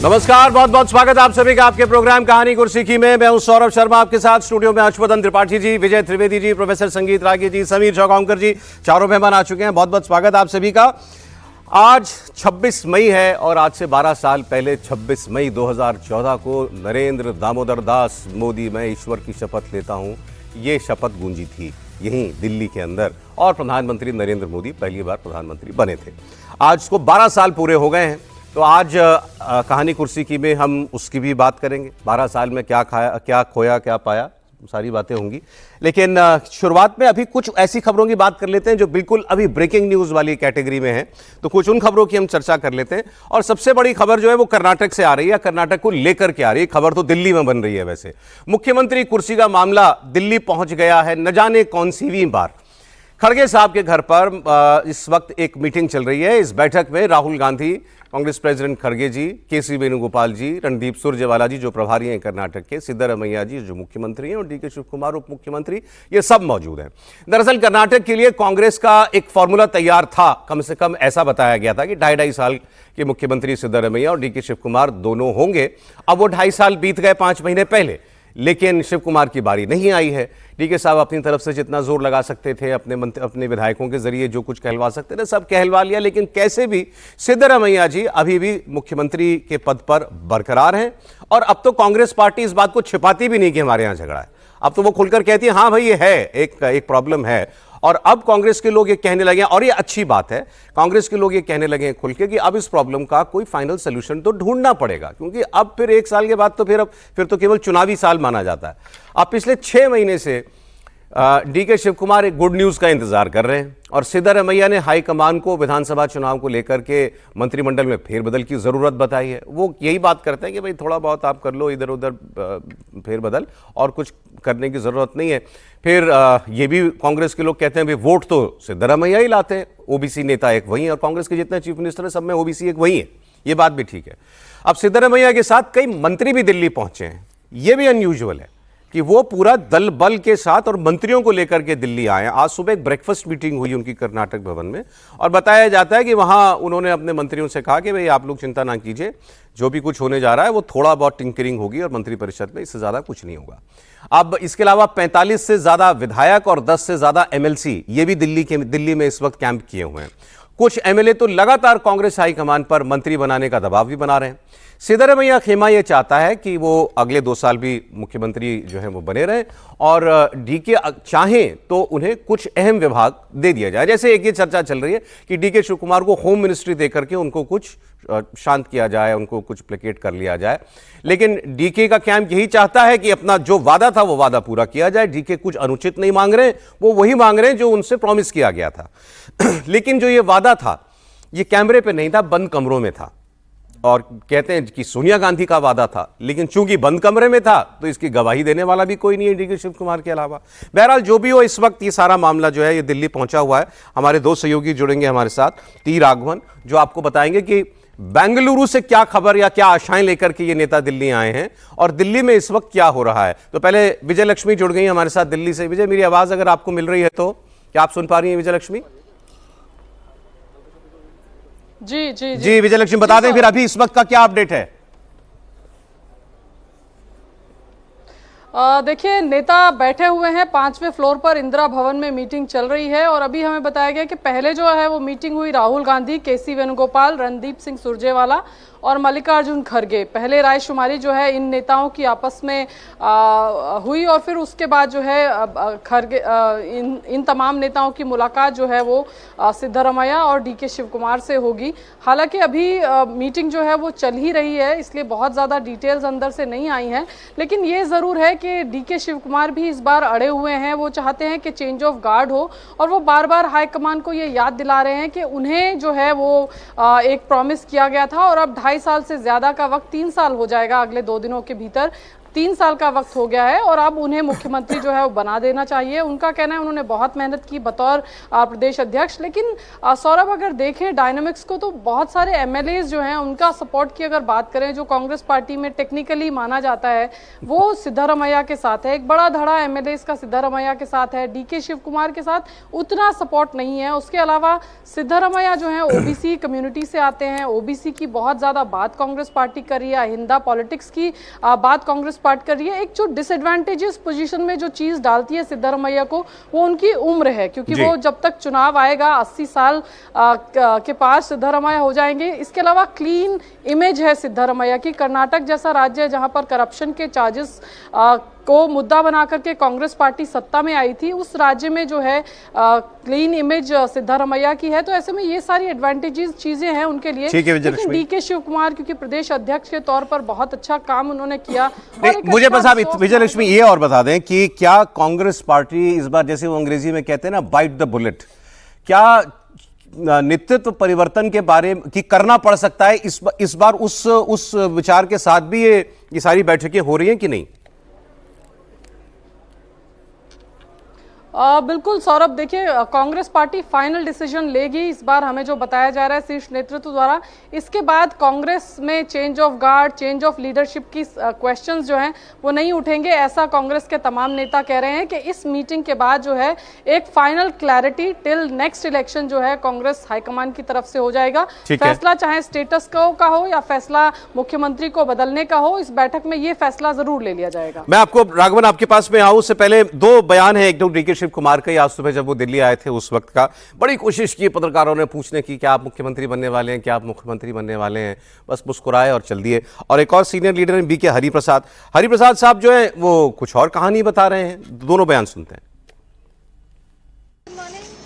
नमस्कार, बहुत बहुत स्वागत आप सभी का आपके प्रोग्राम कहानी कुर्सी की में। मैं हूं सौरभ शर्मा, आपके साथ स्टूडियो में हर्षवर्धन त्रिपाठी जी, विजय त्रिवेदी जी, प्रोफेसर संगीत रागी जी, समीर चौगांवकर जी, चारों मेहमान आ चुके हैं। बहुत बहुत स्वागत आप सभी का। आज 26 मई है और आज से 12 साल पहले 26 मई 2014 को नरेंद्र दामोदर दास मोदी, मैं ईश्वर की शपथ लेता हूं, ये शपथ गूंजी थी यहीं दिल्ली के अंदर और प्रधानमंत्री नरेंद्र मोदी पहली बार प्रधानमंत्री बने थे। आज को 12 साल पूरे हो गए हैं, तो आज कहानी कुर्सी की में हम उसकी भी बात करेंगे। 12 साल में क्या खाया, क्या खोया, क्या पाया, सारी बातें होंगी। लेकिन शुरुआत में अभी कुछ ऐसी खबरों की बात कर लेते हैं जो बिल्कुल अभी ब्रेकिंग न्यूज़ वाली कैटेगरी में है, तो कुछ उन खबरों की हम चर्चा कर लेते हैं। और सबसे बड़ी खबर जो है वो कर्नाटक से आ रही है, कर्नाटक को लेकर के आ रही है। खबर तो दिल्ली में बन रही है। वैसे मुख्यमंत्री कुर्सी का मामला दिल्ली पहुंच गया है, न जाने कौन सीवीं बार। खड़गे साहब के घर पर इस वक्त एक मीटिंग चल रही है। इस बैठक में राहुल गांधी, कांग्रेस प्रेसिडेंट खड़गे जी, केसी वेणुगोपाल जी, रणदीप सुरजेवाला जी जो प्रभारी हैं कर्नाटक के, सिद्धरामैया जी जो मुख्यमंत्री हैं और डीके शिव कुमार उप मुख्यमंत्री, ये सब मौजूद हैं। दरअसल कर्नाटक के लिए कांग्रेस का एक फॉर्मूला तैयार था, कम से कम ऐसा बताया गया था कि 2.5 साल के मुख्यमंत्री सिद्धरामैया और डीके शिव कुमार दोनों होंगे। अब वो 2.5 साल बीत गए 5 महीने पहले, लेकिन शिव कुमार की बारी नहीं आई है। डीके साहब अपनी तरफ से जितना जोर लगा सकते थे, अपने विधायकों के जरिए जो कुछ कहलवा सकते थे सब कहलवा लिया, लेकिन कैसे भी सिद्धरामैया जी अभी भी मुख्यमंत्री के पद पर बरकरार हैं। और अब तो कांग्रेस पार्टी इस बात को छिपाती भी नहीं कि हमारे यहां झगड़ा है। अब तो वो खुलकर कहती है हाँ भाई ये है, एक प्रॉब्लम है। और अब कांग्रेस के लोग ये कहने लगे, और ये अच्छी बात है, कांग्रेस के लोग ये कहने लगे हैं खुल के कि अब इस प्रॉब्लम का कोई फाइनल सोल्यूशन तो ढूंढना पड़ेगा, क्योंकि अब फिर 1 साल के बाद तो फिर तो केवल चुनावी साल माना जाता है। अब पिछले 6 महीने से डीके शिव कुमार एक गुड न्यूज़ का इंतजार कर रहे हैं और सिद्धरामैया ने हाईकमान को विधानसभा चुनाव को लेकर के मंत्रिमंडल में फेरबदल की ज़रूरत बताई है। वो यही बात करते हैं कि भाई थोड़ा बहुत आप कर लो इधर उधर फेरबदल, और कुछ करने की ज़रूरत नहीं है। फिर ये भी कांग्रेस के लोग कहते हैं भाई वोट तो सिद्धरामैया ही लाते हैं, ओबीसी नेता एक वही है और कांग्रेस के जितने चीफ मिनिस्टर हैं सब में ओबीसी एक वही है। ये बात भी ठीक है। अब सिद्धरामैया के साथ कई मंत्री भी दिल्ली पहुंचे हैं। ये भी अनयूजुअल है कि वो पूरा दल बल के साथ और मंत्रियों को लेकर के दिल्ली आए। आज सुबह एक ब्रेकफास्ट मीटिंग हुई उनकी कर्नाटक भवन में और बताया जाता है कि वहां उन्होंने अपने मंत्रियों से कहा कि भाई आप लोग चिंता ना कीजिए, जो भी कुछ होने जा रहा है वो थोड़ा बहुत टिंकरिंग होगी और मंत्रिपरिषद में, इससे ज़्यादा कुछ नहीं होगा। अब इसके अलावा 45 से ज़्यादा विधायक और 10 से ज़्यादा एमएलसी ये भी दिल्ली में इस वक्त कैंप किए हुए हैं। कुछ एमएलए तो लगातार कांग्रेस हाईकमान पर मंत्री बनाने का दबाव भी बना रहे हैं। सिद्धरामैया खेमा ये चाहता है कि वो अगले 2 साल भी मुख्यमंत्री जो है वो बने रहें और डीके चाहें तो उन्हें कुछ अहम विभाग दे दिया जाए। जैसे एक ये चर्चा चल रही है कि डीके शिव कुमार को होम मिनिस्ट्री देकर के उनको कुछ शांत किया जाए, उनको कुछ प्लेकेट कर लिया जाए। लेकिन डीके का कैंप यही चाहता है कि अपना जो वादा था वो वादा पूरा किया जाए। डीके कुछ अनुचित नहीं मांग रहे, वो वही मांग रहे हैं जो उनसे प्रॉमिस किया गया था। लेकिन जो ये वादा था ये कैमरे पे नहीं था, बंद कमरों में था। और कहते हैं कि सोनिया गांधी का वादा था, लेकिन चूंकि बंद कमरे में था तो इसकी गवाही देने वाला भी कोई नहीं है डीके शिव कुमार के अलावा। बहरहाल जो भी हो, इस वक्त ये सारा मामला जो है ये दिल्ली पहुंचा हुआ है। हमारे 2 सहयोगी जुड़ेंगे हमारे साथ, टी राघवन, जो आपको बताएंगे कि बेंगलुरु से क्या खबर या क्या आशाएं लेकर के ये नेता दिल्ली आए हैं और दिल्ली में इस वक्त क्या हो रहा है। तो पहले विजय लक्ष्मी जुड़ गई हमारे साथ दिल्ली से। विजय, मेरी आवाज अगर आपको मिल रही है तो क्या आप सुन पा रही हैं विजय लक्ष्मी? जी विजय लक्ष्मी, बता दें फिर अभी इस वक्त का क्या अपडेट है। देखिए, नेता बैठे हुए हैं 5वें फ्लोर पर, इंदिरा भवन में मीटिंग चल रही है और अभी हमें बताया गया कि पहले जो है वो मीटिंग हुई राहुल गांधी, केसी वेणुगोपाल, रणदीप सिंह सुरजेवाला और मल्लिकार्जुन खड़गे। पहले रायशुमारी जो है इन नेताओं की आपस में हुई और फिर उसके बाद जो है खड़गे इन तमाम नेताओं की मुलाकात जो है वो सिद्धरामैया और डीके शिव कुमार से होगी। हालांकि अभी मीटिंग जो है वो चल ही रही है, इसलिए बहुत ज़्यादा डिटेल्स अंदर से नहीं आई हैं। लेकिन ये ज़रूर है कि डीके शिव कुमार भी इस बार अड़े हुए हैं। वो चाहते हैं कि चेंज ऑफ गार्ड हो और वो बार बार हाईकमान को ये याद दिला रहे हैं कि उन्हें जो है वो एक प्रॉमिस किया गया था और अब 2.5 साल से ज़्यादा का वक्त, 3 साल हो जाएगा अगले 2 दिनों के भीतर, 3 साल का वक्त हो गया है और अब उन्हें मुख्यमंत्री जो है वो बना देना चाहिए। उनका कहना है उन्होंने बहुत मेहनत की बतौर प्रदेश अध्यक्ष, लेकिन सौरभ अगर देखें डायनामिक्स को तो बहुत सारे एमएलए जो हैं उनका सपोर्ट की अगर बात करें, जो कांग्रेस पार्टी में टेक्निकली माना जाता है वो सिद्धारमैया के साथ है। एक बड़ा धड़ा एमएलए का सिद्धारमैया के साथ है, डीके शिव कुमार के साथ उतना सपोर्ट नहीं है। उसके अलावा सिद्धारमैया जो है ओबीसी कम्युनिटी से आते हैं, ओबीसी की बहुत ज्यादा बात कांग्रेस पार्टी कर रही है, हिंदा पॉलिटिक्स की बात कांग्रेस पार्टी कर रही है। एक जो डिसएडवांटेजेस पोजीशन में जो चीज डालती है सिद्धारमैया को वो उनकी उम्र है, क्योंकि वो जब तक चुनाव आएगा 80 साल के पास सिद्धारमैया हो जाएंगे। इसके अलावा क्लीन इमेज है सिद्धारमैया की। कर्नाटक जैसा राज्य है जहां पर करप्शन के चार्जेस को मुद्दा बना करके कांग्रेस पार्टी सत्ता में आई थी, उस राज्य में जो है क्लीन इमेज सिद्धारमैया की है। तो ऐसे में ये सारी एडवांटेजेस चीजें हैं उनके लिए। लेकिन डीके शिव कुमार क्योंकि प्रदेश अध्यक्ष के तौर पर बहुत अच्छा काम उन्होंने किया। मुझे बस आप विजयलक्ष्मी ये और बता दें कि क्या कांग्रेस पार्टी इस बार, जैसे वो अंग्रेजी में कहते हैं ना, बाइट द बुलेट, क्या नेतृत्व परिवर्तन के बारे में कि करना पड़ सकता है इस बार उस विचार के साथ भी ये सारी बैठकें हो रही हैं कि नहीं? बिल्कुल सौरभ, देखिए कांग्रेस पार्टी फाइनल डिसीजन लेगी इस बार, हमें जो बताया जा रहा है शीर्ष नेतृत्व द्वारा। इसके बाद कांग्रेस में change of guard, change of leadership की क्वेश्चंस जो हैं वो नहीं उठेंगे, ऐसा कांग्रेस के तमाम नेता कह रहे हैं कि इस मीटिंग के बाद जो है एक final clarity till next election जो है कांग्रेस हाईकमान की तरफ से हो जाएगा। फैसला चाहे स्टेटस का हो या फैसला मुख्यमंत्री को बदलने का हो, इस बैठक में ये फैसला जरूर ले लिया जाएगा। मैं आपको राघवन आपके पास में आऊं उससे पहले दो बयान है, एक तो डीके शिव कुमार का, आज सुबह जब वो दिल्ली आए थे उस वक्त का, बड़ी कोशिश की पत्रकारों ने पूछने की क्या आप मुख्यमंत्री बनने वाले हैं, क्या आप मुख्यमंत्री बनने वाले हैं, बस मुस्कुराए और चल दिए। और एक और सीनियर लीडर हैं बीके हरिप्रसाद साहब जो है वो कुछ और कहानी बता रहे हैं। दोनों बयान सुनते हैं।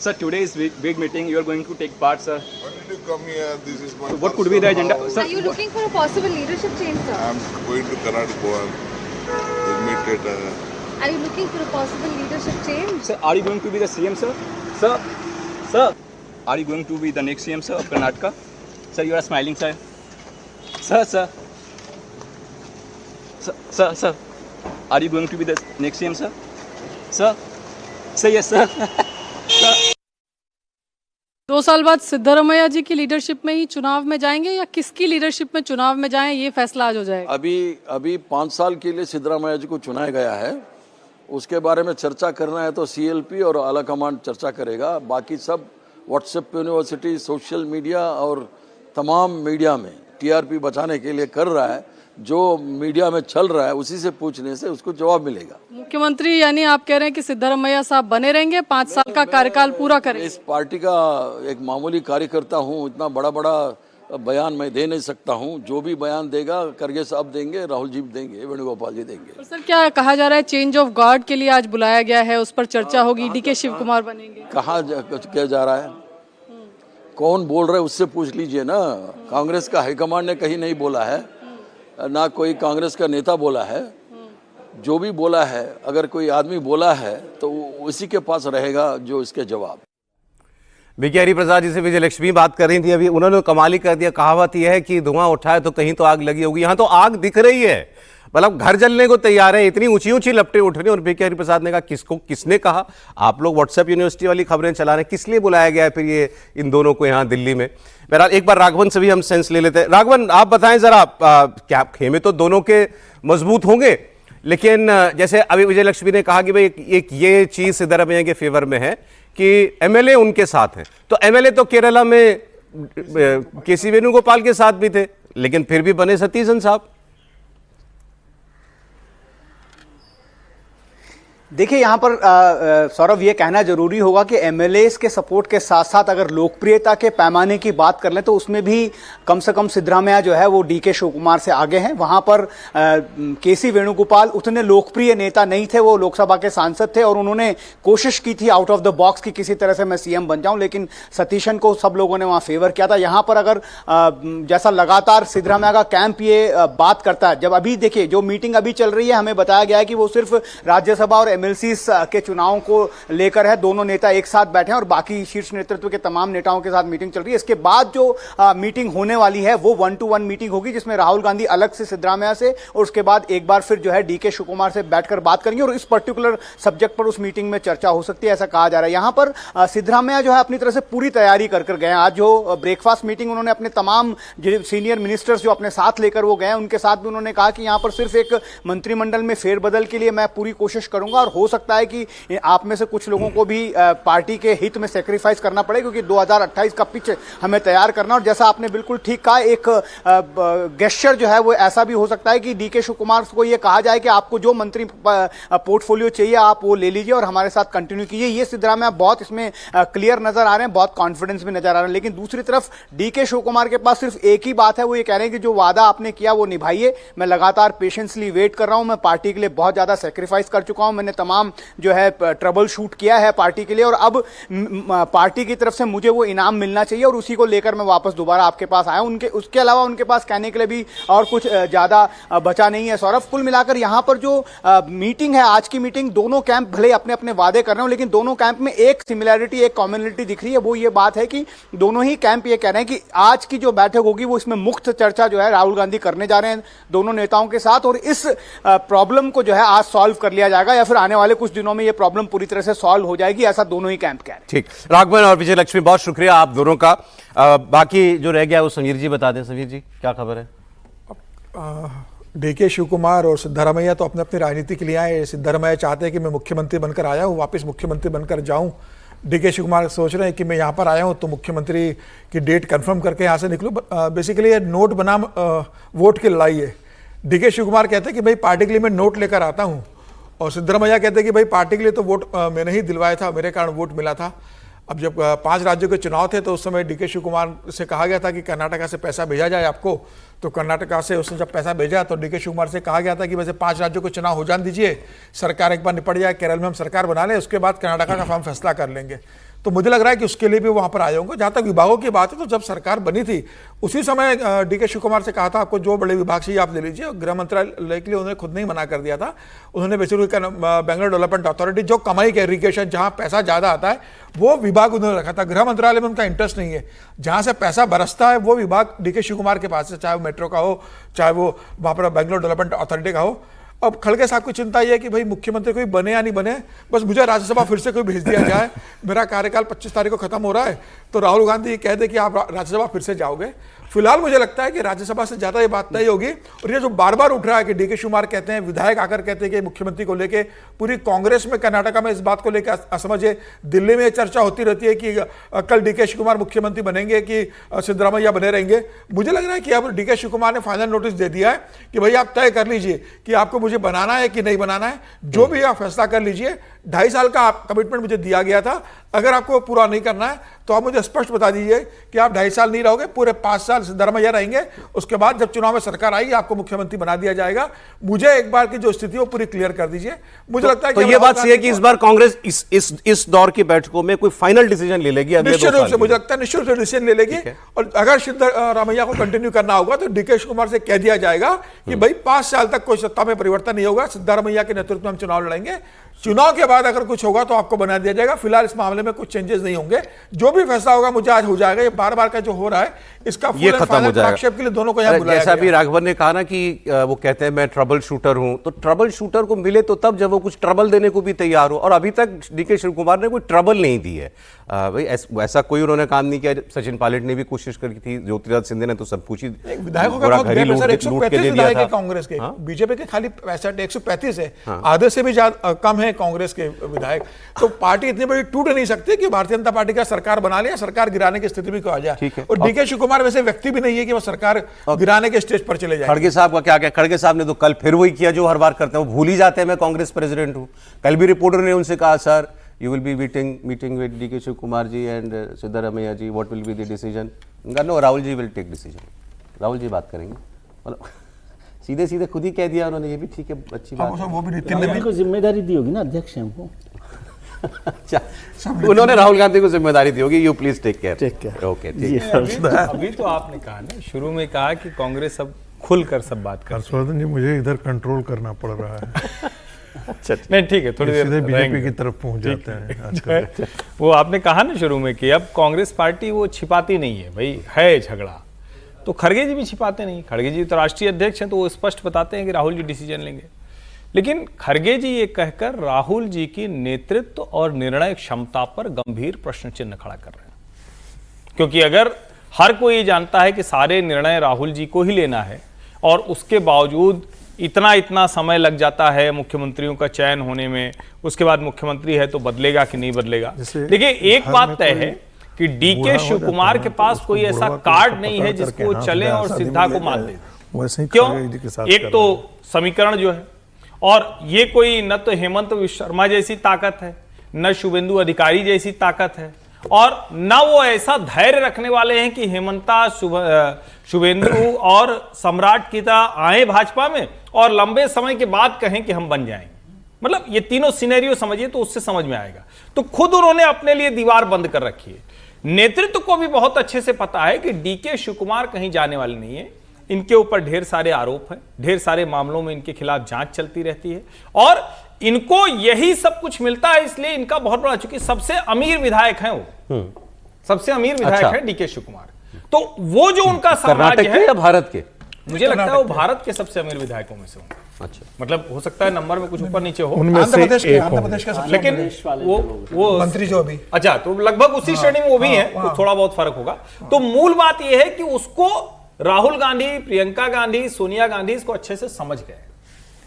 Sir, today is big meeting. You are going to take part, sir. Why did you come here? This is my. So what could be the agenda, sir? Are you looking for a possible leadership change, sir? I'm going to Karnataka. We'll meet at. Are you looking for a possible leadership change? Sir, are you going to be the CM, sir? Sir, are you going to be the next CM, sir, of Karnataka? Sir, you are smiling, sir. Sir, are you going to be the next CM, sir? Sir, say yes, sir. 2 साल बाद सिद्धारमैया जी की leadership में ही चुनाव में जाएंगे या किसकी leadership में चुनाव में जाएं, ये फैसला आज हो जाएगा। अभी 5 साल के लिए सिद्धारमैया जी को चुनाया गया है, उसके बारे में चर्चा करना है तो सीएलपी और आला कमांड चर्चा करेगा। बाकी सब व्हाट्सएप यूनिवर्सिटी, सोशल मीडिया और तमाम मीडिया में टीआरपी बचाने के लिए कर रहा है। जो मीडिया में चल रहा है उसी से पूछने से उसको जवाब मिलेगा। मुख्यमंत्री यानी आप कह रहे हैं कि सिद्धारमैया साहब बने रहेंगे, 5 साल का कार्यकाल पूरा करेंगे। इस पार्टी का एक मामूली कार्यकर्ता हूँ, इतना बड़ा बयान मैं दे नहीं सकता हूँ। जो भी बयान देगा खड़गे साहब देंगे, राहुल जी देंगे, वेणुगोपाल जी देंगे। सर क्या कहा जा रहा है, चेंज ऑफ गार्ड के लिए आज बुलाया गया है, उस पर चर्चा होगी, डीके शिव कुमार बनेंगे। कहाँ क्या जा रहा है, कौन बोल रहा है उससे पूछ लीजिए ना। कांग्रेस का हाईकमांड ने कहीं नहीं बोला है, ना कोई कांग्रेस का नेता बोला है। जो भी बोला है, अगर कोई आदमी बोला है तो उसी के पास रहेगा जो इसके जवाब। बीके हरिप्रसाद जी से विजयलक्ष्मी बात कर रही थी अभी, उन्होंने कमाल ही कर दिया। कहावत यह है कि धुआं उठाए तो कहीं तो आग लगी होगी, यहां तो आग दिख रही है, मतलब घर जलने को तैयार है, इतनी ऊंची ऊंची लपटें उठ रही। और बीके हरिप्रसाद ने कहा किसने कहा, आप लोग व्हाट्सएप यूनिवर्सिटी वाली खबरें चला रहे हैं, किस लिए बुलाया गया है फिर ये इन दोनों को यहाँ दिल्ली में। बहरहाल एक बार राघवन से भी हम सेंस ले लेते हैं। राघवन आप बताएं जरा, क्या खेमे तो दोनों के मजबूत होंगे, लेकिन जैसे अभी विजयलक्ष्मी ने कहा कि भाई एक ये चीज सिद्धारमैया के फेवर में है कि एमएलए उनके साथ हैं, तो एमएलए तो केरला में केसी वेणुगोपाल के साथ भी थे, लेकिन फिर भी बने सतीशन साहब। देखिए यहाँ पर सौरभ ये कहना जरूरी होगा कि एमएलएस के सपोर्ट के साथ साथ अगर लोकप्रियता के पैमाने की बात कर लें तो उसमें भी कम से कम सिद्धरामैया जो है वो डीके शिव कुमार से आगे हैं। वहाँ पर केसी वेणुगोपाल उतने लोकप्रिय नेता नहीं थे, वो लोकसभा के सांसद थे और उन्होंने कोशिश की थी आउट ऑफ द बॉक्स की किसी तरह से मैं सीएम बन जाऊं, लेकिन सतीशन को सब लोगों ने वहाँ फेवर किया था। यहाँ पर अगर जैसा लगातार सिद्धरामैया का कैंप ये बात करता है, जब अभी देखिए जो मीटिंग अभी चल रही है, हमें बताया गया है कि वो सिर्फ राज्यसभा और एमएलसीज के चुनाव को लेकर है। दोनों नेता एक साथ बैठे हैं और बाकी शीर्ष नेतृत्व के तमाम नेताओं के साथ मीटिंग चल रही है। इसके बाद जो मीटिंग होने वाली है वो 1-to-1 मीटिंग होगी, जिसमें राहुल गांधी अलग से सिद्धरामैया से और उसके बाद एक बार फिर जो है डीके शिव कुमार से बैठकर बात करेंगे और इस पर्टिकुलर सब्जेक्ट पर उस मीटिंग में चर्चा हो सकती है, ऐसा कहा जा रहा है। यहां पर सिद्धरामैया जो है अपनी तरह से पूरी तैयारी कर गए हैं। आज जो ब्रेकफास्ट मीटिंग उन्होंने अपने तमाम सीनियर मिनिस्टर्स जो अपने साथ लेकर वो गए, उनके साथ भी उन्होंने कहा कि यहां पर सिर्फ एक मंत्रिमंडल में फेरबदल के लिए मैं पूरी कोशिश करूंगा और हो सकता है कि आप में से कुछ लोगों को भी पार्टी के हित में सेक्रीफाइस करना पड़े, क्योंकि 2028 का पिच हमें तैयार करना। और जैसा आपने बिल्कुल ठीक कहा, एक गेस्चर जो है वो ऐसा भी हो सकता है कि डीके शिव कुमार को ये कहा जाए कि आपको जो मंत्री पोर्टफोलियो चाहिए आप वो ले लीजिए और हमारे साथ कंटिन्यू कीजिए। ये सिद्धरामैया बहुत इसमें क्लियर नजर आ रहे हैं, बहुत कॉन्फिडेंस भी नजर आ रहा है। लेकिन दूसरी तरफ डीके शिव कुमार के पास सिर्फ एक ही बात है, वो ये कह रहे हैं कि जो वादा आपने किया वो निभाइए। मैं लगातार पेशेंसली वेट कर रहा हूं, मैं पार्टी के लिए बहुत ज्यादा सेक्रीफाइस कर चुका हूं, मैंने तमाम जो है ट्रबल शूट किया है पार्टी के लिए और अब पार्टी की तरफ से मुझे वो इनाम मिलना चाहिए और उसी को लेकर मैं वापस दोबारा आपके पास आया हूं। उसके अलावा उनके पास कहने के लिए भी और कुछ ज्यादा बचा नहीं है। सौरभ, कुल मिलाकर यहां पर जो मीटिंग है, आज की मीटिंग, दोनों कैंप भले अपने अपने वादे कर रहे हो, लेकिन दोनों कैंप में एक सिमिलैरिटी, एक कॉमनलिटी दिख रही है। वो ये बात है कि दोनों ही कैंप ये कह रहे हैं कि आज की जो बैठक होगी वो इसमें मुक्त चर्चा जो है राहुल गांधी करने जा रहे हैं दोनों नेताओं के साथ और इस प्रॉब्लम को जो है आज सॉल्व कर लिया जाएगा या फिर आने वाले कुछ दिनों में ये प्रॉब्लम पूरी तरह से सॉल्व हो जाएगी, ऐसा दोनों ही कैंप कह रहे हैं। ठीक, राघवन और विजय लक्ष्मी, बहुत शुक्रिया आप दोनों का। बाकी जो रह गया वो समीर जी बता दें। समीर जी, क्या खबर है? डीके शिव कुमार और सिद्धरामैया तो अपने अपनी राजनीति के लिए आए। सिद्धरामैया चाहते हैं कि मैं मुख्यमंत्री बनकर आया हूँ, वापस मुख्यमंत्री बनकर जाऊँ। डीके शिव कुमार सोच रहे हैं कि मैं यहाँ पर आया हूँ तो मुख्यमंत्री की डेट कंफर्म करके यहाँ से निकलूँ। बेसिकली ये नोट बनाम वोट की लड़ाई है। डीके शिव कुमार कहते हैं कि भाई पार्टी के लिए मैं नोट लेकर आता हूँ और सिद्धरामैया कहते हैं कि भाई पार्टी के लिए तो वोट मैंने ही दिलवाया था, मेरे कारण वोट मिला था। अब जब 5 राज्यों के चुनाव थे तो उस समय डीके शिव कुमार से कहा गया था कि कर्नाटका से पैसा भेजा जाए आपको, तो कर्नाटका से उसने जब पैसा भेजा तो डीके शिव कुमार से कहा गया था कि वैसे 5 राज्यों को चुनाव हो जाने दीजिए, सरकार एक बार निपट जाए, केरल में हम सरकार बना लें, उसके बाद कर्नाटका का हम फैसला कर लेंगे। तो मुझे लग रहा है कि उसके लिए भी वहाँ पर आए होंगे। जहाँ तक विभागों की बात है तो जब सरकार बनी थी उसी समय डीके शिव कुमार से कहा था आपको जो बड़े विभाग चाहिए आप ले लीजिए। गृह मंत्रालय के लिए उन्होंने खुद नहीं मना कर दिया था। उन्होंने बेसिकली बेंगलोर डेवलपमेंट अथॉरिटी, जो कमाई के इरिगेशन, जहाँ पैसा ज़्यादा आता है वो विभाग उन्होंने रखा था। गृह मंत्रालय में उनका इंटरेस्ट नहीं है, जहाँ से पैसा बरसता है वो विभाग डीके शिव कुमार के पास है, चाहे वो मेट्रो का हो, चाहे वो वहाँ पर बेंगलोर डेवलपमेंट अथॉरिटी का हो। अब खड़गे साहब की चिंता ये है कि भाई मुख्यमंत्री कोई बने या नहीं बने, बस मुझे राज्यसभा फिर से कोई भेज दिया जाए। मेरा कार्यकाल 25 तारीख को खत्म हो रहा है तो राहुल गांधी कह दे कि आप राज्यसभा फिर से जाओगे। फिलहाल मुझे लगता है कि राज्यसभा से ज्यादा ये बात तय होगी। और ये जो बार बार उठ रहा है कि डीके शिव कुमार कहते हैं, विधायक आकर कहते हैं कि मुख्यमंत्री को लेके पूरी कांग्रेस में, कर्नाटका में इस बात को लेकर असमझ है। दिल्ली में चर्चा होती रहती है कि कल डीके शिव कुमार मुख्यमंत्री बनेंगे कि सिद्धरामैया बने रहेंगे। मुझे लग रहा है कि अब डीके शिव कुमार ने फाइनल नोटिस दे दिया है कि भाई आप तय कर लीजिए कि आपको मुझे बनाना है कि नहीं बनाना है, जो भी आप फैसला कर लीजिए। 2.5 साल का कमिटमेंट मुझे दिया गया था, अगर आपको पूरा नहीं करना है तो आप मुझे स्पष्ट बता दीजिए कि आप 2.5 साल नहीं रहोगे, पूरे 5 साल सिद्धरामैया रहेंगे। उसके बाद जब चुनाव में सरकार आएगी आपको मुख्यमंत्री बना दिया जाएगा। मुझे एक बार की जो स्थिति है वो पूरी क्लियर कर दीजिए। मुझे लगता है तो ये बात सही है कि इस बार कांग्रेस इस दौर की बैठकों में कोई फाइनल डिसीजन ले लेगी। निश्चित रूप से मुझे लगता है निश्चित रूप से डिसीजन ले लेगी। और अगर सिद्धरामैया को कंटिन्यू करना होगा तो डीके शिव कुमार से कह दिया जाएगा कि भाई 5 साल तक कोई सत्ता में परिवर्तन नहीं होगा, सिद्धरामैया के नेतृत्व में हम चुनाव लड़ेंगे। चुनाव के बाद अगर कुछ होगा तो आपको बना दिया जाएगा। फिलहाल इस मामले में कुछ चेंजेस नहीं होंगे, जो भी फैसला होगा मुझे आज हो जाएगा। ये बार बार का जो हो रहा है इसका ये खत्म हो जाएगा। आक्षेप के लिए दोनों को यहाँ बुलाया जैसा गया। भी राघवन ने कहा ना कि वो कहते हैं मैं ट्रबल शूटर हूं, तो ट्रबल शूटर को मिले तो तब जब वो कुछ ट्रबल देने को भी तैयार हो, और अभी तक डीके शिव कुमार ने कोई ट्रबल नहीं दी है। भाई ऐसा कोई उन्होंने काम नहीं किया। सचिन पायलट ने भी कोशिश करी थी, ज्योतिरादित्य सिंधिया ने तो सब कुछ ही विधायकों का बहुत गैप है सर, 135 विधायक है कांग्रेस के। बीजेपी के खाली 65 135 है, आधे से भी ज्यादा कम है कांग्रेस के विधायक। तो पार्टी इतनी बड़ी टूट नहीं सकती कि भारतीय जनता पार्टी का सरकार बना लिया, सरकार गिराने की स्थिति में क्यों आ जाए। और डीके शिव कुमार वैसे व्यक्ति भी नहीं है कि वो सरकार गिराने के स्टेज पर चले जाए। खड़गे साहब का क्या? खड़गे साहब ने तो कल फिर वही किया जो हर बार करते हैं, वो भूल ही जाते हैं मैं कांग्रेस प्रेसिडेंट हूं। कल भी रिपोर्टर ने उनसे कहा sir you will be meeting with DK Shiv Kumar ji and Siddharamaiah ji, what will be the decision? No, Rahul ji will take decision. Rahul ji बात करेंगे, मतलब सीधे सीधे खुद ही कह दिया उन्होंने। ये भी ठीक है, अच्छी बात है। वो भी नितिन ने को जिम्मेदारी दी होगी ना अध्यक्ष हमको। अच्छा, उन्होंने राहुल गांधी को जिम्मेदारी दी होगी, you please take care. Okay, अभी तो आपने कहा ना, शुरू में कहा कि कांग्रेस अब खुलकर सब बात कर। हर्षवर्धन जी, मुझे इधर कंट्रोल करना पड़ रहा है। नहीं ठीक है, थोड़ी देर बीजेपी की तरफ पहुंच जाते हैं आजकल। वो आपने कहा ना शुरू में कि अब कांग्रेस पार्टी वो छिपाती नहीं है, भाई है झगड़ा, तो खड़गे जी भी छिपाते नहीं। खड़गे जी तो राष्ट्रीय अध्यक्ष हैं, तो वो स्पष्ट बताते हैं कि राहुल जी डिसीजन लेंगे। लेकिन खड़गे जी ये कहकर राहुल जी की नेतृत्व और निर्णय क्षमता पर गंभीर प्रश्न चिन्ह खड़ा कर रहे हैं, क्योंकि अगर हर कोई जानता है कि सारे निर्णय राहुल जी को ही लेना है और उसके बावजूद इतना समय लग जाता है मुख्यमंत्रियों का चयन होने में, उसके बाद मुख्यमंत्री है तो बदलेगा कि नहीं बदलेगा। देखिए एक बात तय है कि डीके शिव कुमार के पास कोई ऐसा कार्ड नहीं है जिसको चले और सिद्धा को मान दे। क्यों? एक तो समीकरण जो है, और ये कोई न तो हेमंत शर्मा जैसी ताकत है, न शुभेंदु अधिकारी जैसी ताकत है, और न वो ऐसा धैर्य रखने वाले हैं कि हेमंता शुभेंदु और सम्राट की तरह आए भाजपा में और लंबे समय के बाद कहें कि हम बन जाएंगे। मतलब ये तीनों सिनेरियो समझिए तो उससे समझ में आएगा। तो खुद उन्होंने अपने लिए दीवार बंद कर रखी है। नेतृत्व को भी बहुत अच्छे से पता है कि डीके शिव कुमार कहीं जाने वाले नहीं है। इनके ऊपर ढेर सारे आरोप हैं, ढेर सारे मामलों में इनके खिलाफ जांच चलती रहती है और इनको यही सब कुछ मिलता है, इसलिए इनका बहुत बड़ा, चूंकि सबसे अमीर विधायक हैं वो, सबसे अमीर विधायक है डीके शिव कुमार, तो वो जो उनका साम्राज्य है, या भारत के, मुझे लगता है वो भारत के सबसे अमीर विधायकों में से होंगे। अच्छा, मतलब हो सकता है नंबर में कुछ ऊपर नीचे हो, आंध्र प्रदेश के लेकिन वो मंत्री जो अभी, अच्छा, तो लगभग उसी श्रेणी में वो भी हैं, तो थोड़ा बहुत फर्क होगा। तो मूल बात यह है कि उसको राहुल गांधी, प्रियंका गांधी, सोनिया गांधी इसको अच्छे से समझ गए।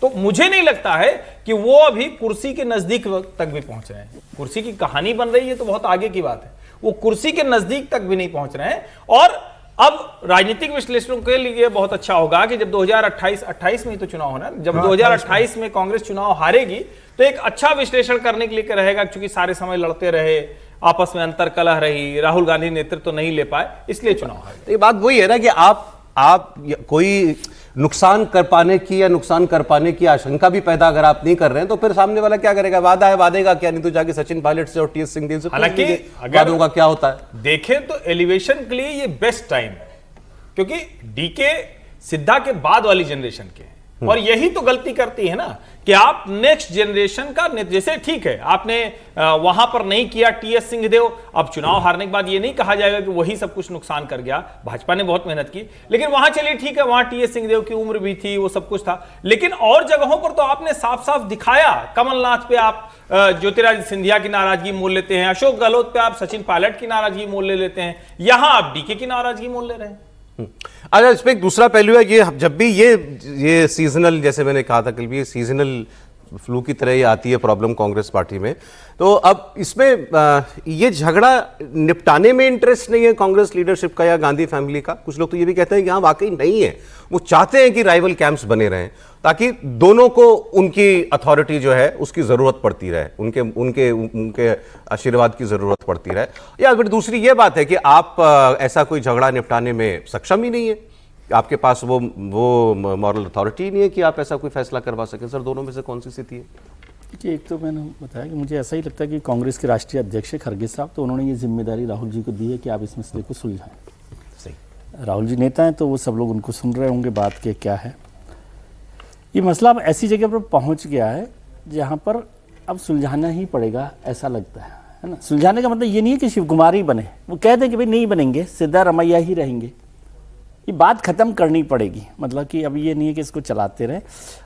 तो मुझे नहीं लगता है कि वो अभी कुर्सी के नजदीक तक भी पहुंच रहे हैं। कुर्सी की कहानी बन रही है तो बहुत आगे की बात है, वो कुर्सी के नजदीक तक भी नहीं पहुंच रहे हैं। और अब राजनीतिक विश्लेषकों के लिए बहुत अच्छा होगा कि जब 2028 में ही तो चुनाव होना है, जब 2028 में कांग्रेस चुनाव हारेगी तो एक अच्छा विश्लेषण करने के लिए रहेगा, क्योंकि सारे समय लड़ते रहे, आपस में अंतर कलह रही, राहुल गांधी नेतृत्व तो नहीं ले पाए, इसलिए चुनाव हारे। ये बात वही है ना कि आप कोई नुकसान कर पाने की या नुकसान कर पाने की आशंका भी पैदा अगर आप नहीं कर रहे हैं तो फिर सामने वाला क्या करेगा? वादा है, वादे का क्या, नहीं तो जाके सचिन पायलट से और टीएस सिंहदेव से हालांकि वादों का क्या होता है। देखें तो एलिवेशन के लिए ये बेस्ट टाइम है, क्योंकि डीके सिद्धा के बाद वाली जनरेशन के, और यही तो गलती करती है ना कि आप नेक्स्ट जनरेशन का, जैसे ठीक है आपने वहां पर नहीं किया टीएस सिंहदेव, अब चुनाव हारने के बाद ये नहीं कहा जाएगा कि वही सब कुछ नुकसान कर गया, भाजपा ने बहुत मेहनत की, लेकिन वहां चलिए ठीक है, वहां टीएस सिंहदेव की उम्र भी थी, वो सब कुछ था, लेकिन और जगहों पर तो आपने साफ साफ दिखाया। कमलनाथ पे आप ज्योतिरादित्य सिंधिया की नाराजगी मोल लेते हैं, अशोक गहलोत पे आप सचिन पायलट की नाराजगी मोल ले लेते हैं, यहां आप डीके की नाराजगी मोल ले रहे हैं। अच्छा, इसमें एक दूसरा पहलू है, ये जब भी ये सीजनल, जैसे मैंने कहा था कल भी, सीजनल फ्लू की तरह ये आती है प्रॉब्लम कांग्रेस पार्टी में, तो अब इसमें ये झगड़ा निपटाने में इंटरेस्ट नहीं है कांग्रेस लीडरशिप का या गांधी फैमिली का। कुछ लोग तो ये भी कहते हैं कि हाँ वाकई नहीं है, वो चाहते हैं कि राइवल कैंप्स बने रहें ताकि दोनों को उनकी अथॉरिटी जो है उसकी जरूरत पड़ती रहे, उनके उनके उनके आशीर्वाद की जरूरत पड़ती रहे। या फिर दूसरी ये बात है कि आप ऐसा कोई झगड़ा निपटाने में सक्षम ही नहीं है, आपके पास वो मॉरल अथॉरिटी नहीं है कि आप ऐसा कोई फैसला करवा सकें। सर, दोनों में से कौन सी स्थिति है? देखिए, एक तो मैंने बताया कि मुझे ऐसा ही लगता है कि कांग्रेस के राष्ट्रीय अध्यक्ष खड़गे साहब, तो उन्होंने ये जिम्मेदारी राहुल जी को दी है कि आप इस मसले को सुलझाएं। सही, राहुल जी नेता हैं तो वो सब लोग उनको सुन रहे होंगे बात के क्या है। ये मसला अब ऐसी जगह पर पहुंच गया है जहां पर अब सुलझाना ही पड़ेगा, ऐसा लगता है ना। सुलझाने का मतलब ये नहीं है कि शिव कुमार ही बने, वो कह दें कि भाई नहीं बनेंगे, सिद्धारमैया ही रहेंगे, ये बात खत्म करनी पड़ेगी। मतलब कि अब ये नहीं है कि इसको चलाते रहे।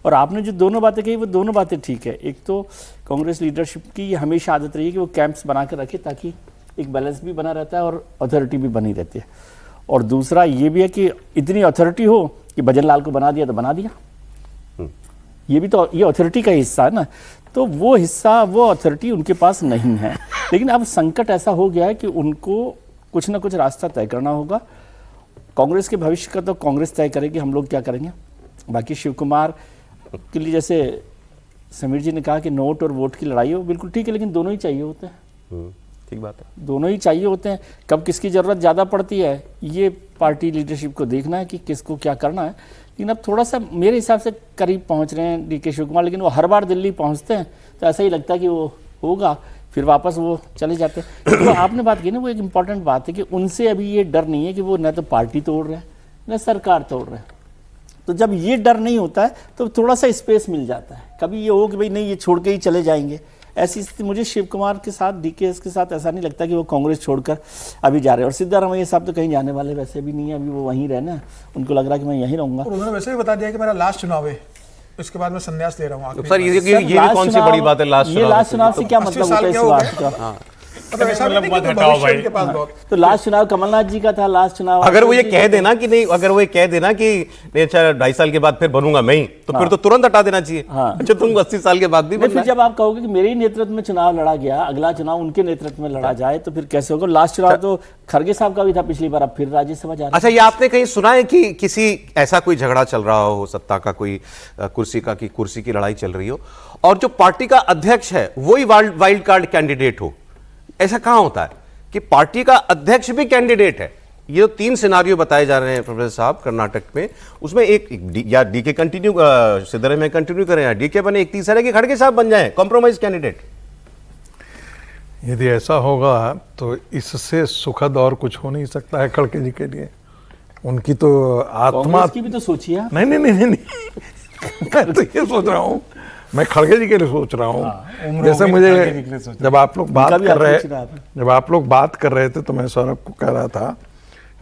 और आपने जो दोनों बातें कही वो दोनों बातें ठीक है। एक तो कांग्रेस लीडरशिप की ये हमेशा आदत रही है कि वो कैंप्स बना कर रखे ताकि एक बैलेंस भी बना रहता है और अथॉरिटी भी बनी रहती है। और दूसरा ये भी है कि इतनी अथॉरिटी हो कि भजन लाल को बना दिया तो बना दिया, ये भी तो ये अथॉरिटी का हिस्सा है ना। तो वो हिस्सा, वो अथॉरिटी उनके पास नहीं है। लेकिन अब संकट ऐसा हो गया है कि उनको कुछ ना कुछ रास्ता तय करना होगा। कांग्रेस के भविष्य का तो कांग्रेस तय करेगी, हम लोग क्या करेंगे। बाकी शिव कुमार के लिए जैसे समीर जी ने कहा कि नोट और वोट की लड़ाई हो, बिल्कुल ठीक है, लेकिन दोनों ही चाहिए होते हैं। ठीक बात है, दोनों ही चाहिए होते हैं। कब किसकी ज़रूरत ज़्यादा पड़ती है ये पार्टी लीडरशिप को देखना है कि किसको क्या करना है। लेकिन अब थोड़ा सा मेरे हिसाब से करीब पहुंच रहे हैं डीके शिव कुमार, लेकिन वो हर बार दिल्ली पहुंचते हैं तो ऐसा ही लगता है कि वो होगा, फिर वापस वो चले जाते हैं। तो आपने बात की ना, वो एक इम्पॉर्टेंट बात है कि उनसे अभी ये डर नहीं है कि वो न तो पार्टी तोड़ रहे हैं न सरकार तोड़ रहे हैं। तो जब ये डर नहीं होता है तो थोड़ा सा स्पेस मिल जाता है। कभी ये हो कि भाई नहीं ये छोड़ के ही चले जाएंगे, ऐसी स्थिति मुझे शिव कुमार के साथ, डीकेएस के साथ ऐसा नहीं लगता कि वो कांग्रेस छोड़कर अभी जा रहे हैं। और सिद्धारमैया साहब तो कहीं जाने वाले वैसे भी नहीं है, अभी वो वहीं रहना, उनको लग रहा है कि मैं यहीं रहूंगा। उन्होंने वैसे भी बता दिया कि मेरा लास्ट चुनाव है, इसके बाद मैं संन्यास ले रहा हूँ। सर ये भी कौन सी बड़ी बात है? लास्ट चुनाव से क्या मतलब होता है इस बात का? मतलब ऐसा नहीं कि भविष्य उनके पास बहुत। तो लास्ट चुनाव कमलनाथ जी का था, लास्ट चुनाव अगर वो ये कह देना कि नहीं, अगर वो ये कह देना कि नहीं अच्छा 2.5 साल के बाद फिर बनूंगा मैं ही, तो फिर तो तुरंत हटा देना चाहिए। अच्छा तुम 80 साल के बाद भी बनना। फिर जब आप कहोगे कि मेरे ही नेतृत्व में चुनाव लड़ा गया, अगला चुनाव उनके नेतृत्व में लड़ा जाए, तो फिर कैसे होगा? लास्ट चुनाव तो खड़गे साहब का भी था पिछली बार, अब फिर राज्यसभा जा रहे हैं। अच्छा, ये आपने कहीं सुना है कि किसी ऐसा कोई झगड़ा चल रहा हो सत्ता का, कोई कुर्सी की लड़ाई चल रही हो और जो पार्टी का अध्यक्ष है वही वाइल्ड कार्ड कैंडिडेट हो? ऐसा कहां होता है कि पार्टी का अध्यक्ष भी कैंडिडेट है? ये जो 3 सिनारियो बताए जा रहे हैं प्रोफेसर साहब कर्नाटक में, उसमें एक या डीके कंटिन्यू सिद्धरामैया कंटिन्यू करें या डीके बने, एक तीसरा है कि खड़गे साहब बन जाएं कॉम्प्रोमाइज कैंडिडेट। यदि ऐसा होगा तो इससे सुखद और कुछ हो नहीं सकता है खड़गे जी के लिए। उनकी तो आत्मा की भी तो सोचिए। नहीं मैं तो ये सोच रहा हूँ, मैं खड़गे जी के लिए सोच रहा हूँ। जैसे मुझे जब आप लोग बात कर रहे थे तो मैं सौरभ को कह रहा था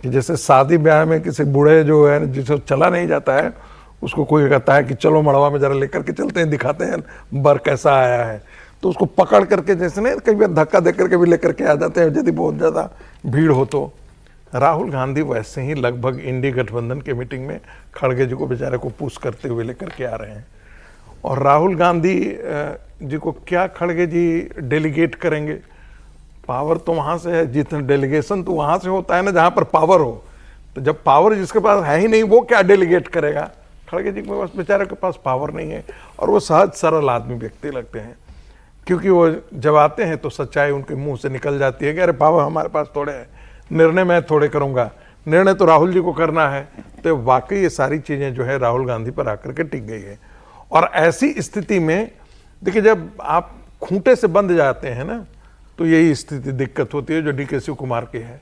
कि जैसे शादी ब्याह में किसी बूढ़े जो है जिसे चला नहीं जाता है, उसको कोई कहता है कि चलो मड़वा में जरा लेकर के चलते हैं, दिखाते हैं बर कैसा आया है, तो उसको पकड़ करके जैसे नहीं कई बार धक्का दे करके भी लेकर के आ जाते हैं यदि बहुत ज़्यादा भीड़ हो तो। राहुल गांधी वैसे ही लगभग इंडी गठबंधन के मीटिंग में खड़गे जी को बेचारे को पुश करते हुए लेकर के आ रहे हैं। और राहुल गांधी जी को क्या खड़गे जी डेलीगेट करेंगे? पावर तो वहाँ से है, जितना डेलीगेशन तो वहाँ से होता है ना जहाँ पर पावर हो। तो जब पावर जिसके पास है ही नहीं वो क्या डेलीगेट करेगा? खड़गे जी के पास बेचारे के पास पावर नहीं है और वो सहज सरल आदमी व्यक्ति लगते हैं, क्योंकि वो जब आते हैं तो सच्चाई उनके मुंह से निकल जाती है कि अरे पावर हमारे पास थोड़े है, निर्णय मैं थोड़े करूँगा, निर्णय तो राहुल जी को करना है। तो वाकई ये सारी चीज़ें जो है राहुल गांधी पर आकर के टिक गई है। और ऐसी स्थिति में देखिए जब आप खूंटे से बंध जाते हैं ना तो यही स्थिति दिक्कत होती है जो डीके शिव कुमार की है।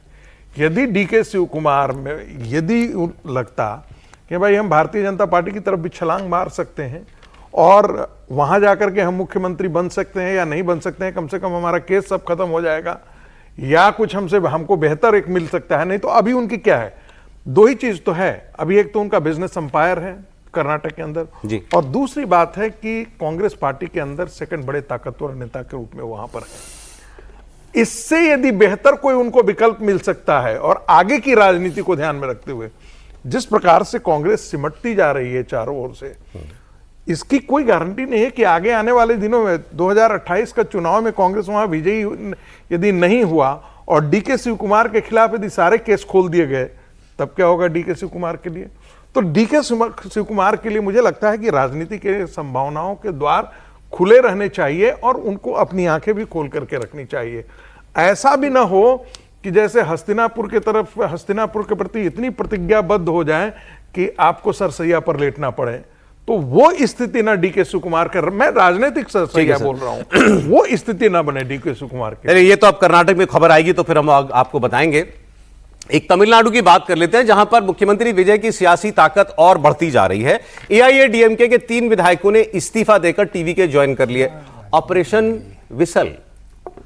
यदि डीके शिव कुमार में यदि लगता कि भाई हम भारतीय जनता पार्टी की तरफ भी छलांग मार सकते हैं और वहां जाकर के हम मुख्यमंत्री बन सकते हैं या नहीं बन सकते हैं, कम से कम हमारा केस सब खत्म हो जाएगा या कुछ हमको बेहतर एक मिल सकता है। नहीं तो अभी उनकी क्या है, 2 ही चीज तो है अभी, एक तो उनका बिजनेस एम्पायर है कर्नाटक के अंदर जी, और दूसरी बात है कि कांग्रेस पार्टी के अंदर सेकंड बड़े ताकतवर नेता के रूप में वहां पर है। इससे यदि बेहतर कोई उनको विकल्प मिल सकता है और आगे की राजनीति को ध्यान में रखते हुए जिस प्रकार से कांग्रेस सिमटती जा रही है चारों ओर से, इसकी कोई गारंटी नहीं है कि आगे आने वाले दिनों में 2028 का चुनाव में कांग्रेस वहां विजयी यदि नहीं हुआ और डीके शिव कुमार के खिलाफ यदि सारे केस खोल दिए गए तब क्या होगा डीके शिव कुमार के लिए? तो डीके शिव कुमार के लिए मुझे लगता है कि राजनीति के संभावनाओं के द्वार खुले रहने चाहिए और उनको अपनी आंखें भी खोल करके रखनी चाहिए। ऐसा भी ना हो कि जैसे हस्तिनापुर के प्रति इतनी प्रतिज्ञाबद्ध हो जाए कि आपको सरसैया पर लेटना पड़े, तो वो स्थिति ना डीके शिव कुमार कर, मैं राजनीतिक सरसैया बोल रहा हूं, वो स्थिति ना बने डीके शिव कुमार की। ये तो अब कर्नाटक में खबर आएगी तो फिर हम आपको बताएंगे। एक तमिलनाडु की बात कर लेते हैं जहां पर मुख्यमंत्री विजय की सियासी ताकत और बढ़ती जा रही है। एआईएडीएमके के 3 विधायकों ने इस्तीफा देकर टीवी के ज्वाइन कर लिए। ऑपरेशन विसल,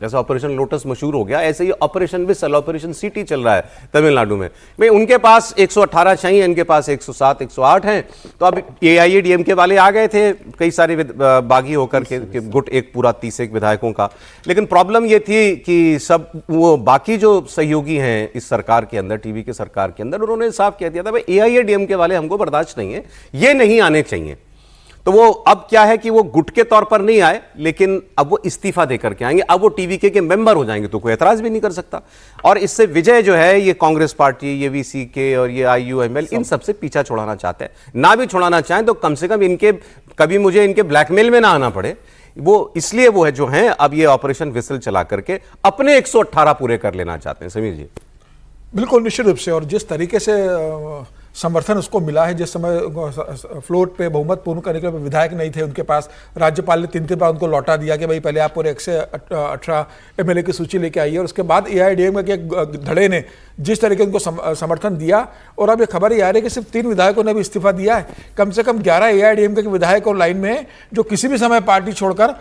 जैसे ऑपरेशन लोटस मशहूर हो गया, ऐसे ही ऑपरेशन विसल, ऑपरेशन सिटी चल रहा है तमिलनाडु में। उनके पास 118 चाहिए, इनके पास 107 108 हैं। तो अब एआईएडीएमके वाले आ गए थे कई सारे बागी होकर के गुट, एक पूरा 30 विधायकों का। लेकिन प्रॉब्लम ये थी कि सब वो बाकी जो सहयोगी हैं इस सरकार के अंदर, टीवी के सरकार के अंदर, उन्होंने साफ कह दिया था भाई एआईएडीएमके वाले हमको बर्दाश्त नहीं है, ये नहीं आने चाहिए। तो वो अब क्या है कि वो गुट के तौर पर नहीं आए, लेकिन अब वो इस्तीफा देकर के आएंगे, अब वो टीवीके के मेंबर हो जाएंगे, तो कोई एतराज भी नहीं कर सकता। और इससे विजय जो है ये कांग्रेस पार्टी, ये वीसीके और ये आईयूएमएल, इन सबसे पीछा छुड़ाना चाहते हैं। ना भी छुड़ाना चाहें तो कम से कम इनके कभी मुझे इनके ब्लैकमेल में ना आना पड़े, वो इसलिए वो है जो है अब ये ऑपरेशन विसल चला करके अपने 118 पूरे कर लेना चाहते हैं। समीर जी बिल्कुल निश्चित रूप से, और जिस तरीके से समर्थन उसको मिला है, जिस समय फ्लोट पे बहुमत पूर्ण करने के लिए विधायक नहीं थे उनके पास, राज्यपाल ने 3 बार उनको लौटा दिया कि भाई पहले आप पूरे 118 एमएलए की सूची लेके आइए, और उसके बाद एआईएडीएमके के धड़े ने जिस तरीके उनको समर्थन दिया, और अब ये खबर ये आ रही है कि सिर्फ 3 विधायकों ने भी इस्तीफा दिया है। कम से कम 11 AIADMK के विधायक और लाइन में हैं जो किसी भी समय पार्टी छोड़कर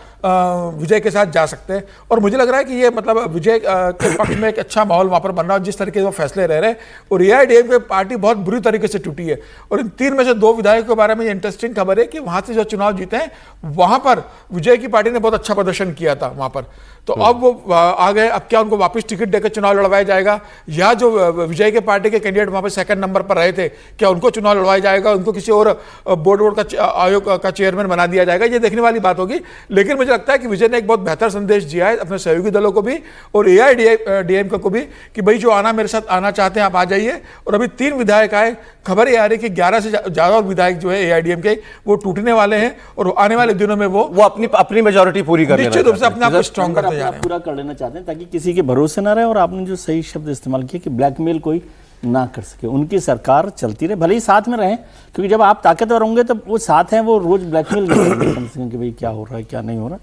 विजय के साथ जा सकते हैं। और मुझे लग रहा है कि ये मतलब विजय के पक्ष में एक अच्छा माहौल वहां पर बन रहा है, जिस तरीके से वो फैसले रह रहे हैं। और AIADMK पार्टी बहुत बुरी तरीके से टूटी है, और इन 3 में से 2 विधायकों के बारे में इंटरेस्टिंग खबर है कि वहां से जो चुनाव जीते हैं वहां पर विजय की पार्टी ने बहुत अच्छा प्रदर्शन किया था वहां पर। तो अब वो आ गए, अब क्या उनको वापस टिकट देकर चुनाव लड़वाया जाएगा, या जो विजय के पार्टी के कैंडिडेट वहां पर 2nd नंबर पर रहे थे क्या उनको चुनाव लड़वाया जाएगा, उनको किसी और बोर्ड का आयोग का चेयरमैन बना दिया जाएगा, ये देखने वाली बात होगी। लेकिन मुझे लगता है कि विजय ने एक बहुत बेहतर संदेश दिया है अपने सहयोगी दलों को भी और AIADMK को भी कि भाई जो आना मेरे साथ आना चाहते हैं आप आ जाइए। और अभी 3 विधायक आए, खबर ये आ रही है कि 11 से ज्यादा और विधायक जो है AIADMK वो टूटने वाले हैं, और आने वाले दिनों में वो अपनी मेजोरिटी पूरी करने निश्चित रूप से अपने आप को स्ट्रॉन्ग करते जा रहे हैं, पूरा कर लेना चाहते हैं ताकि किसी के भरोसे ना रहे। और आपने जो सही शब्द इस्तेमाल किया कि ब्लैकमेल कोई ना कर सके, उनकी सरकार चलती रहे, भले ही साथ में रहें, क्योंकि जब आप ताकतवर होंगे तब वो साथ हैं, वो रोज ब्लैकमेल नहीं करेंगे कम से कम कि भाई क्या हो रहा है क्या नहीं हो रहा।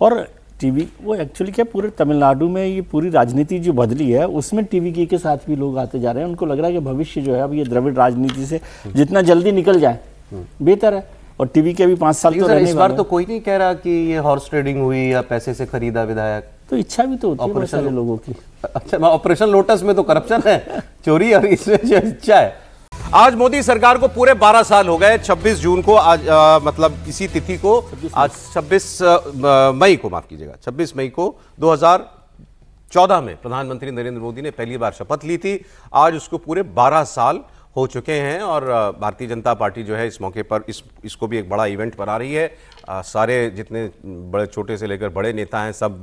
और टीवी वो एक्चुअली क्या पूरे तमिलनाडु में ये पूरी राजनीति जो बदली है उसमें टीवी के साथ भी लोग आते जा रहे हैं। उनको लग रहा है कि भविष्य जो है अब ये द्रविड़ राजनीति से जितना जल्दी निकल जाए बेहतर है। और टीवी के भी 5 साल तो रहने इस बार तो कोई नहीं कह रहा कि ये हॉर्स ट्रेडिंग हुई या पैसे से खरीदा विधायक, तो इच्छा भी तो होती है बहुत सारे लोगों की। अच्छा, ऑपरेशन लोटस में तो करप्शन है, चोरी, और इसमें जो इच्छा है। आज मोदी सरकार को पूरे 12 साल हो गए। 26 जून को आज मतलब इसी तिथि को आज 26 मई को, माफ कीजिएगा, 26 मई को 2014 में प्रधानमंत्री नरेंद्र मोदी ने पहली बार शपथ ली थी। आज उसको पूरे 12 साल हो चुके हैं, और भारतीय जनता पार्टी जो है इस मौके पर इसको भी एक बड़ा इवेंट बना रही है। सारे जितने बड़े छोटे से लेकर बड़े नेता हैं सब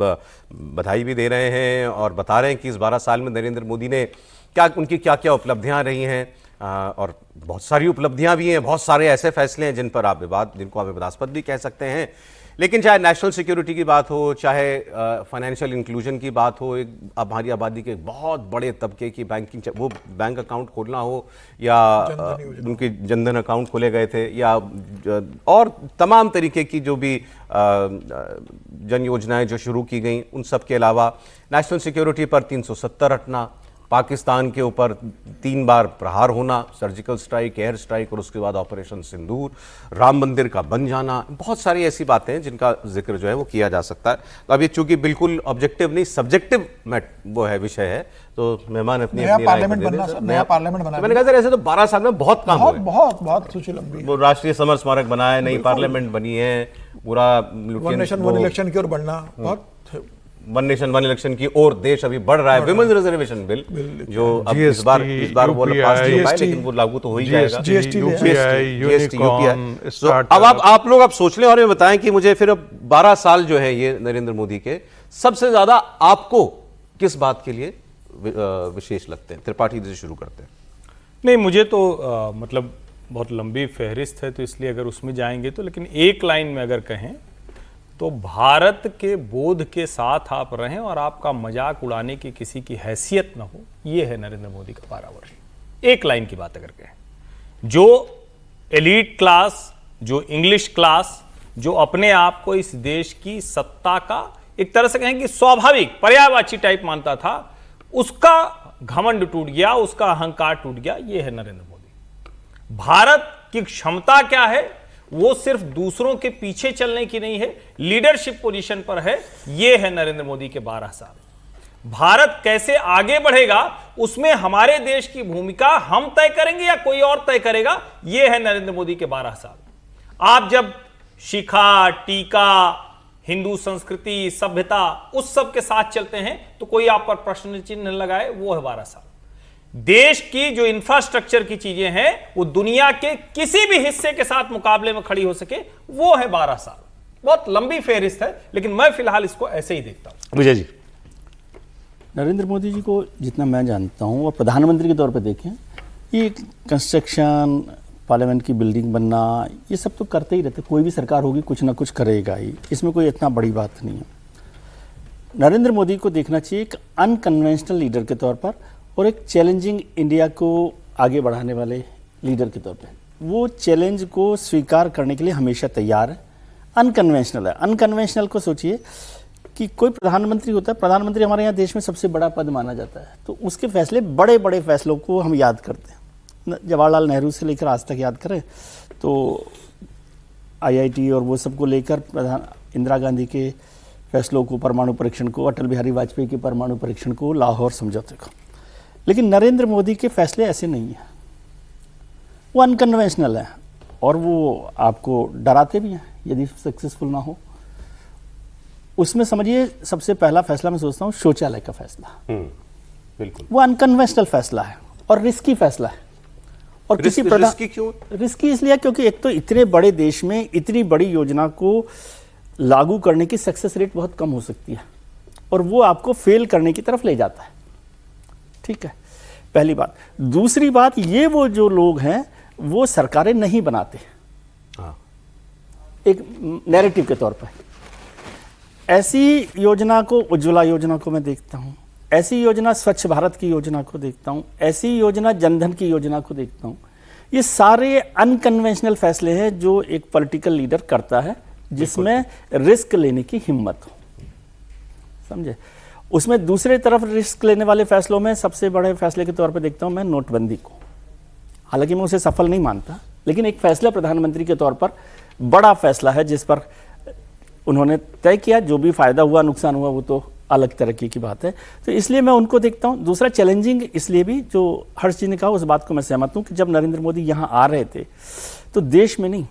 बधाई भी दे रहे हैं और बता रहे हैं कि इस 12 साल में नरेंद्र मोदी ने उनकी क्या क्या उपलब्धियां रही हैं, और बहुत सारी उपलब्धियां भी हैं, बहुत सारे ऐसे फैसले हैं जिनको आप विवादास्पद भी कह सकते हैं। लेकिन चाहे नेशनल सिक्योरिटी की बात हो, चाहे फाइनेंशियल इंक्लूजन की बात हो, एक हमारी आबादी के बहुत बड़े तबके की बैंकिंग, वो बैंक अकाउंट खोलना हो, या उनके जनधन अकाउंट खोले गए थे, या और तमाम तरीके की जो भी जन योजनाएं जो शुरू की गई, उन सब के अलावा नेशनल सिक्योरिटी पर 370 हटना, पाकिस्तान के ऊपर 3 बार प्रहार होना, सर्जिकल स्ट्राइक, एयर स्ट्राइक, और उसके बाद ऑपरेशन सिंदूर, राम मंदिर का बन जाना, बहुत सारी ऐसी बातें हैं जिनका जिक्र जो है वो किया जा सकता है। तो अब ये चूंकि बिल्कुल ऑब्जेक्टिव नहीं सब्जेक्टिव वो है, विषय है, तो मेहमान अपनी नया पार्लियामेंट बना। मैंने कहा सर ऐसे तो 12 साल में बहुत काम हुए, बहुत सूची लंबी। वो राष्ट्रीय समर स्मारक बना है, नई पार्लियामेंट बनी है, पूरा वन नेशन वन इलेक्शन की ओर बढ़ना, बहुत वन नेशन वन इलेक्शन की ओर देश अभी बढ़ रहा है। विमेंस रिजर्वेशन बिल जो अब इस बार वो पास नहीं हुआ है, लेकिन वो लागू तो हो ही जाएगा। GST, UPI. अब आप लोग अब सोच लें और ये बताएं कि मुझे फिर अब 12 साल जो है ये नरेंद्र मोदी के, सबसे ज्यादा आपको किस बात के लिए विशेष लगते हैं? त्रिपाठी जी से शुरू करते हैं। नहीं, मुझे तो मतलब बहुत लंबी फहरिस्त है, तो इसलिए अगर उसमें जाएंगे तो, लेकिन एक लाइन में अगर कहें तो भारत के बोध के साथ आप रहें और आपका मजाक उड़ाने की किसी की हैसियत न हो, ये है नरेंद्र मोदी का 12 वर्ष। एक लाइन की बात अगर कहें, जो एलीट क्लास, जो इंग्लिश क्लास, जो अपने आप को इस देश की सत्ता का एक तरह से कहें कि स्वाभाविक पर्यायवाची टाइप मानता था, उसका घमंड टूट गया, उसका अहंकार टूट गया। यह है नरेंद्र मोदी। भारत की क्षमता क्या है, वो सिर्फ दूसरों के पीछे चलने की नहीं है, लीडरशिप पोजीशन पर है। यह है नरेंद्र मोदी के 12 साल। भारत कैसे आगे बढ़ेगा उसमें हमारे देश की भूमिका हम तय करेंगे या कोई और तय करेगा, यह है नरेंद्र मोदी के 12 साल। आप जब शिखा, टीका, हिंदू संस्कृति, सभ्यता, उस सब के साथ चलते हैं तो कोई आप पर प्रश्न चिन्ह लगाए, वो है 12 साल। देश की जो इंफ्रास्ट्रक्चर की चीजें हैं वो दुनिया के किसी भी हिस्से के साथ मुकाबले में खड़ी हो सके, वो है 12 साल। बहुत लंबी फेहरिस्त है, लेकिन मैं फिलहाल इसको ऐसे ही देखता हूं। विजय जी, नरेंद्र मोदी जी को जितना मैं जानता हूं और प्रधानमंत्री के तौर पे देखें, ये कंस्ट्रक्शन, पार्लियामेंट की बिल्डिंग बनना, ये सब तो करते ही रहते, कोई भी सरकार होगी कुछ ना कुछ करेगा ही, इसमें कोई इतना बड़ी बात नहीं है। नरेंद्र मोदी को देखना चाहिए एक अनकन्वेंशनल लीडर के तौर पर और एक चैलेंजिंग इंडिया को आगे बढ़ाने वाले लीडर के तौर पे। वो चैलेंज को स्वीकार करने के लिए हमेशा तैयार है। अनकन्वेंशनल है। अनकन्वेंशनल को सोचिए, कि कोई प्रधानमंत्री होता है, प्रधानमंत्री हमारे यहाँ देश में सबसे बड़ा पद माना जाता है, तो उसके फैसले, बड़े बड़े फैसलों को हम याद करते हैं। जवाहरलाल नेहरू से लेकर आज तक याद करें तो IIT और वो सबको लेकर इंदिरा गांधी के फैसलों को, परमाणु परीक्षण को, अटल बिहारी वाजपेयी के परमाणु परीक्षण को, लाहौर समझौते को। लेकिन नरेंद्र मोदी के फैसले ऐसे नहीं हैं, वो अनकन्वेंशनल हैं और वो आपको डराते भी हैं यदि सक्सेसफुल ना हो। उसमें समझिए सबसे पहला फैसला मैं सोचता हूँ शौचालय का फैसला, बिल्कुल वो अनकन्वेंशनल फैसला है और रिस्की फैसला है। और किसी रिस्की क्यों? रिस्की इसलिए क्योंकि एक तो इतने बड़े देश में इतनी बड़ी योजना को लागू करने की सक्सेस रेट बहुत कम हो सकती है और वो आपको फेल करने की तरफ ले जाता है। ठीक है, पहली बात। दूसरी बात, ये वो जो लोग हैं वो सरकारें नहीं बनाते, एक नैरेटिव के तौर पर। ऐसी योजना को, उज्ज्वला योजना को मैं देखता हूँ, ऐसी योजना स्वच्छ भारत की योजना को देखता हूँ, ऐसी योजना जनधन की योजना को देखता हूँ। ये सारे अनकन्वेंशनल फैसले हैं जो एक पॉलिटिकल लीडर करता है जिसमें रिस्क लेने की हिम्मत हो, समझे। उसमें दूसरे तरफ रिस्क लेने वाले फैसलों में सबसे बड़े फैसले के तौर पर देखता हूँ मैं नोटबंदी को। हालांकि मैं उसे सफल नहीं मानता, लेकिन एक फैसला प्रधानमंत्री के तौर पर बड़ा फैसला है जिस पर उन्होंने तय किया। जो भी फायदा हुआ नुकसान हुआ वो तो अलग तरक्की की बात है, तो इसलिए मैं उनको देखता हूँ। दूसरा चैलेंजिंग इसलिए भी, जो हर्ष जी ने कहा उस बात को मैं सहमत हूँ कि जब नरेंद्र मोदी यहाँ आ रहे थे तो देश में नहीं,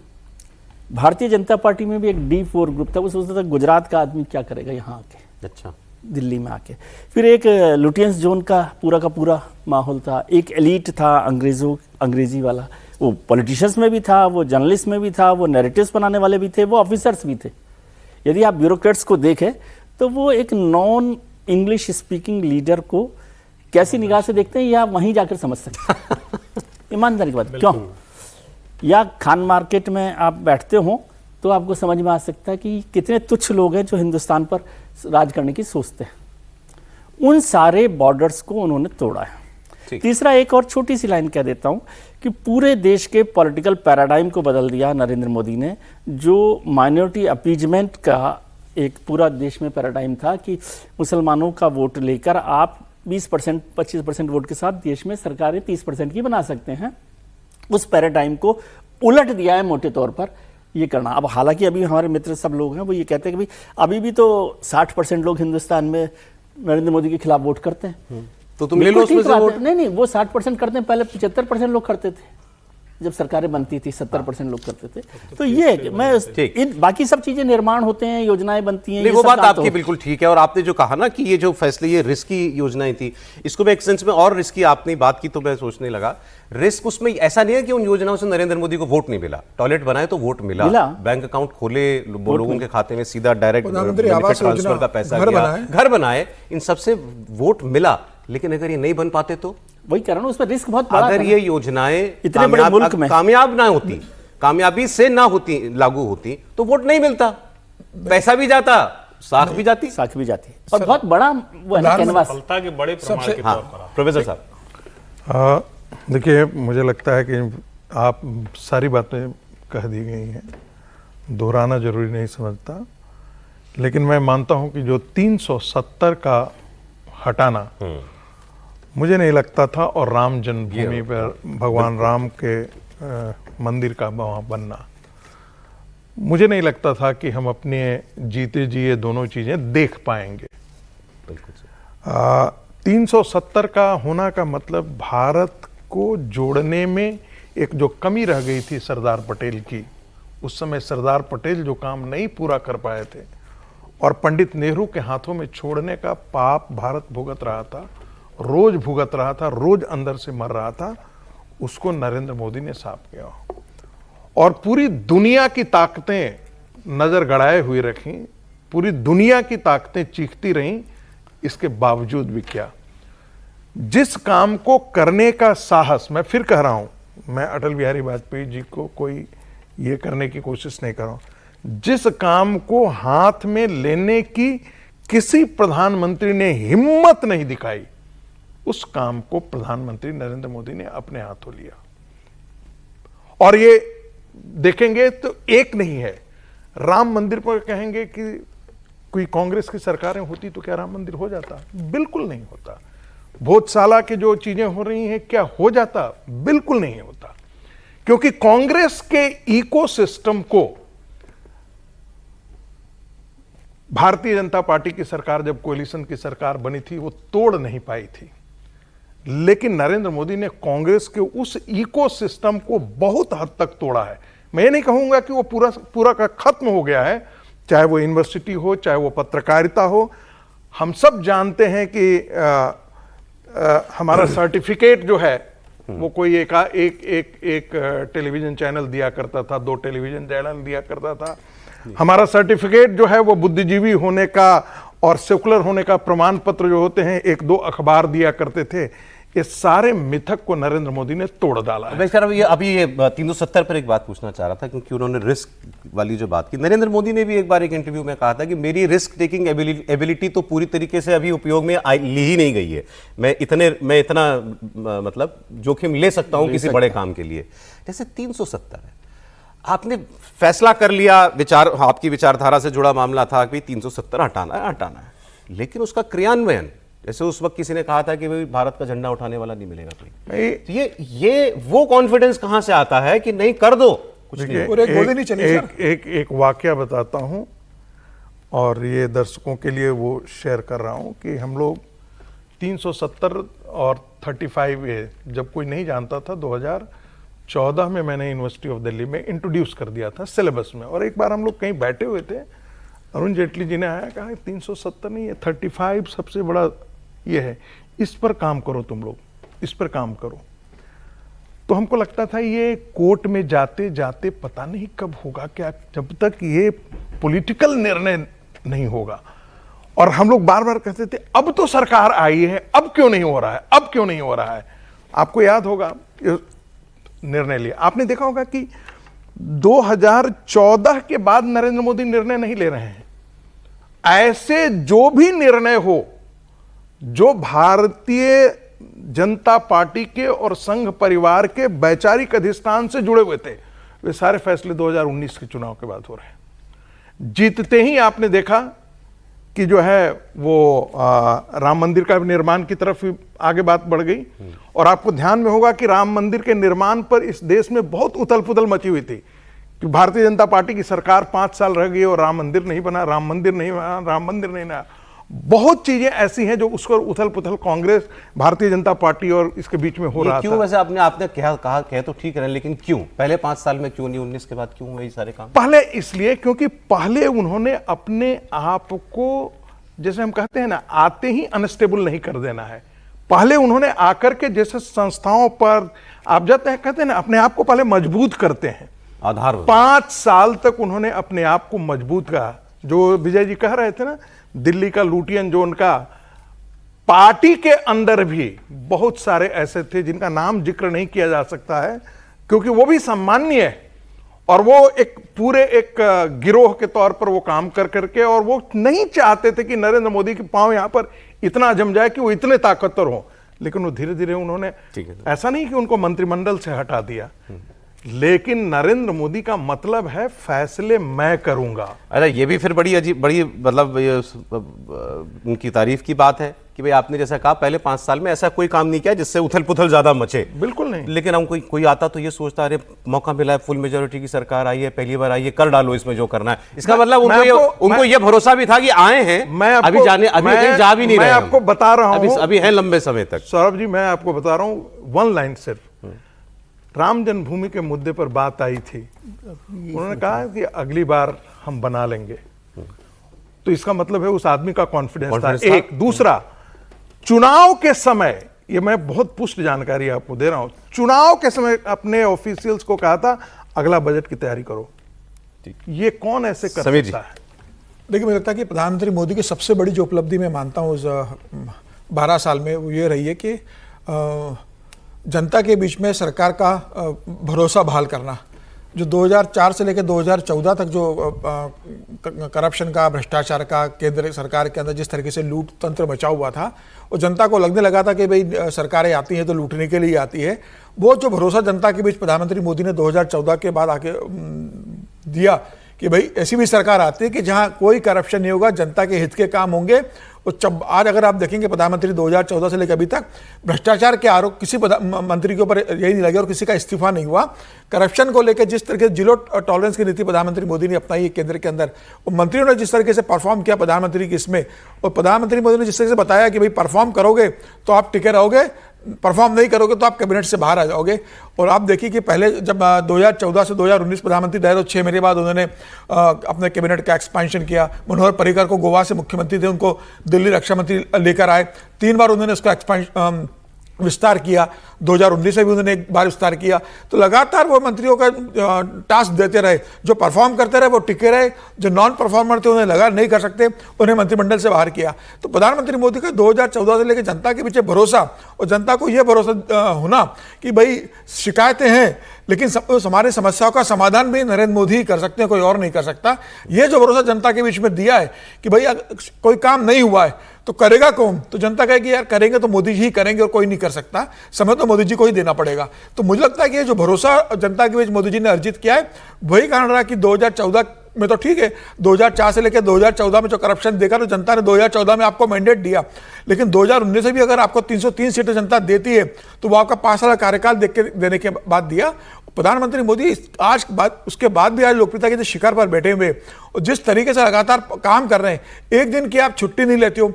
भारतीय जनता पार्टी में भी एक D4 ग्रुप था। वो सोचता था गुजरात का आदमी क्या करेगा यहाँ आके, अच्छा दिल्ली में आके। फिर एक लुटियंस जोन का पूरा माहौल था, एक एलीट था अंग्रेजी वाला, वो पॉलिटिशियंस में भी था, वो जर्नलिस्ट में भी था, वो नैरेटिव्स बनाने वाले भी थे, वो ऑफिसर्स भी थे। यदि आप ब्यूरोक्रेट्स को देखें तो वो एक नॉन इंग्लिश स्पीकिंग लीडर को कैसी निगाह से देखते हैं, या वहीं जाकर समझ सकते हैं। ईमानदारी की बात क्यों, या खान मार्केट में आप बैठते हो तो आपको समझ में आ सकता है कि कितने तुच्छ लोग हैं जो हिंदुस्तान पर राज करने की सोचते हैं। उन सारे बॉर्डर्स को उन्होंने तोड़ा है। तीसरा, एक और छोटी सी लाइन कह देता हूं कि पूरे देश के पॉलिटिकल पैराडाइम को बदल दिया नरेंद्र मोदी ने। जो माइनॉरिटी अपीजमेंट का एक पूरा देश में पैराडाइम था कि मुसलमानों का वोट लेकर आप 20% 25% वोट के साथ देश में सरकारें 30% की बना सकते हैं, उस पैराडाइम को उलट दिया है मोटे तौर पर ये करना। अब हालांकि अभी हमारे मित्र सब लोग हैं वो ये कहते हैं कि भाई अभी भी तो 60% लोग हिंदुस्तान में नरेंद्र मोदी के खिलाफ वोट करते हैं, तो तुम ले लो उसमें से वोट। नहीं, वो 60% करते हैं, पहले 75% लोग करते थे जब सरकारें बनती थी, 70% लोग करते थे। तो ये मैं इन बाकी सब चीजें निर्माण होते हैं, योजनाएं बनती हैं, वो बात आपकी बिल्कुल ठीक है। और आपने जो कहा ना कि ये जो फैसले, ये रिस्की योजनाएं थी, इसको मैं एक सेंस में और रिस्की आपने बात की तो मैं सोचने लगा, रिस्क उसमें ऐसा नहीं है कि उन योजनाओं से नरेंद्र मोदी को वोट नहीं मिला। टॉयलेट बनाए तो वोट मिला, बैंक अकाउंट खोले लोगों के खाते में, सीधा डायरेक्ट ट्रांसफर का पैसा गया, घर बनाए, इन सबसे वोट मिला। लेकिन अगर ये नहीं बन पाते तो वही कह रहा हूं, उसमें रिस्क बहुत बड़ा। अगर ये योजनाएं इतने बड़े मुल्क में कामयाब ना होती, कामयाबी से ना होती, लागू होती, तो वोट नहीं मिलता, पैसा भी जाता, साख भी जाती और बहुत बड़ा वो कैनवास के बड़े प्रमाण के तौर पर। प्रोफेसर साहब, देखिए, मुझे लगता है कि आप सारी बातें कह दी गई हैं, दोहराना जरूरी नहीं समझता, लेकिन मैं मानता हूं कि जो 370 का हटाना मुझे नहीं लगता था, और राम जन्मभूमि पर भगवान राम के मंदिर का वहाँ बनना, मुझे नहीं लगता था कि हम अपने जीते जी ये दोनों चीज़ें देख पाएंगे। 370 का होना का मतलब भारत को जोड़ने में एक जो कमी रह गई थी सरदार पटेल की, उस समय सरदार पटेल जो काम नहीं पूरा कर पाए थे और पंडित नेहरू के हाथों में छोड़ने का पाप भारत भुगत रहा था, रोज भुगत रहा था, रोज अंदर से मर रहा था, उसको नरेंद्र मोदी ने साफ किया और पूरी दुनिया की ताकतें नजर गड़ाए हुए रखी, पूरी दुनिया की ताकतें चीखती रहीं, इसके बावजूद भी किया। जिस काम को करने का साहस, मैं फिर कह रहा हूं, मैं अटल बिहारी वाजपेयी जी को कोई ये करने की कोशिश नहीं कर रहा हूं, जिस काम को हाथ में लेने की किसी प्रधानमंत्री ने हिम्मत नहीं दिखाई, उस काम को प्रधानमंत्री नरेंद्र मोदी ने अपने हाथों लिया। और ये देखेंगे तो एक नहीं है, राम मंदिर पर कहेंगे कि कोई कांग्रेस की सरकारें होती तो क्या राम मंदिर हो जाता? बिल्कुल नहीं होता। भोजशाला की जो चीजें हो रही हैं क्या हो जाता? बिल्कुल नहीं होता, क्योंकि कांग्रेस के इकोसिस्टम को भारतीय जनता पार्टी की सरकार, जब कोalition की सरकार बनी थी, वो तोड़ नहीं पाई थी। लेकिन नरेंद्र मोदी ने कांग्रेस के उस इकोसिस्टम को बहुत हद तक तोड़ा है। मैं ये नहीं कहूंगा कि वो पूरा का खत्म हो गया है, चाहे वो यूनिवर्सिटी हो, चाहे वो पत्रकारिता हो। हम सब जानते हैं कि हमारा सर्टिफिकेट जो है वो कोई एक टेलीविजन चैनल दिया करता था, 2 टेलीविजन चैनल दिया करता था। हमारा सर्टिफिकेट जो है वो बुद्धिजीवी होने का और सेकुलर होने का प्रमाण पत्र जो होते हैं 1-2 अखबार दिया करते थे। इस सारे मिथक को नरेंद्र मोदी ने तोड़ डाला है। ये अभी ये 370 पर एक बात पूछना चाह रहा था, क्योंकि उन्होंने रिस्क वाली जो बात की, नरेंद्र मोदी ने भी एक बार एक इंटरव्यू में कहा था कि मेरी रिस्क टेकिंग एबिलिटी तो पूरी तरीके से अभी उपयोग में ली ही नहीं गई है। मैं इतना मतलब जोखिम ले सकता हूं किसी बड़े काम के लिए। जैसे 370 है, आपने फैसला कर लिया, आपकी विचारधारा से जुड़ा मामला था कि 370 हटाना है, लेकिन उसका क्रियान्वयन, जैसे उस वक्त किसी ने कहा था कि भाई भारत का झंडा उठाने वाला नहीं मिलेगा कोई, तो ये वो कॉन्फिडेंस कहां से आता है कि नहीं कर दो कुछ नहीं? एक वाकया बताता हूं और ये दर्शकों के लिए वो शेयर कर रहा हूं कि हम लोग 370 और 35A जब कोई नहीं जानता था, 2014 में मैंने यूनिवर्सिटी ऑफ दिल्ली में इंट्रोड्यूस कर दिया था सिलेबस में। और एक बार हम लोग कहीं बैठे हुए थे, अरुण जेटली जी ने आया, कहा 370 नहीं है, 35 सबसे बड़ा ये है, इस पर काम करो, तुम लोग इस पर काम करो। तो हमको लगता था ये कोर्ट में जाते जाते पता नहीं कब होगा, क्या जब तक ये पॉलिटिकल निर्णय नहीं होगा। और हम लोग बार बार कहते थे अब तो सरकार आई है, अब क्यों नहीं हो रहा है, अब क्यों नहीं हो रहा है। आपको याद होगा निर्णय लिया, आपने देखा होगा कि 2014 के बाद नरेंद्र मोदी निर्णय नहीं ले रहे हैं। ऐसे जो भी निर्णय हो जो भारतीय जनता पार्टी के और संघ परिवार के वैचारिक अधिष्ठान से जुड़े हुए थे, वे सारे फैसले 2019 के चुनाव के बाद हो रहे हैं। जीतते ही आपने देखा कि जो है वो राम मंदिर का निर्माण की तरफ आगे बात बढ़ गई। और आपको ध्यान में होगा कि राम मंदिर के निर्माण पर इस देश में बहुत उथल पुथल मची हुई थी कि भारतीय जनता पार्टी की सरकार 5 साल रह गई और राम मंदिर नहीं बना, राम मंदिर नहीं बना, राम मंदिर नहीं बना। बहुत चीजें ऐसी हैं जो उसको उथल पुथल कांग्रेस, भारतीय जनता पार्टी और इसके बीच में हो रहा था। क्यों वैसे आपने कहा तो ठीक है, लेकिन क्यों पहले 5 साल में क्यों नहीं, 19 के बाद क्यों हुए सारे काम? पहले इसलिए क्योंकि पहले उन्होंने अपने आप को, जैसे हम कहते हैं ना, आते ही अनस्टेबल नहीं कर देना है। पहले उन्होंने आकर के जैसे संस्थाओं पर आप जाते हैं, कहते हैं ना, अपने आप को पहले मजबूत करते हैं, आधार। 5 साल तक उन्होंने अपने आप को मजबूत करा। जो विजय जी कह रहे थे ना, दिल्ली का लुटियन जो उनका, पार्टी के अंदर भी बहुत सारे ऐसे थे जिनका नाम जिक्र नहीं किया जा सकता है, क्योंकि वो भी सम्माननीय है और वो एक पूरे एक गिरोह के तौर पर वो काम कर करके, और वो नहीं चाहते थे कि नरेंद्र मोदी के पांव यहां पर इतना जम जाए कि वो इतने ताकतवर हो। लेकिन वो धीरे धीरे उन्होंने, ऐसा नहीं कि उनको मंत्रिमंडल से हटा दिया, लेकिन नरेंद्र मोदी का मतलब है फैसले मैं करूंगा। अरे ये भी फिर बड़ी मतलब उनकी तारीफ की बात है कि भाई आपने जैसा कहा पहले 5 साल में ऐसा कोई काम नहीं किया जिससे उथल पुथल ज्यादा मचे। बिल्कुल नहीं। लेकिन हम कोई आता तो ये सोचता, अरे मौका मिला है, फुल मेजोरिटी की सरकार आई है, पहली बार आई है, कर डालो इसमें जो करना है। इसका मतलब उनको ये भरोसा भी था कि आए हैं, अभी कहीं जा भी नहीं रहे। मैं आपको बता रहा हूं, अभी है लंबे समय तक। सौरभ जी, मैं आपको बता रहा हूं, 1 लाइन सिर्फ। राम जन्मभूमि के मुद्दे पर बात आई थी, उन्होंने कहा कि अगली बार हम बना लेंगे। तो इसका मतलब है उस आदमी का कॉन्फिडेंस था। एक दूसरा, चुनाव के समय, ये मैं बहुत पुष्ट जानकारी आपको दे रहा हूं, चुनाव के समय अपने ऑफिशियल्स को कहा था अगला बजट की तैयारी करो। ये कौन ऐसे कर सकता है? देखिए, मुझे लगता है कि प्रधानमंत्री मोदी की सबसे बड़ी जो उपलब्धि मैं मानता हूँ 12 साल में, वो ये रही है कि जनता के बीच में सरकार का भरोसा बहाल करना। जो 2004 से लेकर 2014 तक जो करप्शन का, भ्रष्टाचार का केंद्र सरकार के अंदर जिस तरीके से लूट तंत्र मचा हुआ था, वो जनता को लगने लगा था कि भाई सरकारें आती हैं तो लूटने के लिए आती है। वो जो भरोसा जनता के बीच प्रधानमंत्री मोदी ने 2014 के बाद आके दिया कि भाई ऐसी भी सरकार आती है कि जहां कोई करप्शन नहीं होगा, जनता के हित के काम होंगे। और आज अगर आप देखेंगे प्रधानमंत्री 2014 से लेकर अभी तक भ्रष्टाचार के आरोप किसी मंत्री के ऊपर यही नहीं लगे और किसी का इस्तीफा नहीं हुआ। करप्शन को लेकर जिस तरीके से जीरो टॉलरेंस की नीति प्रधानमंत्री मोदी ने अपनाई है केंद्र के अंदर, और मंत्रियों ने जिस तरीके से परफॉर्म किया प्रधानमंत्री की इसमें, और प्रधानमंत्री मोदी ने जिस तरीके से बताया कि भाई परफॉर्म करोगे तो आप टिके रहोगे, परफॉर्म नहीं करोगे तो आप कैबिनेट से बाहर आ जाओगे। और आप देखिए कि पहले जब 2014 से 2019 प्रधानमंत्री रहे तो 6 महीने बाद उन्होंने अपने कैबिनेट का एक्सपेंशन किया। मनोहर पर्रिकर को गोवा से मुख्यमंत्री थे, उनको दिल्ली रक्षा मंत्री लेकर आए, 3 बार उन्होंने उसका विस्तार किया। 2019 में भी उन्होंने एक बार विस्तार किया। तो लगातार वो मंत्रियों का टास्क देते रहे, जो परफॉर्म करते रहे वो टिके रहे, जो नॉन परफॉर्मर थे उन्हें लगा नहीं कर सकते, उन्हें मंत्रिमंडल से बाहर किया। तो प्रधानमंत्री मोदी का 2014 से लेकर जनता के पीछे भरोसा, और जनता को यह भरोसा होना कि भाई शिकायतें हैं लेकिन हमारे समस्याओं का समाधान भी नरेंद्र मोदी ही कर सकते हैं, कोई और नहीं कर सकता। ये जो भरोसा जनता के बीच में दिया है कि भाई कोई काम नहीं हुआ है तो करेगा कौन, तो जनता कहेगी यार करेंगे तो मोदी जी ही करेंगे और कोई नहीं कर सकता, समय तो मोदी जी को ही देना पड़ेगा। तो मुझे लगता है कि ये जो भरोसा जनता के बीच मोदी जी ने अर्जित किया है वही कारण रहा कि 2014 में तो ठीक है, 2004 से लेकर 2014 में जो करप्शन देखा तो जनता ने 2014 में आपको मैंडेट दिया, लेकिन 2019 से भी अगर आपको 303 सीटें जनता देती है तो वो आपका 5 साल कार्यकाल देने के बाद दिया। प्रधानमंत्री मोदी आज बाद उसके बाद भी आज लोकप्रियता के शिखर पर बैठे हुए और जिस तरीके से लगातार काम कर रहे हैं, एक दिन की आप छुट्टी नहीं लेते हो,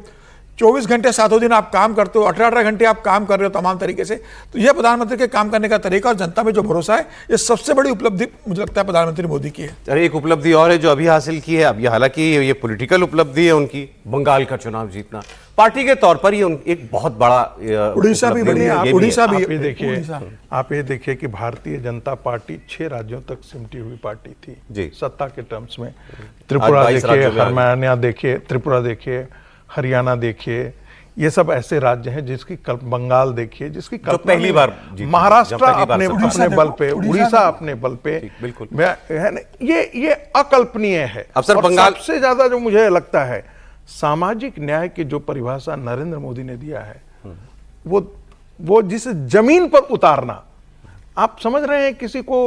24 घंटे 7 दिन आप काम करते हो, 18 घंटे आप काम कर रहे हो तमाम तरीके से। तो यह प्रधानमंत्री के काम करने का तरीका और जनता में जो भरोसा है, ये सबसे बड़ी उपलब्धि मुझे लगता है प्रधानमंत्री मोदी की है। अरे एक उपलब्धि और है जो अभी हासिल की है, अब ये हालांकि ये पॉलिटिकल उपलब्धि है उनकी, बंगाल का चुनाव जीतना पार्टी के तौर पर ये एक बहुत बड़ा उड़ीसा भी बनी, उड़ीसा भी। आप ये देखिए कि भारतीय जनता पार्टी 6 राज्यों तक सिमटी हुई पार्टी थी जी सत्ता के टर्म्स में। त्रिपुरा देखिए, हरियाणा देखिए, त्रिपुरा देखिए, हरियाणा देखिए, ये सब ऐसे राज्य हैं जिसकी बंगाल देखिए जिसकी पहली बार, महाराष्ट्र अपने बल पे, उड़ीसा अपने बल पे, बिल्कुल ये अकल्पनीय है। अब सर बंगाल सबसे ज्यादा जो मुझे लगता है सामाजिक न्याय की जो परिभाषा नरेंद्र मोदी ने दिया है, वो जिसे जमीन पर उतारना, आप समझ रहे हैं किसी को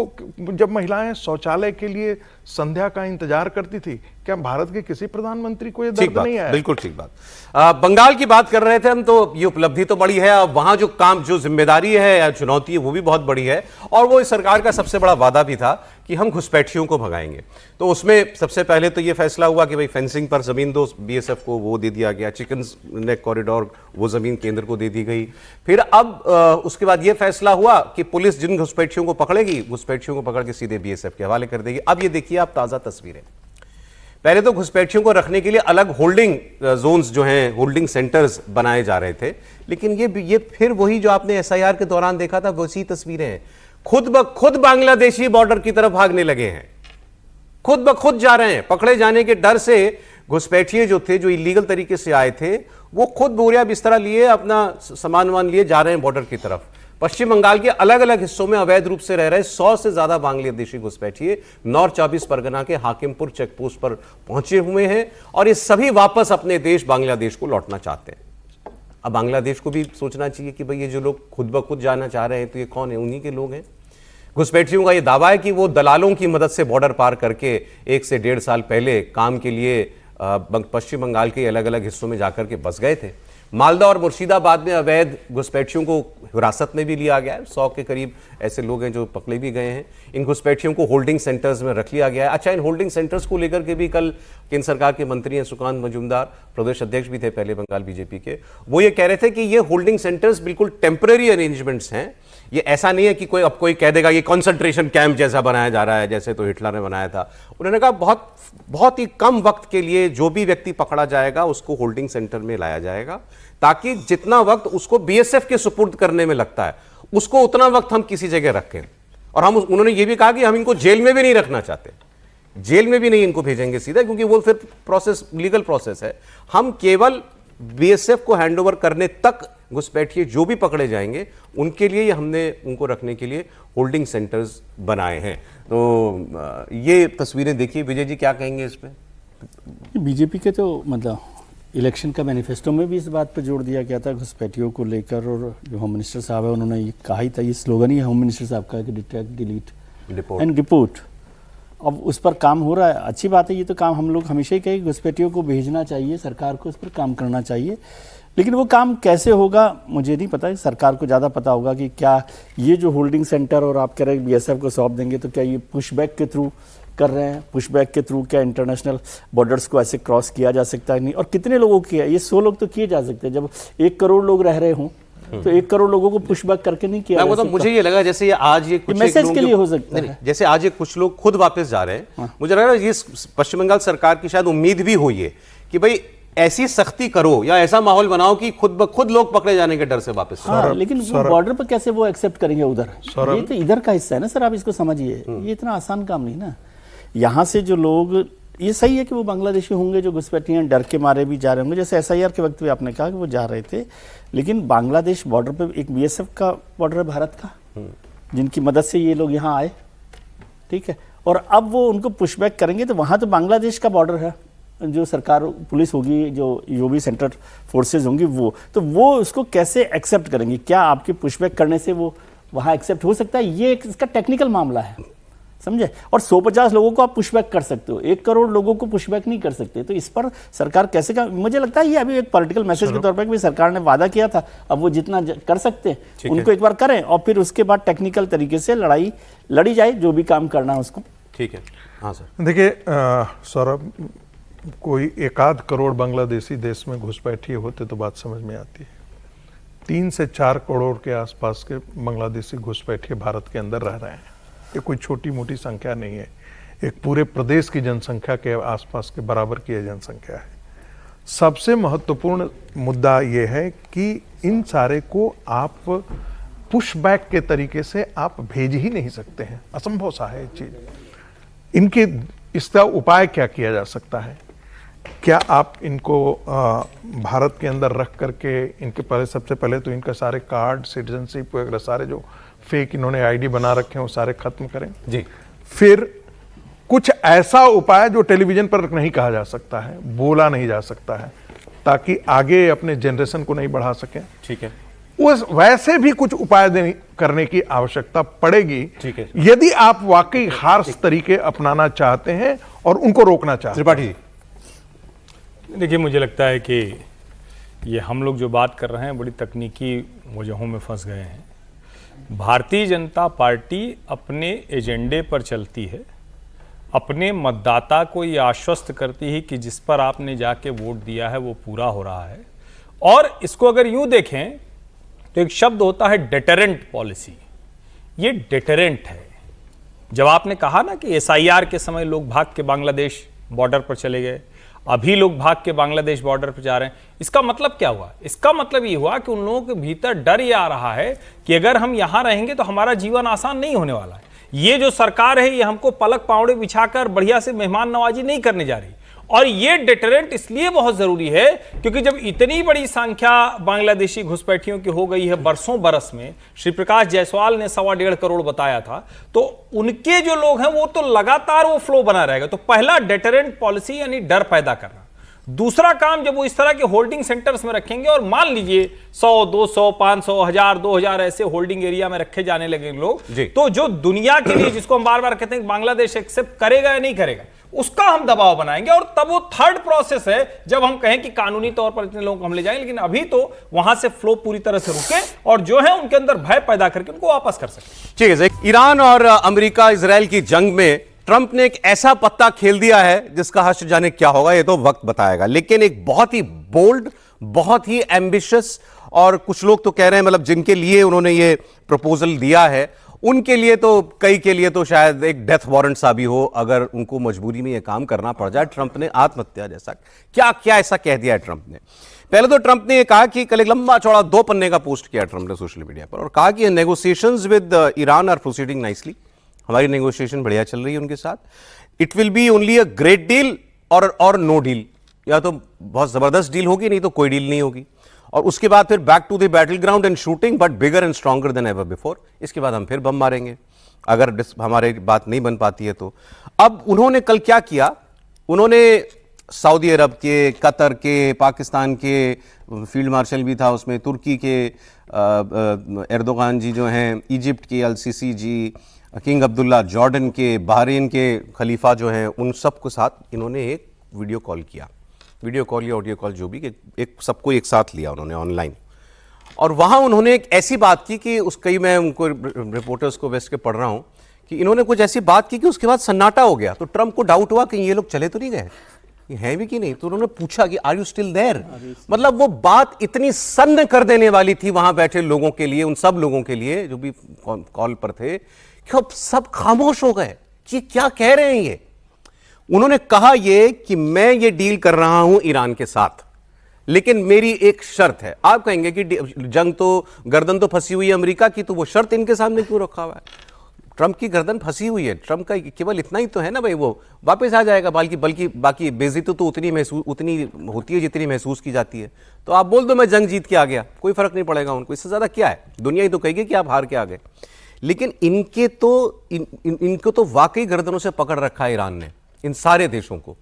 जब महिलाएं शौचालय के लिए संध्या का इंतजार करती थी, क्या भारत के किसी प्रधानमंत्री को यह दर्द नहीं आया? बिल्कुल ठीक बात। बंगाल की बात कर रहे थे हम, तो ये उपलब्धि तो बड़ी है। अब वहां जो काम, जो जिम्मेदारी है या चुनौती है वो भी बहुत बड़ी है, और वो इस सरकार का सबसे बड़ा वादा भी था कि हम घुसपैठियों को भगाएंगे। तो उसमें सबसे पहले तो ये फैसला हुआ कि भाई फेंसिंग पर जमीन दो, बीएसएफ को वो दे दिया गया, चिकन नेक कॉरिडोर वो जमीन केंद्र को दे दी गई। फिर अब उसके बाद ये फैसला हुआ कि पुलिस जिन घुसपैठियों को पकड़ेगी, घुसपैठियों को पकड़ के सीधे बीएसएफ के हवाले कर देगी। अब ये देखिए आप ताजा तस्वीरें, पहले तो घुसपैठियों को रखने के लिए अलग होल्डिंग जोन्स जो हैं, होल्डिंग सेंटर्स बनाए जा रहे थे, लेकिन ये फिर वही जो आपने एसआईआर के दौरान देखा था वैसी तस्वीरें हैं। खुद ब खुद बांग्लादेशी बॉर्डर की तरफ भागने लगे हैं, खुद ब खुद जा रहे हैं। पकड़े जाने के डर से घुसपैठिए जो थे, जो इलीगल तरीके से आए थे, वो खुद बोरिया बिस्तरा लिए, अपना सामान वामान लिए जा रहे हैं बॉर्डर की तरफ। पश्चिम बंगाल के अलग अलग हिस्सों में अवैध रूप से रह रहे 100 से ज्यादा बांग्लादेशी घुसपैठिए नॉर्थ 24 परगना के हाकिमपुर चेकपोस्ट पर पहुंचे हुए हैं, और ये सभी वापस अपने देश बांग्लादेश को लौटना चाहते हैं। अब बांग्लादेश को भी सोचना चाहिए कि भाई ये जो लोग खुद ब खुद जाना चाह रहे हैं तो ये कौन है? उन्हीं के लोग हैं। घुसपैठियों का ये दावा है कि वो दलालों की मदद से बॉर्डर पार करके 1 से 1.5 साल पहले काम के लिए पश्चिम बंगाल के अलग अलग हिस्सों में जाकर के बस गए थे। मालदा और मुर्शिदाबाद में अवैध घुसपैठियों को हिरासत में भी लिया गया है। 100 के करीब ऐसे लोग हैं जो पकड़े भी गए हैं। इन घुसपैठियों को होल्डिंग सेंटर्स में रख लिया गया है। अच्छा, इन होल्डिंग सेंटर्स को लेकर के भी कल केंद्र सरकार के मंत्री हैं सुकांत मजूमदार, प्रदेश अध्यक्ष भी थे पहले बंगाल बीजेपी के, वो ये कह रहे थे कि ये होल्डिंग सेंटर्स बिल्कुल टेम्पररी अरेंजमेंट्स हैं। ये ऐसा नहीं है कि कोई कह देगा ये कॉन्सेंट्रेशन कैंप जैसा बनाया जा रहा है जैसे तो हिटलर ने बनाया था। उन्होंने कहा बहुत ही कम वक्त के लिए जो भी व्यक्ति पकड़ा जाएगा उसको होल्डिंग सेंटर में लाया जाएगा, ताकि जितना वक्त उसको बीएसएफ के सुपुर्द करने में लगता है उसको उतना वक्त हम किसी जगह रखें। और उन्होंने ये भी कहा कि हम इनको जेल में भी नहीं रखना चाहते, जेल में भी नहीं इनको भेजेंगे सीधा, क्योंकि वो फिर प्रोसेस लीगल प्रोसेस है। हम केवल बीएसएफ को हैंडओवर करने तक घुसपैठिए जो भी पकड़े जाएंगे उनके लिए हमने उनको रखने के लिए होल्डिंग सेंटर्स बनाए हैं। तो ये तस्वीरें देखिए, विजय जी क्या कहेंगे इस पे? बीजेपी के तो मतलब इलेक्शन का मैनिफेस्टो में भी इस बात पर जोर दिया गया था घुसपैठियों को लेकर, और जो होम मिनिस्टर साहब है उन्होंने ये कहा ही था, ये स्लोगन ही होम मिनिस्टर साहब का कि डिटेक्ट, डिलीट एंड डिपोर्ट। अब उस पर काम हो रहा है, अच्छी बात है। ये तो काम हम लोग हमेशा ही कहे, घुसपैठियों को भेजना चाहिए, सरकार को इस पर काम करना चाहिए। लेकिन वो काम कैसे होगा मुझे नहीं पता है, सरकार को ज़्यादा पता होगा कि क्या ये जो होल्डिंग सेंटर और आप कह रहे हैं बीएसएफ को सौंप देंगे, तो क्या ये पुशबैक के थ्रू कर रहे हैं? पुशबैक के थ्रू क्या इंटरनेशनल बॉर्डर्स को ऐसे क्रॉस किया जा सकता है? नहीं। और कितने लोगों को किया? ये 100 लोग तो किए जा सकते हैं। जब 1 करोड़ लोग रह रहे हों तो 1 करोड़ लोगों को पुशबैक करके नहीं किया जा सकता। मुझे ये लगा जैसे ये आज ये कुछ मैसेज के लिए हो सकता है, जैसे आज ये कुछ लोग खुद वापस जा रहे हैं। मुझे लग रहा है ये पश्चिम बंगाल सरकार की शायद उम्मीद भी हुई है कि भाई ऐसी सख्ती करो या ऐसा माहौल बनाओ कि खुद ब खुद लोग पकड़े जाने के डर से वापस। हाँ, लेकिन बॉर्डर पर कैसे वो एक्सेप्ट करेंगे उधर? ये तो इधर का हिस्सा है ना सर, आप इसको समझिए। ये इतना आसान काम नहीं ना। यहाँ से जो लोग, ये सही है कि वो बांग्लादेशी होंगे जो घुसपैठी हैं, डर के मारे भी जा रहे होंगे, जैसे SIR के वक्त भी आपने कहा कि वो जा रहे थे। लेकिन बांग्लादेश बॉर्डर पे एक BSF का बॉर्डर है भारत का, जिनकी मदद से ये लोग यहाँ आए, ठीक है। और अब वो उनको पुशबैक करेंगे तो वहाँ तो बांग्लादेश का बॉर्डर है, जो सरकार पुलिस होगी, जो भी सेंट्रल फोर्सेज होंगी, वो उसको कैसे एक्सेप्ट करेंगे? क्या आपके पुशबैक करने से वो वहाँ एक्सेप्ट हो सकता है? ये एक इसका टेक्निकल मामला है, समझे। और 150 लोगों को आप पुशबैक कर सकते हो, 1 करोड़ लोगों को पुशबैक नहीं कर सकते। तो इस पर सरकार कैसे का, मुझे लगता है ये अभी एक पॉलिटिकल मैसेज के तौर पर भी सरकार ने वादा किया था। अब वो जितना कर सकते हैं उनको एक बार करें और फिर उसके बाद टेक्निकल तरीके से लड़ाई लड़ी जाए, जो भी काम करना है उसको। ठीक है। हाँ सर। देखिए सौरभ, कोई 1-8 करोड़ बांग्लादेशी देश में घुसपैठिए होते तो बात समझ में आती है। 3 से 4 करोड़ के आसपास के बांग्लादेशी घुसपैठिए भारत के अंदर रह रहे हैं। ये कोई छोटी मोटी संख्या नहीं है, एक पूरे प्रदेश की जनसंख्या के आसपास के बराबर की जनसंख्या है। सबसे महत्वपूर्ण मुद्दा ये है कि इन सारे को आप पुशबैक के तरीके से आप भेज ही नहीं सकते हैं, असंभव सा है ये चीज। इनके इसका उपाय क्या किया जा सकता है? क्या आप इनको भारत के अंदर रख करके इनके पहले, सबसे पहले तो इनका सारे कार्ड, सिटीजनशिप वगैरह सारे जो फेक इन्होंने आईडी बना रखे हैं वो सारे खत्म करें जी। फिर कुछ ऐसा उपाय जो टेलीविजन पर नहीं कहा जा सकता है, बोला नहीं जा सकता है, ताकि आगे अपने जनरेशन को नहीं बढ़ा सकें। ठीक है। उस वैसे भी कुछ उपाय करने की आवश्यकता पड़ेगी। ठीक है। यदि आप वाकई हार्श तरीके अपनाना चाहते हैं और उनको रोकना चाहते हैं। त्रिपाठी जी, देखिए मुझे लगता है कि ये हम लोग जो बात कर रहे हैं बड़ी तकनीकी वजहों में फंस गए हैं। भारतीय जनता पार्टी अपने एजेंडे पर चलती है, अपने मतदाता को ये आश्वस्त करती है कि जिस पर आपने जाके वोट दिया है वो पूरा हो रहा है। और इसको अगर यूं देखें तो एक शब्द होता है डेटरेंट पॉलिसी। ये डेटरेंट है। जब आपने कहा ना कि SIR के समय लोग भाग के बांग्लादेश बॉर्डर पर चले गए, अभी लोग भाग के बांग्लादेश बॉर्डर पर जा रहे हैं, इसका मतलब क्या हुआ? इसका मतलब ये हुआ कि उन लोगों के भीतर डर ये आ रहा है कि अगर हम यहां रहेंगे तो हमारा जीवन आसान नहीं होने वाला है। ये जो सरकार है ये हमको पलक पावड़े बिछाकर बढ़िया से मेहमान नवाजी नहीं करने जा रही। और ये डेटरेंट इसलिए बहुत जरूरी है क्योंकि जब इतनी बड़ी संख्या बांग्लादेशी घुसपैठियों की हो गई है बरसों बरस में, श्री प्रकाश जायसवाल ने 1.25 करोड़ बताया था, तो उनके जो लोग हैं वो तो लगातार वो फ्लो बना रहेगा। तो पहला डेटरेंट पॉलिसी यानी डर पैदा करना। दूसरा काम, जब वो इस तरह के होल्डिंग सेंटर्स में रखेंगे और मान लीजिए 100, 200, 500, 1000, 2000 ऐसे होल्डिंग एरिया में रखे जाने लगे लोग, तो जो दुनिया के लिए, जिसको हम बार बार कहते हैं बांग्लादेश एक्सेप्ट करेगा या नहीं करेगा, उसका हम दबाव बनाएंगे। और तब वो थर्ड प्रोसेस है जब हम कहें कि कानूनी तौर पर इतने लोगों को हम ले जाएंगे, लेकिन अभी तो वहां से फ्लो पूरी तरह से रुके और जो है उनके अंदर भय पैदा करके उनको वापस कर सके। ठीक है। ईरान और अमेरिका इजराइल की जंग में ट्रंप ने एक ऐसा पत्ता खेल दिया है जिसका हश्र जाने क्या होगा, ये तो वक्त बताएगा। लेकिन एक बहुत ही बोल्ड, बहुत ही एम्बिशियस, और कुछ लोग तो कह रहे हैं मतलब जिनके लिए उन्होंने ये प्रपोजल दिया है उनके लिए तो, कई के लिए तो शायद एक डेथ वारंट सा भी हो अगर उनको मजबूरी में ये काम करना पड़ जाए। ट्रंप ने आत्महत्या जैसा क्या क्या ऐसा कह दिया है ट्रंप ने? पहले तो ट्रंप ने ये कहा कि कल एक लंबा चौड़ा 2 पन्ने का पोस्ट किया ट्रंप ने सोशल मीडिया पर और कहा कि negotiations with Iran are proceeding nicely. हमारी नेगोशिएशन बढ़िया चल रही है उनके साथ। It will be only a great deal or no deal, या तो बहुत जबरदस्त डील होगी नहीं तो कोई डील नहीं होगी। और उसके बाद फिर back to the battle ground and shooting, but bigger and stronger than ever before. इसके बाद हम फिर बम मारेंगे अगर हमारी बात नहीं बन पाती है तो। अब उन्होंने कल क्या किया, उन्होंने सऊदी अरब के, कतर के, पाकिस्तान के फील्ड मार्शल भी था उसमें, तुर्की के एर्दोगान जी जो हैं, इजिप्ट के अल-सीसी जी, किंग अब्दुल्ला, जॉर्डन के, बहरीन के खलीफा जो हैं, उन सब के साथ इन्होंने एक वीडियो कॉल किया, वीडियो कॉल या ऑडियो कॉल जो भी, एक सबको एक साथ लिया उन्होंने ऑनलाइन। और वहाँ उन्होंने एक ऐसी बात की कि उस कई मैं उनको रिपोर्टर्स को वेस्ट के पढ़ रहा हूँ कि इन्होंने कुछ ऐसी बात की कि उसके बाद सन्नाटा हो गया। तो ट्रंप को डाउट हुआ कि ये लोग चले तो नहीं गए, ये हैं भी कि नहीं। तो उन्होंने पूछा कि आर यू स्टिल देयर। मतलब वो बात इतनी सन्न कर देने वाली थी वहां बैठे लोगों के लिए, उन सब लोगों के लिए जो भी कॉल पर थे, कि अब सब खामोश हो गए कि क्या कह रहे हैं ये। उन्होंने कहा ये कि मैं ये डील कर रहा हूं ईरान के साथ, लेकिन मेरी एक शर्त है। आप कहेंगे कि जंग तो, गर्दन तो फंसी हुई है अमेरिका की, तो वो शर्त इनके सामने क्यों रखा हुआ है? ट्रंप की गर्दन फंसी हुई है, ट्रंप का केवल इतना ही तो है ना भाई, वो वापस आ जाएगा, बल्कि बाकी बेइज्जती तो उतनी होती है जितनी महसूस की जाती है। तो आप बोल दो मैं जंग जीत के आ गया, कोई फर्क नहीं पड़ेगा उनको, इससे ज्यादा क्या है, दुनिया ही तो कहेगी कि आप हार के आ गए। लेकिन इनको तो वाकई गर्दनों से पकड़ रखा है ईरान ने, इन सारे देशों को।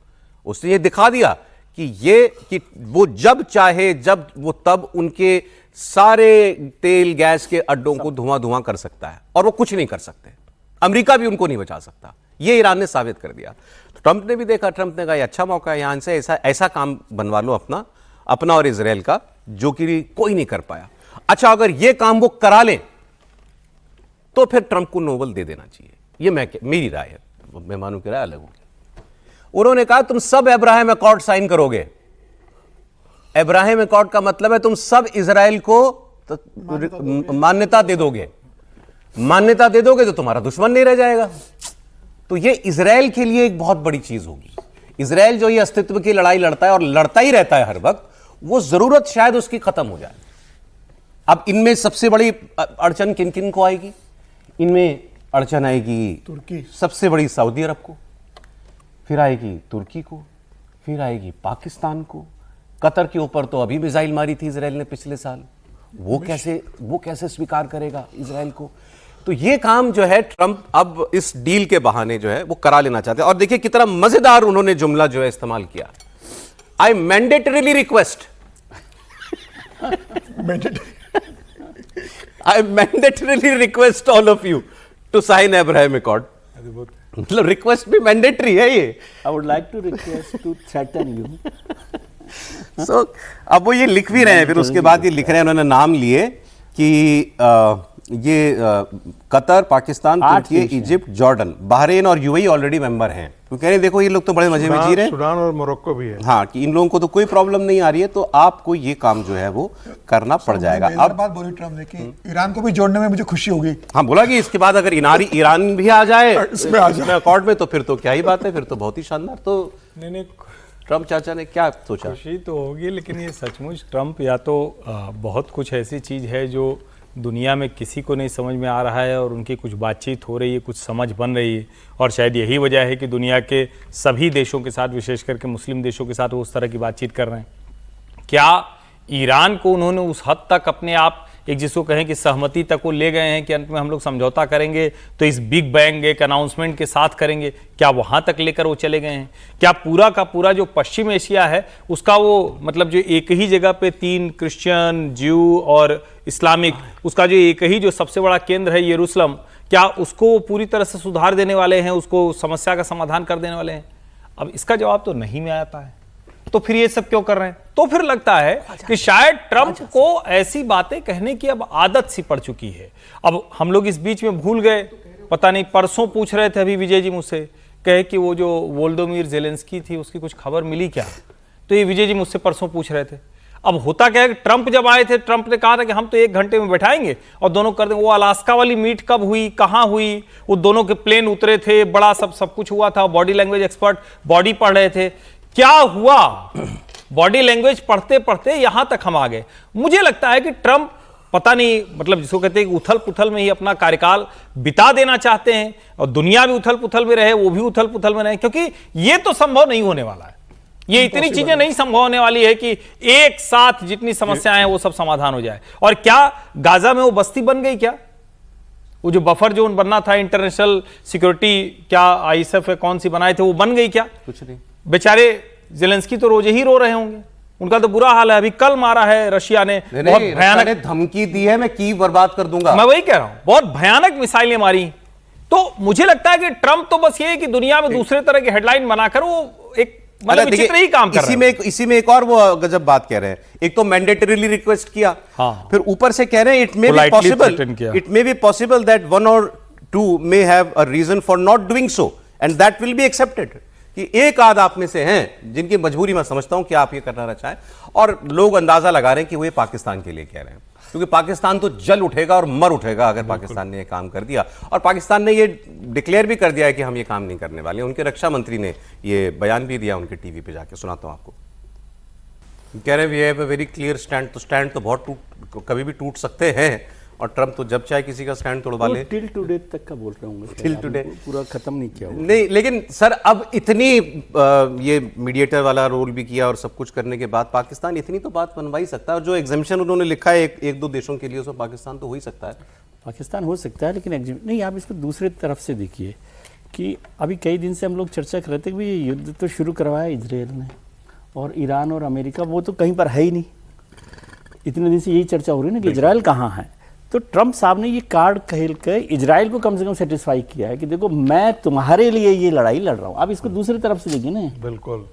उसने ये दिखा दिया कि वो जब चाहे, जब वो तब उनके सारे तेल गैस के अड्डों को धुआं कर सकता है, और वो कुछ नहीं कर सकते। अमेरिका भी उनको नहीं बचा सकता, ये ईरान ने साबित कर दिया। तो ट्रंप ने भी देखा, ट्रंप ने कहा ये अच्छा मौका है, यहां से ऐसा काम बनवा लो अपना और इजराइल का, जो कि कोई नहीं कर पाया। अच्छा, अगर ये काम वो करा लें तो फिर ट्रंप को नोबेल दे देना चाहिए, ये मेरी राय है, मेहमानों की राय अलग होगी। उन्होंने कहा तुम सब अब्राहम अकॉर्ड साइन करोगे। अब्राहम अकॉर्ड का मतलब है तुम सब इजराइल को मान्यता दे दोगे, मान्यता दे दोगे तो तुम्हारा दुश्मन नहीं रह जाएगा। तो ये इजराइल के लिए एक बहुत बड़ी चीज होगी। इजराइल जो ये अस्तित्व की लड़ाई लड़ता है और लड़ता ही रहता है हर वक्त, वो जरूरत शायद उसकी खत्म हो जाए। अब इनमें सबसे बड़ी अड़चन किन किन को आएगी? इनमें अड़चन आएगी तुर्की, सबसे बड़ी सऊदी अरब को, फिर आएगी तुर्की को, फिर आएगी पाकिस्तान को। कतर के ऊपर तो अभी मिसाइल मारी थी इजराइल ने पिछले साल, वो कैसे स्वीकार करेगा इजराइल को? तो ये काम जो है ट्रंप अब इस डील के बहाने जो है वो करा लेना चाहते हैं। और देखिए कितना मजेदार उन्होंने जुमला जो है इस्तेमाल किया, I mandatorily request, I mandatorily request all of you to sign Abraham accord. मतलब रिक्वेस्ट भी मैंडेटरी है ये। I would like to request to threaten you. So अब वो ये लिख भी रहे हैं, फिर उसके बाद ये लिख रहे हैं, उन्होंने नाम लिए कि ये कतर, पाकिस्तान, तुर्की, इजिप्ट, जॉर्डन, बहरीन और यूएई ऑलरेडी मेंबर हैं। तो कह रहे हैं देखो ये लोग तो बड़े मजे में जी रहे हैं, सूडान और मोरक्को भी है। हाँ, कि इन लोगों को तो कोई प्रॉब्लम नहीं आ रही है, तो आपको ये काम जो है वो करना पड़ जाएगा। अब बात बोली ट्रंप ने कि ईरान को भी जोड़ने में मुझे खुशी होगी। हाँ, बोला कि इसके बाद अगर ईरान भी आ जाए इसमें अकॉर्ड में, तो फिर तो क्या ही बात है, फिर तो बहुत ही शानदार। तो नहीं, ट्रंप चाचा ने क्या सोचा? खुशी तो होगी, लेकिन ये सचमुच ट्रंप या तो बहुत कुछ ऐसी चीज़ है जो दुनिया में किसी को नहीं समझ में आ रहा है, और उनकी कुछ बातचीत हो रही है, कुछ समझ बन रही है, और शायद यही वजह है कि दुनिया के सभी देशों के साथ, विशेष करके मुस्लिम देशों के साथ वो उस तरह की बातचीत कर रहे हैं। क्या ईरान को उन्होंने उस हद तक अपने आप एक जिसको कहें कि सहमति तक वो ले गए हैं कि अंत में हम लोग समझौता करेंगे तो इस बिग बैंग एक अनाउंसमेंट के साथ करेंगे? क्या वहाँ तक लेकर वो चले गए हैं? क्या पूरा का पूरा जो पश्चिम एशिया है उसका वो मतलब जो एक ही जगह पे 3 क्रिश्चियन, ज्यू और इस्लामिक, उसका जो एक ही जो सबसे बड़ा केंद्र है यरूशलेम, क्या उसको पूरी तरह से सुधार देने वाले हैं, उसको समस्या का समाधान कर देने वाले हैं? अब इसका जवाब तो नहीं में आता है। तो फिर ये सब क्यों कर रहे हैं? तो फिर लगता है कि शायद ट्रंप को ऐसी बातें कहने की अब आदत सी पड़ चुकी है। अब हम लोग इस बीच में भूल गए, पता नहीं परसों पूछ रहे थे अभी विजय जी मुझसे, कहे कि वो जो वोल्डोमिर जेलेंस्की थी उसकी कुछ खबर मिली क्या? तो ये विजय जी मुझसे परसों पूछ रहे थे। अब होता क्या है कि ट्रंप जब आए थे, ट्रंप ने कहा था कि हम तो 1 घंटे में बैठाएंगे और दोनों कर देंगे। वो अलास्का वाली मीट कब हुई, कहाँ हुई, वो दोनों के प्लेन उतरे थे, बड़ा सब कुछ हुआ था, बॉडी लैंग्वेज एक्सपर्ट बॉडी पढ़ रहे थे, क्या हुआ? बॉडी लैंग्वेज पढ़ते पढ़ते यहां तक हम आ गए। मुझे लगता है कि ट्रंप पता नहीं, मतलब जिसको कहते हैं कि उथल पुथल में ही अपना कार्यकाल बिता देना चाहते हैं, और दुनिया भी उथल पुथल में रहे, वो भी उथल पुथल में रहे, क्योंकि ये तो संभव नहीं होने वाला है। ये इतनी चीजें नहीं संभव होने वाली है कि एक साथ जितनी समस्याएं हैं वो सब समाधान हो जाए। और क्या गाजा में वो बस्ती बन गई? क्या वो जो बफर जोन बनना था, इंटरनेशनल सिक्योरिटी, क्या आईएसएफ कौन सी बनाए थे, वो बन गई क्या? कुछ नहीं। बेचारे जेलेंस्की तो रोज ही रो रहे होंगे, उनका तो बुरा हाल है। अभी कल मारा है रशिया ने, बहुत भयानक धमकी दी है, मैं कीव बर्बाद कर दूंगा। मैं वही कह रहा हूं, बहुत भयानक मिसाइलें मारी तो मुझे लगता है कि ट्रंप तो बस ये है कि दुनिया में दूसरे तरह की हेडलाइन बनाकर वो एक मतलब विचित्र ही काम कर रहे हैं। इसी में एक और वो गजब बात कह रहे हैं। एक तो मैंडेटरीली रिक्वेस्ट किया, फिर ऊपर से कह रहे हैं it may be possible that 1 or 2 may have a reason for not doing so and that will be accepted. कि एक आध आप में से हैं जिनकी मजबूरी मैं समझता हूं कि आप ये करना चाहें, और लोग अंदाजा लगा रहे हैं कि वो ये पाकिस्तान के लिए कह रहे हैं, क्योंकि पाकिस्तान तो जल उठेगा और मर उठेगा अगर पाकिस्तान ने ये काम कर दिया। और पाकिस्तान ने ये डिक्लेयर भी कर दिया है कि हम ये काम नहीं करने वाले। उनके रक्षा मंत्री ने ये बयान भी दिया उनके टीवी पे जाके, सुनाता हूं आपको। कह रहे हैं we have a very clear stand. तो स्टैंड तो बहुत कभी भी टूट सकते हैं, और ट्रंप तो जब चाहे किसी का स्टैंड तोड़वा ले। टिल टुडे तक का बोल रहे होंगे, टिल टुडे पूरा खत्म नहीं किया हुआ। नहीं, लेकिन सर अब इतनी ये मीडिएटर वाला रोल भी किया और सब कुछ करने के बाद पाकिस्तान इतनी तो बात बनवा ही सकता है। और जो एग्जामिशन उन्होंने लिखा है एक दो देशों के लिए, उसमें पाकिस्तान तो हो ही सकता है। पाकिस्तान हो सकता है, लेकिन नहीं, आप इसको दूसरे तरफ से देखिए कि अभी कई दिन से हम लोग चर्चा कर रहे थे कि ये युद्ध तो शुरू करवाया इजराइल ने, और ईरान और अमेरिका वो तो कहीं पर है ही नहीं। इतने दिन से यही चर्चा हो रही है ना कि इजराइल कहाँ है। तो ट्रंप साहब ने ये कार्ड खेल कर इजराइल को कम से कम सेटिस्फाई किया है कि देखो मैं तुम्हारे लिए ये लड़ाई लड़ रहा हूँ। आप इसको दूसरी तरफ से देखिए ना। बिल्कुल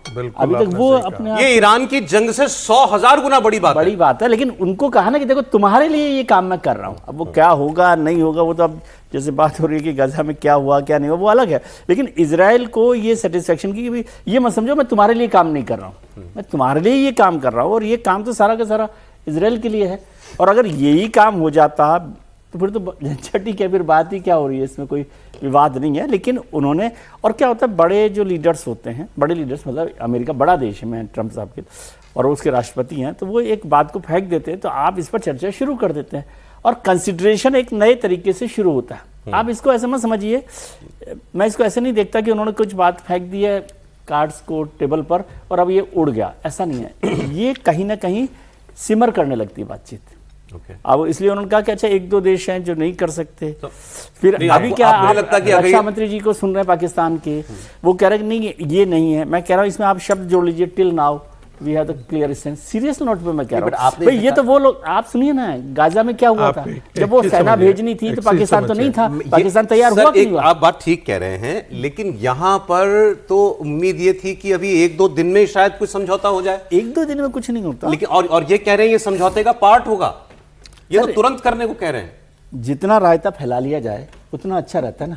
अभी तक वो अपने ये ईरान की जंग से 100,000 गुना बड़ी बात है, लेकिन उनको कहा ना कि देखो तुम्हारे लिए ये काम मैं कर रहा हूँ। अब वो क्या होगा नहीं होगा वो तो अब जैसे बात हो रही है कि गजा में क्या हुआ क्या नहीं हुआ वो अलग है, लेकिन इजराइल को ये सेटिस्फेक्शन की कि ये मत समझो मैं तुम्हारे लिए काम नहीं कर रहा हूँ, मैं तुम्हारे लिए ये काम कर रहा हूँ, और ये काम तो सारा का सारा इजराइल के लिए है। और अगर यही काम हो जाता तो फिर तो ठीक है, फिर बात ही क्या हो रही है, इसमें कोई विवाद नहीं है। लेकिन उन्होंने, और क्या होता है बड़े जो लीडर्स होते हैं, बड़े लीडर्स मतलब अमेरिका बड़ा देश है, मैं ट्रंप साहब के और उसके राष्ट्रपति हैं, तो वो एक बात को फेंक देते हैं तो आप इस पर चर्चा शुरू कर देते हैं, और कंसिडरेशन एक नए तरीके से शुरू होता है। आप इसको ऐसे मत समझिए, मैं इसको ऐसे नहीं देखता कि उन्होंने कुछ बात फेंक दी है कार्ड्स को टेबल पर और अब ये उड़ गया, ऐसा नहीं है। ये कहीं ना कहीं सिमर करने लगती है बातचीत। अब इसलिए उन्होंने कहा कि अच्छा एक दो देश हैं जो नहीं कर सकते, तो फिर अभी क्या आप रक्षा मंत्री जी को सुन रहे हैं पाकिस्तान के, वो कह रहे हैं कि नहीं ये नहीं है। मैं कह रहा हूँ इसमें आप शब्द जोड़ लीजिए, till now we have the clear stand. Serious note पे मैं कह रहा हूँ भाई, ये तो वो लोग, आप सुनिए ना गाजा में क्या हुआ था, जब वो सेना भेजनी थी तो पाकिस्तान तो नहीं था, पाकिस्तान तैयार हुआ कि नहीं हुआ। आप बात ठीक कह रहे हैं, लेकिन यहाँ पर तो उम्मीद ये थी कि अभी एक दो दिन में शायद कुछ समझौता हो जाए। एक दो दिन में कुछ नहीं होता, लेकिन और ये कह रहे हैं ये समझौते का पार्ट होगा, ये तो तुरंत करने को कह रहे हैं। जितना रायता फैला लिया जाए उतना अच्छा रहता है ना।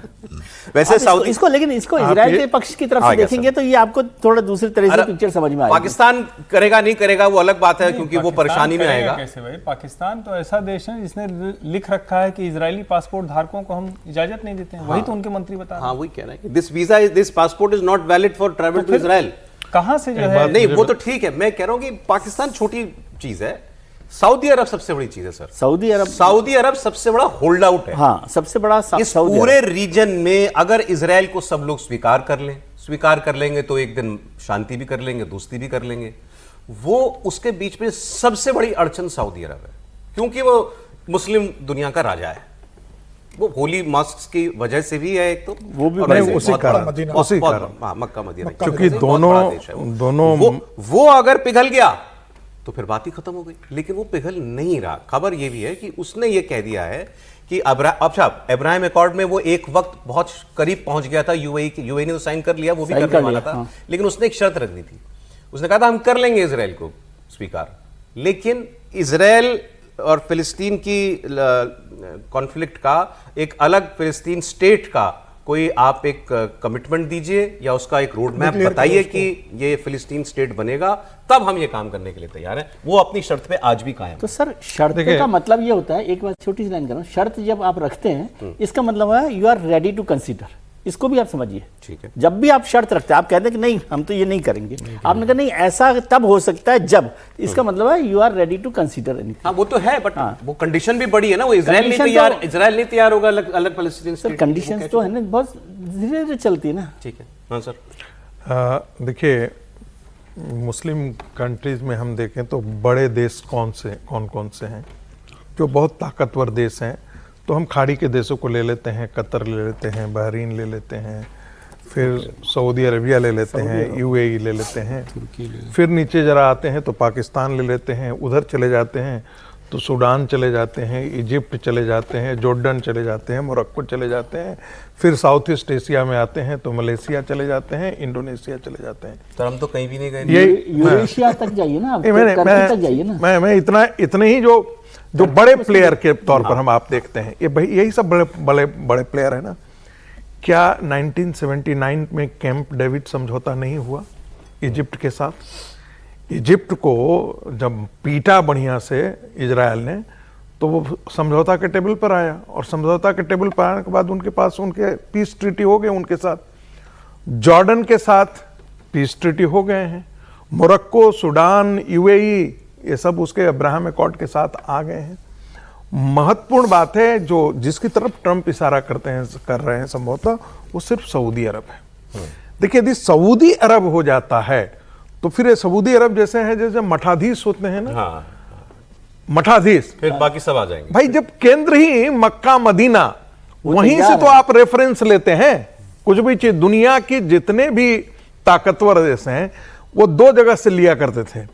वैसे सऊदी इसको लेकिन इसको इजराइल के पक्ष की तरफ से देखेंगे तो ये आपको थोड़ा दूसरी तरह से पिक्चर समझ में आएगी। पाकिस्तान करेगा नहीं करेगा वो अलग बात है, क्योंकि वो परेशानी में आएगा। कैसे भाई, पाकिस्तान तो ऐसा देश है जिसने लिख रखा है कि इजरायली पासपोर्ट धारकों को हम इजाजत नहीं देते हैं। वही तो उनके मंत्री बता रहे हैं। हाँ, वही कह रहे हैं this passport is not valid for travel to Israel. कहां से जो है, नहीं वो तो ठीक है, मैं कह रहा हूं कि पाकिस्तान छोटी चीज है, सऊदी अरब सबसे बड़ी चीज है सर। सऊदी अरब सबसे बड़ा होल्ड आउट है। हाँ, सबसे बड़ा इस पूरे रीजन में अगर इजराइल को सब लोग स्वीकार कर लेंगे तो एक दिन शांति भी कर लेंगे, दोस्ती भी कर लेंगे। वो उसके बीच में सबसे बड़ी अड़चन सऊदी अरब है, क्योंकि वो मुस्लिम दुनिया का राजा है, वो होली मॉस्क की वजह से भी है, एक तो वो भी उसी कारण मक्का मदीना, क्योंकि दोनों वो अगर पिघल गया तो फिर बात ही खत्म हो गई। लेकिन वो पिघल नहीं रहा। खबर ये भी है कि उसने ये कह दिया है कि अब्राहम अकॉर्ड में वो एक वक्त बहुत करीब पहुंच गया था, यूएई ने तो साइन कर लिया, वो भी करने वाला था, लेकिन उसने एक शर्त रख दी थी। उसने कहा था हम कर लेंगे इजराइल को स्वीकार, लेकिन इजराइल और फिलिस्तीन की कॉन्फ्लिक्ट का एक अलग फिलिस्तीन स्टेट का कोई आप एक कमिटमेंट दीजिए या उसका एक रोड मैप बताइए कि ये फिलिस्तीन स्टेट बनेगा, तब हम ये काम करने के लिए तैयार हैं। वो अपनी शर्त पे आज भी कायम। तो सर शर्त का मतलब ये होता है, एक बात छोटी सी लाइन कर रहा हूं, शर्त जब आप रखते हैं इसका मतलब है you are ready to consider. इसको भी आप समझिए, ठीक है। जब भी आप शर्त रखते हैं, आप कहते हैं कि नहीं हम तो ये नहीं करेंगे, आपने कहा नहीं ऐसा तब हो सकता है जब, इसका मतलब है you are ready to consider anything. हाँ, वो तो है, बट वो कंडीशन भी बड़ी है ना। वो इजराइल नहीं तैयार होगा अलग फलस्तीन सर, कंडीशंस तो है ना, बहुत धीरे धीरे चलती है ना। ठीक है। हाँ सर, देखिए मुस्लिम कंट्रीज में हम देखें तो बड़े देश कौन कौन से हैं जो बहुत ताकतवर देश हैं, तो हम खाड़ी के देशों को ले लेते हैं, कतर ले लेते हैं, बहरीन ले लेते हैं, फिर सऊदी अरबिया ले लेते हैं, यूएई ले लेते हैं, फिर नीचे जरा आते हैं तो पाकिस्तान ले लेते हैं, उधर चले जाते हैं तो सूडान चले जाते हैं, इजिप्ट चले जाते हैं, जॉर्डन चले जाते हैं, मोरक्को चले जाते हैं, फिर साउथ ईस्ट एशिया में आते हैं तो मलेशिया चले जाते हैं, इंडोनेशिया चले जाते हैं। सर हम तो कहीं भी नहीं गए। ये यूरेशिया तक जाइए ना, तक जाइए ना। मैं इतने ही जो बड़े प्लेयर के तौर पर हम आप देखते हैं, ये भाई यही सब बड़े प्लेयर है ना। क्या 1979 में कैंप डेविड समझौता नहीं हुआ इजिप्ट के साथ? इजिप्ट को जब पीटा बढ़िया से इजराइल ने, तो वो समझौता के टेबल पर आया, और समझौता के टेबल पर आने के बाद उनके पास उनके पीस ट्रीटी हो गए उनके साथ। जॉर्डन के साथ पीस ट्रीटी हो गए हैं, मोरक्को, सूडान, यूएई, ये सब उसके अब्राहम एकॉर्ड के साथ आ गए हैं। महत्वपूर्ण बात है जो जिसकी तरफ ट्रंप इशारा कर रहे हैं संभवतः, वो सिर्फ सऊदी अरब है। देखिए, यदि सऊदी अरब हो जाता है तो फिर ये सऊदी अरब जैसे है जैसे मठाधीश होते हैं ना। हाँ। मठाधीश, फिर बाकी सब आ जाएंगे। भाई जब केंद्र ही मक्का मदीना, वहीं से तो आप रेफरेंस लेते हैं कुछ भी चीज। दुनिया की जितने भी ताकतवर देश हैं वो दो जगह से लिया करते थे।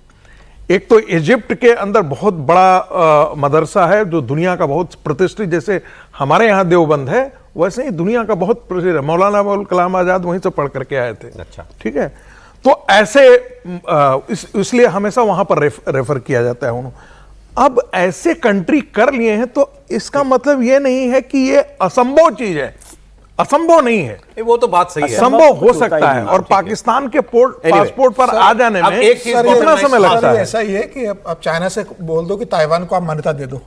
एक तो इजिप्ट के अंदर बहुत बड़ा मदरसा है जो दुनिया का बहुत प्रतिष्ठित, जैसे हमारे यहाँ देवबंद है वैसे ही दुनिया का बहुत प्रसिद्ध है। मौलाना अबुल कलाम आजाद वहीं से पढ़ करके आए थे। अच्छा, ठीक है। तो ऐसे इसलिए हमेशा वहां पर रेफर किया जाता है उन्होंने। अब ऐसे कंट्री कर लिए हैं तो इसका मतलब ये नहीं है कि ये असंभव चीज है, असंभव नहीं है। वो तो बात सही है, संभव हो सकता है। और पाकिस्तान के पासपोर्ट पर आ जाने में कितना समय लगता है? ऐसा ही है कि अब चाइना से बोल दो कि ताइवान को आप मान्यता दे दो,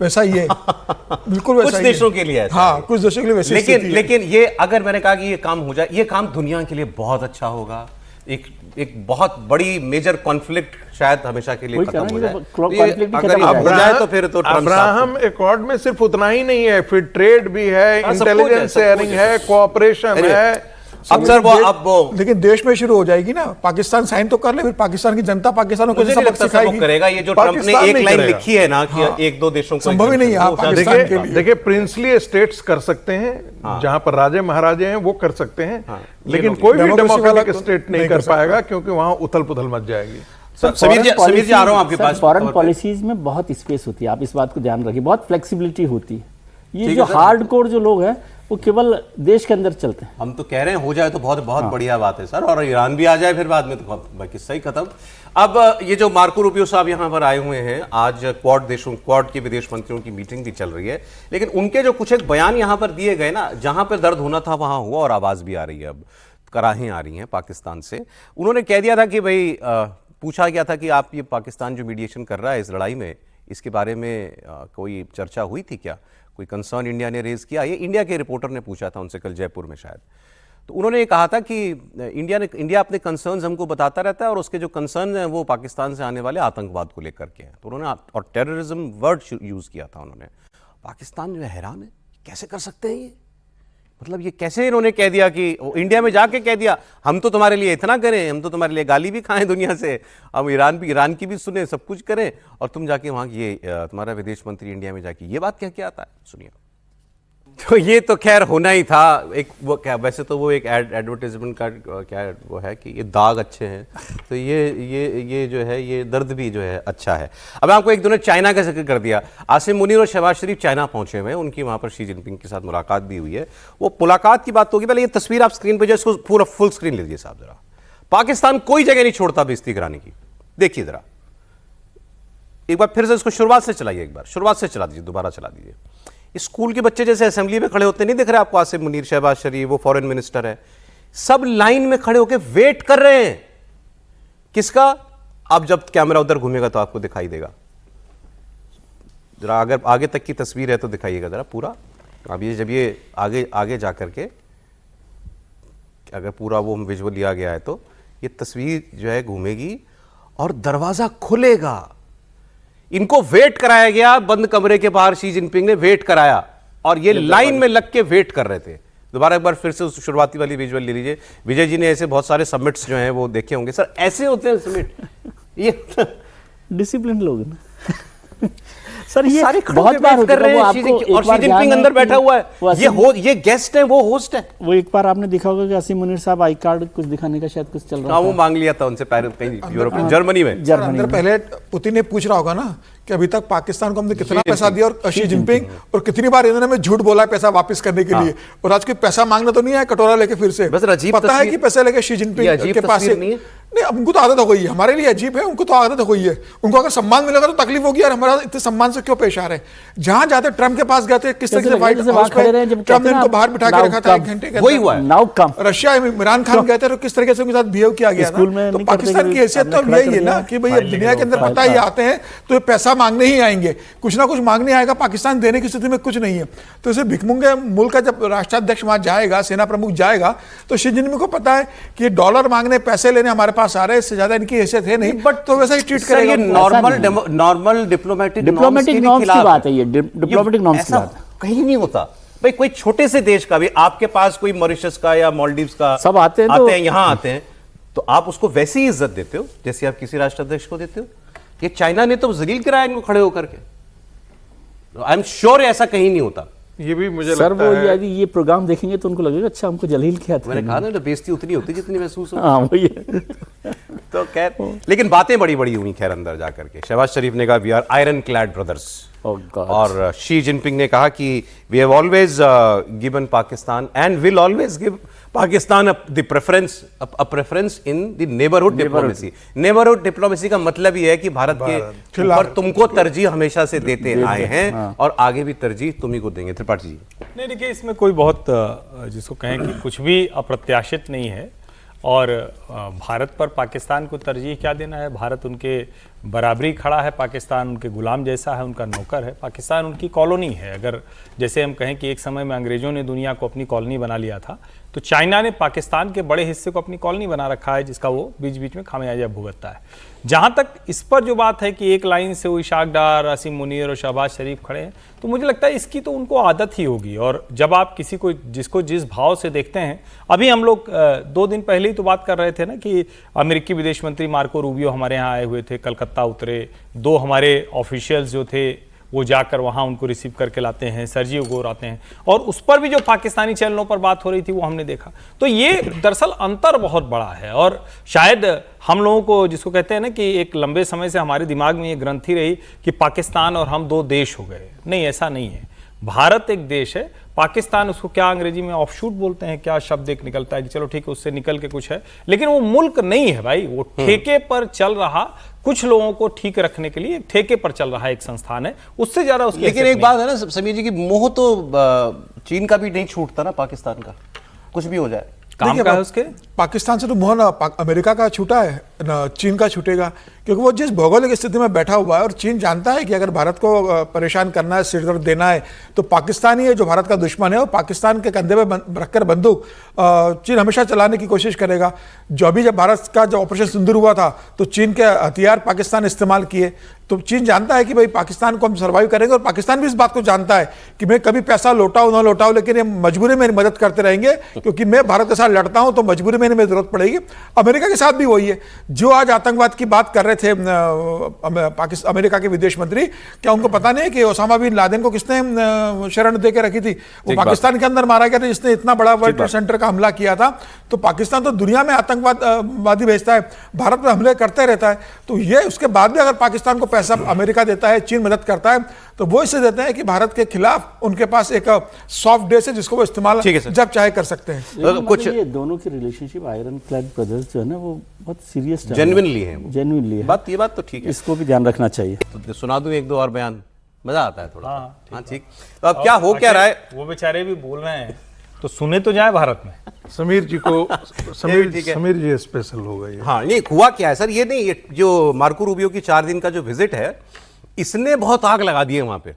वैसा ही है। बिल्कुल वैसा कुछ देशों के लिए ऐसा हाँ, कुछ देशों के लिए वैसे। लेकिन ये अगर मैंने कहा कि ये काम हो जाए, ये काम दुनिया के लिए बहुत अच्छा होगा। एक बहुत बड़ी मेजर कॉन्फ्लिक्ट शायद हमेशा के लिए खत्म हो जाए। अगर ये हो जाए तो फिर तो अब्राहम एकॉर्ड में सिर्फ उतना ही नहीं है, फिर ट्रेड भी है, इंटेलिजेंस शेयरिंग है, कोऑपरेशन है। लेकिन देश में शुरू हो जाएगी ना। पाकिस्तान साइन तो कर ले, फिर पाकिस्तान की जनता पाकिस्तान को सबक सिखाएगी। करेगा ये जो ट्रंप ने एक लाइन लिखी है ना कि एक दो देशों को संभव ही नहीं है। देखिए, प्रिंसली स्टेट्स कर सकते हैं, जहां पर राजे महाराजे हैं वो कर सकते हैं, लेकिन कोई भी डेमोक्रेटिक स्टेट नहीं कर पाएगा क्योंकि वहां उथल पुथल मच जाएगी। समीर जी आ रहा हूं आपके पास। फॉरेन पॉलिसीज में बहुत स्पेस होती है, आप इस बात को ध्यान रखिए, बहुत फ्लेक्सिबिलिटी होती है। ये जो हार्डकोर जो लोग हैं वो केवल देश के अंदर चलते हैं। हम तो कह रहे हैं हो जाए तो बहुत बढ़िया बात है सर, और ईरान भी आ जाए फिर बाद में तो किस्सा ही खत्म। अब ये जो मार्को रूबियो साहब यहाँ पर आए हुए हैं, आज क्वाड के विदेश मंत्रियों की मीटिंग भी चल रही है, लेकिन उनके जो कुछ एक बयान यहाँ पर दिए गए ना, जहाँ पर दर्द होना था वहाँ हुआ, और आवाज भी आ रही है, अब कराहें आ रही हैं पाकिस्तान से। उन्होंने कह दिया था कि भाई पूछा गया था कि आप ये पाकिस्तान जो मीडिएशन कर रहा है इस लड़ाई में, इसके बारे में कोई चर्चा हुई थी क्या, कोई कंसर्न इंडिया ने रेज किया? ये इंडिया के रिपोर्टर ने पूछा था उनसे कल जयपुर में शायद। तो उन्होंने ये कहा था कि इंडिया अपने कंसर्न्स हमको बताता रहता है, और उसके जो कंसर्न हैं वो पाकिस्तान से आने वाले आतंकवाद को लेकर के हैं। तो उन्होंने और टेररिज्म वर्ड यूज किया था उन्होंने। पाकिस्तान जो है हैरान है, कैसे कर सकते हैं ये, मतलब ये कैसे इन्होंने कह दिया कि इंडिया में जाके कह दिया हम तो तुम्हारे लिए इतना करें, हम तो तुम्हारे लिए गाली भी खाएं दुनिया से, हम ईरान की भी सुने, सब कुछ करें, और तुम जाके वहाँ ये तुम्हारा विदेश मंत्री इंडिया में जाके ये बात कह के आता है। सुनिए। तो ये तो खैर होना ही था। एक वो क्या, वैसे तो वो एक एडवर्टाइजमेंट का क्या वो है कि ये दाग अच्छे हैं, तो ये जो है ये दर्द भी जो है अच्छा है। अब आपको एक दोनों चाइना का जिक्र कर दिया। आसिम मुनीर और शहबाज शरीफ चाइना पहुंचे हुए हैं, उनकी वहाँ पर शी जिनपिंग के साथ मुलाकात भी हुई है। वो मुलाकात की बात होगी। पहले ये तस्वीर आप स्क्रीन पर जो इसको पूरा फुल स्क्रीन लीजिए साहब जरा। पाकिस्तान कोई जगह नहीं छोड़ता बेइज्जती कराने की। देखिए जरा एक बार फिर से इसको शुरुआत से चलाइए, एक बार शुरुआत से चला दीजिए, दोबारा चला दीजिए। स्कूल के बच्चे जैसे असेंबली में खड़े होते नहीं दिख रहे आपको? आसिम मुनीर, शहबाज शरीफ, वो फॉरेन मिनिस्टर है, सब लाइन में खड़े होकर वेट कर रहे हैं। किसका? अब जब कैमरा उधर घूमेगा तो आपको दिखाई देगा। जरा अगर आगे तक की तस्वीर है तो दिखाइएगा जरा पूरा। अब ये जब ये आगे जा करके अगर पूरा वो विजुअल लिया गया है तो ये तस्वीर जो है घूमेगी और दरवाजा खुलेगा। इनको वेट कराया गया बंद कमरे के बाहर, शी जिनपिंग ने वेट कराया और ये लाइन में लग के वेट कर रहे थे। दोबारा एक बार फिर से उस शुरुआती वाली विजुअल ले लीजिए। विजय जी ने ऐसे बहुत सारे समिट्स जो हैं वो देखे होंगे। सर ऐसे होते हैं समिट? ये डिसिप्लिन लोग ना। सर ये सारे खड़े बहुत होके बार बात कर होता रहे है, वो हैं आपको और एक बार शी जिनपिंग ध्यान है अंदर कि बैठा हुआ वो है। ये गेस्ट है, वो होस्ट है। वो एक बार आपने देखा होगा कि असीम मुनीर साहब आई कार्ड कुछ दिखाने का शायद कुछ चल रहा हाँ, था। वो मांग लिया था उनसे कहीं यूरोप में, जर्मनी में। अंदर पहले पुतिन ने पूछ रहा होगा ना कि अभी तक पाकिस्तान को हमने कितना पैसा दिया, और शी जिनपिंग और कितनी बार इन्होंने हमें झूठ बोला है पैसा वापस करने के लिए, और आज कोई पैसा मांगना तो नहीं है कटोरा लेके फिर से। बस अजीब पता है तस्वीर- कि पैसे लेके शी जिनपिंग के पास नहीं है। नहीं, अब उनको तो आदत हो गई है, हमारे लिए अजीब है, उनको तो आदत हो गई है। उनको अगर सम्मान मिलेगा तो तकलीफ होगी, और हमारा इतने सम्मान से क्यों पेश आ रहे हैं। जहां जाते ट्रम्प के पास गए थे, किस तरह से व्हाइट हाउस पे ट्रम्प ने उनको बाहर बिठा के रखा था 1 घंटे के वही हुआ है। नाउ कम रशिया में इमरान खान गए थे तो किस तरीके से उनके साथ बिहेव किया गया स्कूल में था। तो नहीं करते पाकिस्तान कि की हैसियत तो आपने यही खड़ा है कर ना दिया। कि भाई अब दुनिया के अंदर पता ही आते हैं तो ये पैसा मांगने ही आएंगे, कुछ ना कुछ मांगने आएगा। पाकिस्तान देने की स्थिति में कुछ नहीं है। तो इसे भिखमंगे मुल्क का जब राष्ट्राध्यक्ष वहां जाएगा, सेना प्रमुख जाएगा, तो शी जिनपिंग को पता है कि डॉलर मांगने, पैसे लेने हमारे पास आ रहे हैं, इससे ज्यादा इनकी हैसियत है नहीं, बट तो वैसा ही ट्रीट सर, करेगा। ये नॉर्मल डिप्लोमेटिक नॉर्म्स की बात है, ये डिप्लोमेटिक नॉर्म्स की बात है। कहीं नहीं होता भाई। कोई छोटे से देश का भी आपके पास कोई मॉरिशस का या मालदीव्स का सब आते हैं तो- यहाँ आते हैं, तो आप उसको वैसी ही इज्जत देते हो जैसे आप किसी राष्ट्राध्यक्ष को देते हो। ये चाइना ने तो जलील कराया इनको खड़े होकर के। आई एम श्योर ऐसा कहीं नहीं होता। ये भी मुझे सर लगता वो है यदि ये प्रोग्राम देखेंगे तो उनको लगेगा अच्छा हमको जलील किया था। मैंने कहा ना, बेइज्जती उतनी होती जितनी महसूस हो। हाँ वही है। तो खैर, लेकिन बातें बड़ी बड़ी हुई खैर अंदर जाकर के। शहबाज शरीफ ने कहा we are iron clad brothers, Oh God. और शी जिनपिंग ने कहा कि we have always given Pakistan and will always give Pakistan the preference in the neighbourhood diplomacy. Neighbourhood diplomacy का मतलब ये है कि भारत के ऊपर तुमको तरजीह हमेशा से देते आए हैं और आगे भी तरजीह तुम ही को देंगे। त्रिपाठी जी, नहीं देखिए, इसमें कोई बहुत जिसको कहें कि कुछ भी अप्रत्याशित नहीं है। और भारत पर पाकिस्तान को तरजीह क्या देना है? भारत उनके बराबरी खड़ा है, पाकिस्तान उनके गुलाम जैसा है, उनका नौकर है, पाकिस्तान उनकी कॉलोनी है। अगर जैसे हम कहें कि एक समय में अंग्रेजों ने दुनिया को अपनी कॉलोनी बना लिया था, तो चाइना ने पाकिस्तान के बड़े हिस्से को अपनी कॉलोनी बना रखा है, जिसका वो बीच बीच में खामियाजा भुगतता है। जहां तक इस पर जो बात है कि एक लाइन से वो इशाक डार, असीम मुनीर और शहबाज शरीफ खड़े हैं, तो मुझे लगता है इसकी तो उनको आदत ही होगी। और जब आप किसी को जिसको जिस भाव से देखते हैं, अभी हम लोग 2 दिन पहले ही तो बात कर रहे थे ना कि अमेरिकी विदेश मंत्री मार्को रूबियो हमारे यहाँ आए हुए थे, कलकत्ता उतरे, 2 हमारे ऑफिशियल्स जो थे वो जाकर वहाँ उनको रिसीव करके लाते हैं, सर्जियो गोर आते हैं, और उस पर भी जो पाकिस्तानी चैनलों पर बात हो रही थी वो हमने देखा। तो ये दरअसल अंतर बहुत बड़ा है। और शायद हम लोगों को, जिसको कहते हैं ना कि एक लंबे समय से हमारे दिमाग में ये ग्रंथि रही कि पाकिस्तान और हम 2 देश हो गए। नहीं, ऐसा नहीं है। भारत एक देश है, पाकिस्तान उसको क्या अंग्रेजी में ऑफशूट बोलते हैं, क्या शब्द एक निकलता है कि चलो ठीक है उससे निकल के कुछ है, लेकिन वो मुल्क नहीं है भाई। वो ठेके पर चल रहा, कुछ लोगों को ठीक रखने के लिए ठेके पर चल रहा एक संस्थान है, उससे ज्यादा उसकी लेकिन एक बात है ना समीर जी की, मोह तो चीन का भी नहीं छूटता ना पाकिस्तान का, कुछ भी हो जाए। काम का है उसके। पाकिस्तान से तो मोह ना अमेरिका का छूटा है ना चीन का छूटेगा, क्योंकि वो जिस भौगोलिक स्थिति में बैठा हुआ है, और चीन जानता है कि अगर भारत को परेशान करना है, सिरदर्द देना है, तो पाकिस्तान ही है जो भारत का दुश्मन है, और पाकिस्तान के कंधे पे रखकर बंदूक चीन हमेशा चलाने की कोशिश करेगा। जब भारत का जब ऑपरेशन सिंदूर हुआ था तो चीन के हथियार पाकिस्तान इस्तेमाल किए। तो चीन जानता है कि भाई पाकिस्तान को हम सर्वाइव करेंगे, और पाकिस्तान भी इस बात को जानता है कि मैं कभी पैसा लौटाऊं ना लौटाऊं, लेकिन ये मजबूरी में मदद करते रहेंगे, क्योंकि मैं भारत के साथ लड़ता हूं तो मजबूरी में इन्हें जरूरत पड़ेगी। अमेरिका के साथ भी वही है। जो आज आतंकवाद की बात कर रहे थे अमेरिका के विदेश मंत्री, क्या उनको पता नहीं है कि ओसामा बिन लादेन को किसने शरण दे के रखी थी? वो पाकिस्तान के अंदर मारा गया था, जिसने इतना बड़ा वर्ल्ड ट्रेड सेंटर का हमला किया था। तो पाकिस्तान तो दुनिया में आतंकवादी भेजता है, भारत में हमले करते रहता है। तो ये उसके बाद भी अगर पाकिस्तान को पैसा अमेरिका देता है, चीन मदद करता है, तो वो इससे देते हैं कि भारत के खिलाफ उनके पास एक सॉफ्ट डेस है जिसको वो इस्तेमाल जब चाहे कर सकते हैं। कुछ ये दोनों की रिलेशनशिप आयरन क्लैड ब्रदर्स जो है ना, वो बहुत सीरियस जेन्युइनली है, जेन्युइनली है। ये बात तो ठीक है, इसको भी ध्यान रखना चाहिए। तो सुना दूं 1-2 और बयान, मजा आता है थोड़ा। हाँ ठीक। तो अब क्या हो क्या रहा है? वो बेचारे भी बोल रहे हैं तो सुने तो जाए भारत में। समीर जी को समीर जी स्पेशल हो गई। हाँ, नहीं हुआ क्या है सर, ये नहीं, ये जो मार्को रूबियो की 4 दिन का जो विजिट है, इसने बहुत आग लगा दी है वहां पे।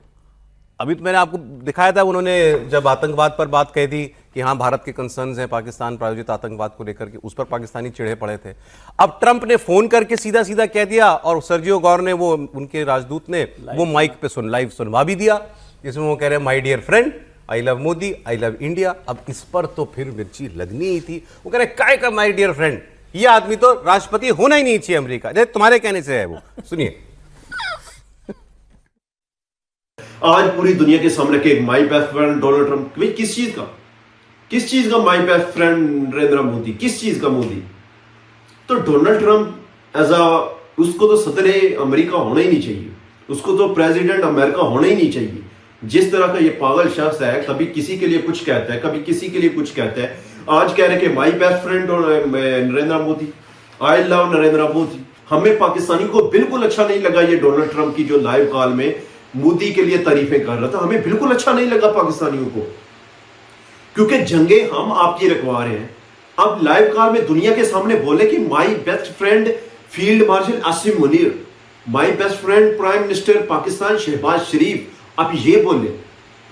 अभी तो मैंने आपको दिखाया था, उन्होंने जब आतंकवाद पर बात कही थी कि हाँ भारत के कंसर्न्स हैं पाकिस्तान प्रायोजित आतंकवाद को लेकर के, उस पर पाकिस्तानी चिढ़े पड़े थे। अब ट्रंप ने फोन करके सीधा सीधा कह दिया, और सर्जियो गौर ने, वो उनके राजदूत ने, वो माइक पे लाइव सुनवा भी दिया, जिसमें वो कह रहे हैं my dear friend, I love Modi, I love India. अब इस पर तो फिर मिर्ची लगनी ही थी। वो कह रहे काय का माय डियर फ्रेंड, ये आदमी तो राष्ट्रपति होना ही नहीं चाहिए अमेरिका, तुम्हारे कहने से है वो। सुनिए। आज पूरी दुनिया के सामने के माई बेस्ट फ्रेंड डोनाल्ड ट्रंप, भाई किस चीज का माई बेस्ट फ्रेंड नरेंद्र मोदी, किस चीज का मोदी? तो डोनाल्ड ट्रंप एज उसको तो सदर अमेरिका होना ही नहीं चाहिए, उसको तो प्रेसिडेंट अमेरिका होना ही नहीं चाहिए। जिस तरह का ये पागल शख्स है, कभी किसी के लिए कुछ कहता है, कभी किसी के लिए कुछ कहता है। आज कह रहे कि my best friend Narendra Modi, I love Narendra Modi. हमें पाकिस्तानी को बिल्कुल अच्छा नहीं लगा ये डोनाल्ड ट्रंप की जो लाइव कॉल में मोदी के लिए तारीफें कर रहा था, हमें बिल्कुल अच्छा नहीं लगा पाकिस्तानियों को, क्योंकि जंगे हम आपकी रखवा रहे हैं। अब लाइव कॉल में दुनिया के सामने बोले कि my best friend field marshal Asim Munir, my best friend prime minister Pakistan Shehbaz Sharif, आप ये बोले,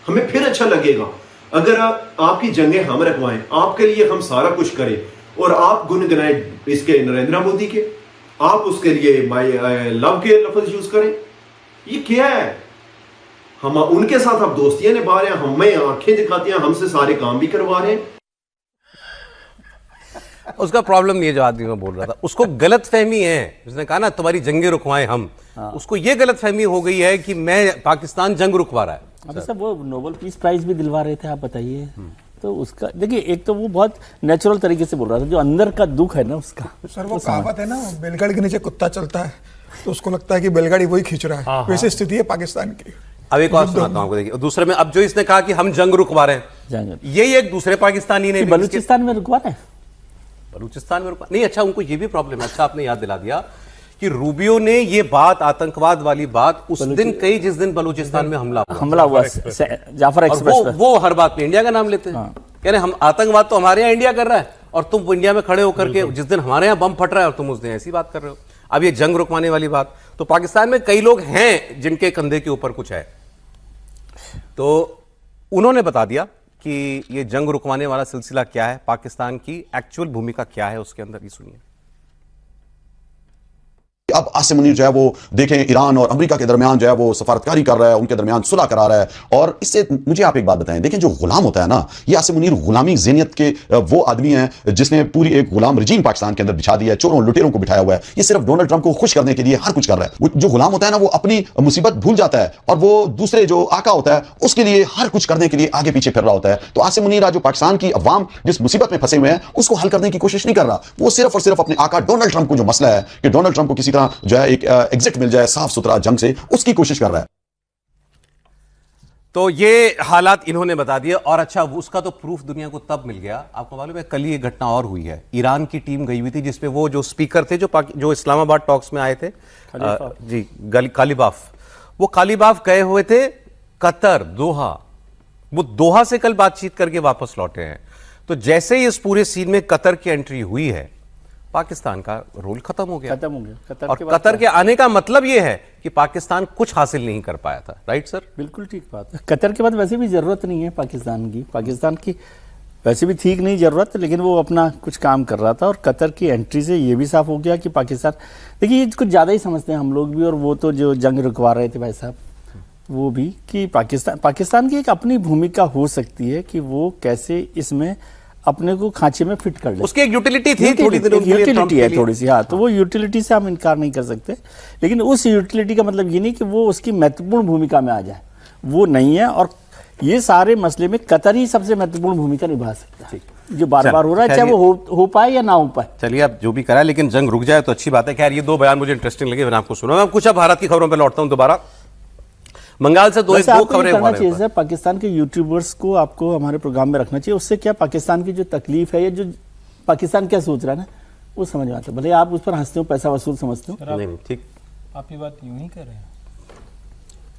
हमें फिर अच्छा लगेगा। अगर आपकी जंगे हम रखवाएं, आपके लिए हम सारा कुछ करें और आप गुनगुनाएं इसके नरेंद्र मोदी के, आप उसके लिए माई लव के लफ्ज यूज करें, ये क्या है? हम उनके साथ आप दोस्तियां निभा रहे हैं, हमें आंखें दिखाती हैं, हमसे सारे काम भी करवा रहे हैं। उसका प्रॉब्लम नहीं है जो आदमी में बोल रहा था, उसको गलत फहमी है। उसने कहा ना तुम्हारी जंगे रुकवाएं हम, उसको ये गलत फहमी हो गई है कि मैं पाकिस्तान जंग रुकवा रहा है। अभी सब वो नोबेल पीस प्राइज भी दिलवा रहे थे, आप बताइए। तो उसका देखिए, एक तो वो बहुत नेचुरल तरीके से बोल रहा था, जो अंदर का दुख है ना उसका। सर वो कहावत है ना, बैलगाड़ी के नीचे कुत्ता चलता है तो उसको लगता है कि बैलगाड़ी वही खींच रहा है, वैसी स्थिति है पाकिस्तान की। अब एक और सुनाता हूं आपको, देखिए दूसरे में अब जो इसने कहा कि हम जंग रुकवा रहे हैं, यही एक दूसरे पाकिस्तानी ने बलूचिस्तान में रुकवा रहे हैं, बलूचिस्तान में रुकवा नहीं। अच्छा, उनको ये भी प्रॉब्लम है। अच्छा, आपने याद दिला दिया कि रूबियो ने ये बात, आतंकवाद वाली बात उस दिन कही जिस दिन बलूचिस्तान में हमला हुआ जाफर एक्सप्रेस पे। वो हर बात में इंडिया का नाम लेते हैं, कह रहे हम आतंकवाद तो हमारे यहाँ इंडिया कर रहा है और तुम इंडिया में खड़े होकर के जिस दिन हमारे यहाँ बम फट रहा है और तुम उस दिन ऐसी बात कर रहे हो। अब ये जंग रुकवाने वाली बात, तो पाकिस्तान में कई लोग हैं जिनके कंधे के ऊपर कुछ है, तो उन्होंने बता दिया कि ये जंग रुकवाने वाला सिलसिला क्या है, पाकिस्तान की एक्चुअल भूमिका क्या है उसके अंदर, ये सुनिए। अब आसिम मुनीर जो है वो देखें ईरान और अमेरिका के दरमियान जो है वो सफारतकारी कर रहा है, उनके दरमियान सुलह करा रहा है। और इससे मुझे आप एक बात बताएं, देखें जो गुलाम होता है ना, ये आसिम मुनीर गुलामी ज़हनियत के वो आदमी हैं जिसने पूरी एक गुलाम रजीम पाकिस्तान के अंदर बिछा दिया है, चोरों लुटेरों को बिठाया हुआ है। ये सिर्फ डोनाल्ड ट्रंप को खुश करने के लिए हर कुछ कर रहा है। जो गुलाम होता है ना, वो अपनी मुसीबत भूल जाता है और वो दूसरे जो आका होता है उसके लिए हर कुछ करने के लिए आगे पीछे फिर रहा होता है। तो आसिम मुनीर जो पाकिस्तान की अवाम जिस मुसीबत में फंसे हुए हैं उसको हल करने की कोशिश नहीं कर रहा, वो सिर्फ और सिर्फ अपने आका डोनाल्ड ट्रंप को जो मसला है कि डोनाल्ड ट्रंप को किसी तरह जो है एक एग्जिट मिल जाए साफ सुथरा जंग से, उसकी कोशिश कर रहा है। तो ये हालात इन्होंने बता दिए। और अच्छा, उसका तो प्रूफ दुनिया को तब मिल गया, आपको मालूम है कल ही एक घटना और हुई है। ईरान की टीम गई हुई थी जिसमें वो जो स्पीकर थे जो इस्लामाबाद टॉक्स में आए थे, जी कालीबाफ, वो कालीबाफ गए हुए थे कतर, दोहा। वो दोहा से कल बातचीत करके वापस लौटे हैं। तो जैसे ही इस पूरे सीन में कतर की एंट्री हुई है, पाकिस्तान का रोल खत्म हो गया। और कतर के आने का मतलब यह है कि पाकिस्तान कुछ हासिल नहीं कर पाया था। Right sir? बिल्कुल ठीक बात है। कतर के बाद वैसे भी जरूरत नहीं है पाकिस्तान की वैसे भी ठीक नहीं जरूरत, लेकिन वो अपना कुछ काम कर रहा था। और कतर की एंट्री से ये भी साफ हो गया कि पाकिस्तान, देखिए कुछ ज़्यादा ही समझते हैं हम लोग भी, और वो तो जो जंग रुकवा रहे थे भाई साहब वो भी, कि पाकिस्तान की एक अपनी भूमिका हो सकती है कि वो कैसे इसमें अपने को खांचे में फिट कर ले। उसकी एक यूटिलिटी थी, थोड़ी यूटिलिटी है थोड़ी सी, हाँ, तो वो यूटिलिटी से हम इनकार नहीं कर सकते। लेकिन उस यूटिलिटी का मतलब ये नहीं कि वो उसकी महत्वपूर्ण भूमिका में आ जाए, वो नहीं है। और ये सारे मसले में कतर ही सबसे महत्वपूर्ण भूमिका निभा सकता है, जो बार बार हो रहा है, चाहे वो हो पाए या ना हो पाए। चलिए, अब जो भी करा, लेकिन जंग रुक जाए तो अच्छी बात है। खैर, ये दो बयान मुझे इंटरेस्टिंग लगे, मैंने आपको सुना। मैं कुछ अब भारत की खबरों पर लौटता हूं दोबारा। बंगाल से दो खबरें करना चाहिए सर, पाकिस्तान के यूट्यूबर्स को आपको हमारे प्रोग्राम में रखना चाहिए। उससे क्या पाकिस्तान की जो तकलीफ है या जो पाकिस्तान क्या सोच रहा है ना, वो समझ में आता है। भले आप उस पर हंसते हो, पैसा वसूल समझते हो, नहीं ठीक, आप ये बात यूं ही कर रहे हैं।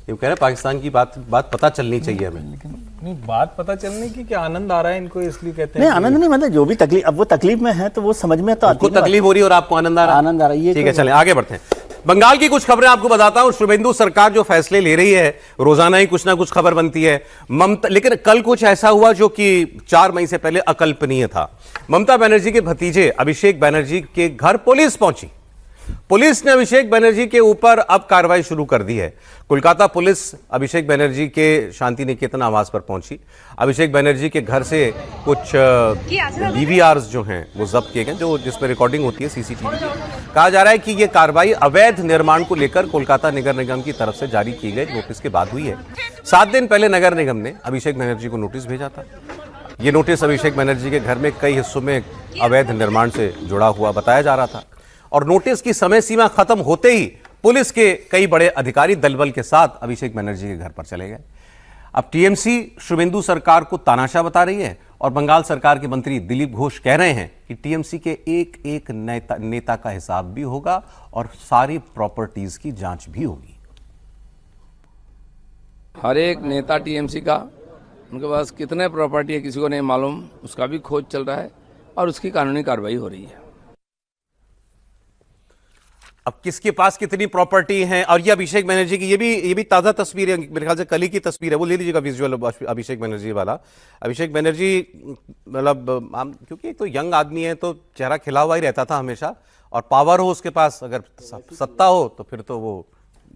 ये कह रहे हैं पाकिस्तान की बात पता चलनी चाहिए हमें। लेकिन नहीं, बात पता चलने की क्या आनंद आ रहा है इनको, इसलिए कहते हैं। नहीं, आनंद नहीं, मतलब जो भी तकलीफ, अब वो तकलीफ में है तो वो समझ में तो आती है। तकलीफ हो रही है और आपको आनंद आ रहा है। आनंद आ रही है। ठीक है, चलें आगे बढ़ते हैं। बंगाल की कुछ खबरें आपको बताता हूं। शुभेंदु सरकार जो फैसले ले रही है, रोजाना ही कुछ ना कुछ खबर बनती है। ममता, लेकिन कल कुछ ऐसा हुआ जो कि 4 मई से पहले अकल्पनीय था। ममता बनर्जी के भतीजे अभिषेक बनर्जी के घर पुलिस पहुंची। पुलिस ने अभिषेक बनर्जी के ऊपर अब कार्रवाई शुरू कर दी है। कोलकाता पुलिस अभिषेक बनर्जी के शांति निकेतन आवास पर पहुंची। अभिषेक बनर्जी के घर से कुछ डीवीआरस जो हैं वो जब्त किए गए, जो जिसमें रिकॉर्डिंग होती है सीसीटीवी की। कहा जा रहा है कि ये कार्रवाई अवैध निर्माण को लेकर कोलकाता नगर निगम की तरफ से जारी की गई नोटिस के बाद हुई है। 7 दिन पहले नगर निगम ने अभिषेक बनर्जी को नोटिस भेजा था। ये नोटिस अभिषेक बनर्जी के घर में कई हिस्सों में अवैध निर्माण से जुड़ा हुआ बताया जा रहा था और नोटिस की समय सीमा खत्म होते ही पुलिस के कई बड़े अधिकारी दलबल के साथ अभिषेक बनर्जी के घर पर चले गए। अब टीएमसी शुभेंदु सरकार को तानाशाह बता रही है और बंगाल सरकार के मंत्री दिलीप घोष कह रहे हैं कि टीएमसी के एक एक नेता का हिसाब भी होगा और सारी प्रॉपर्टीज की जांच भी होगी। हर एक नेता टीएमसी का, उनके पास कितने प्रॉपर्टी है किसी को नहीं मालूम, उसका भी खोज चल रहा है और उसकी कानूनी कार्रवाई हो रही है। अब किसके पास कितनी प्रॉपर्टी है और ये अभिषेक बनर्जी की ये भी ताजा तस्वीर है, मेरे ख्याल से कल ही की तस्वीर है, वो ले लीजिएगा विजुअल अभिषेक बनर्जी वाला। अभिषेक बनर्जी मतलब क्योंकि एक तो यंग आदमी है तो चेहरा खिला हुआ ही रहता था हमेशा, और पावर हो उसके पास, अगर सत्ता हो तो फिर तो वो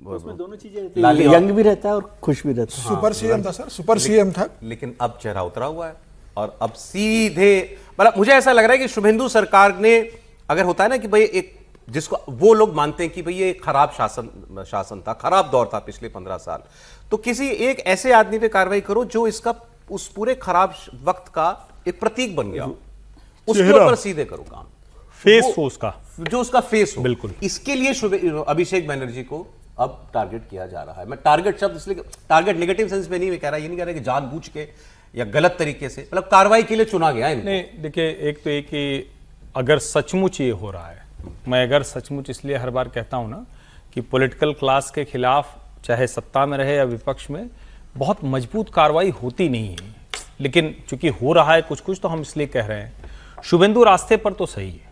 उसमें दोनों चीजें, यंग भी रहता है और खुश भी रहता है। सुपर सीएम था सर, सुपर सीएम था, लेकिन अब चेहरा उतरा हुआ है और अब सीधे मतलब मुझे ऐसा लग रहा है कि शुभेंदु सरकार ने, अगर होता है ना कि भाई एक जिसको वो लोग मानते हैं कि भाई ये खराब शासन था, खराब दौर था पिछले 15 साल, तो किसी एक ऐसे आदमी पे कार्रवाई करो जो इसका उस पूरे खराब वक्त का एक प्रतीक बन गया, उसके ऊपर सीधे करो काम, फेस हो उसका, जो उसका फेस हो। बिल्कुल इसके लिए अभिषेक बनर्जी को अब टारगेट किया जा रहा है। मैं टारगेट शब्द इसलिए, टारगेट नेगेटिव सेंस में नहीं कह रहा, ये नहीं कह रहा कि जानबूझ के या गलत तरीके से, मतलब कार्रवाई के लिए चुना गया है। नहीं देखिए, एक तो एक कि अगर सचमुच ये हो रहा है, मैं अगर सचमुच इसलिए हर बार कहता हूं ना कि पॉलिटिकल क्लास के खिलाफ चाहे सत्ता में रहे या विपक्ष में बहुत मजबूत कार्रवाई होती नहीं है, लेकिन चूंकि हो रहा है कुछ कुछ तो हम इसलिए कह रहे हैं। शुभेंदु रास्ते पर तो सही है।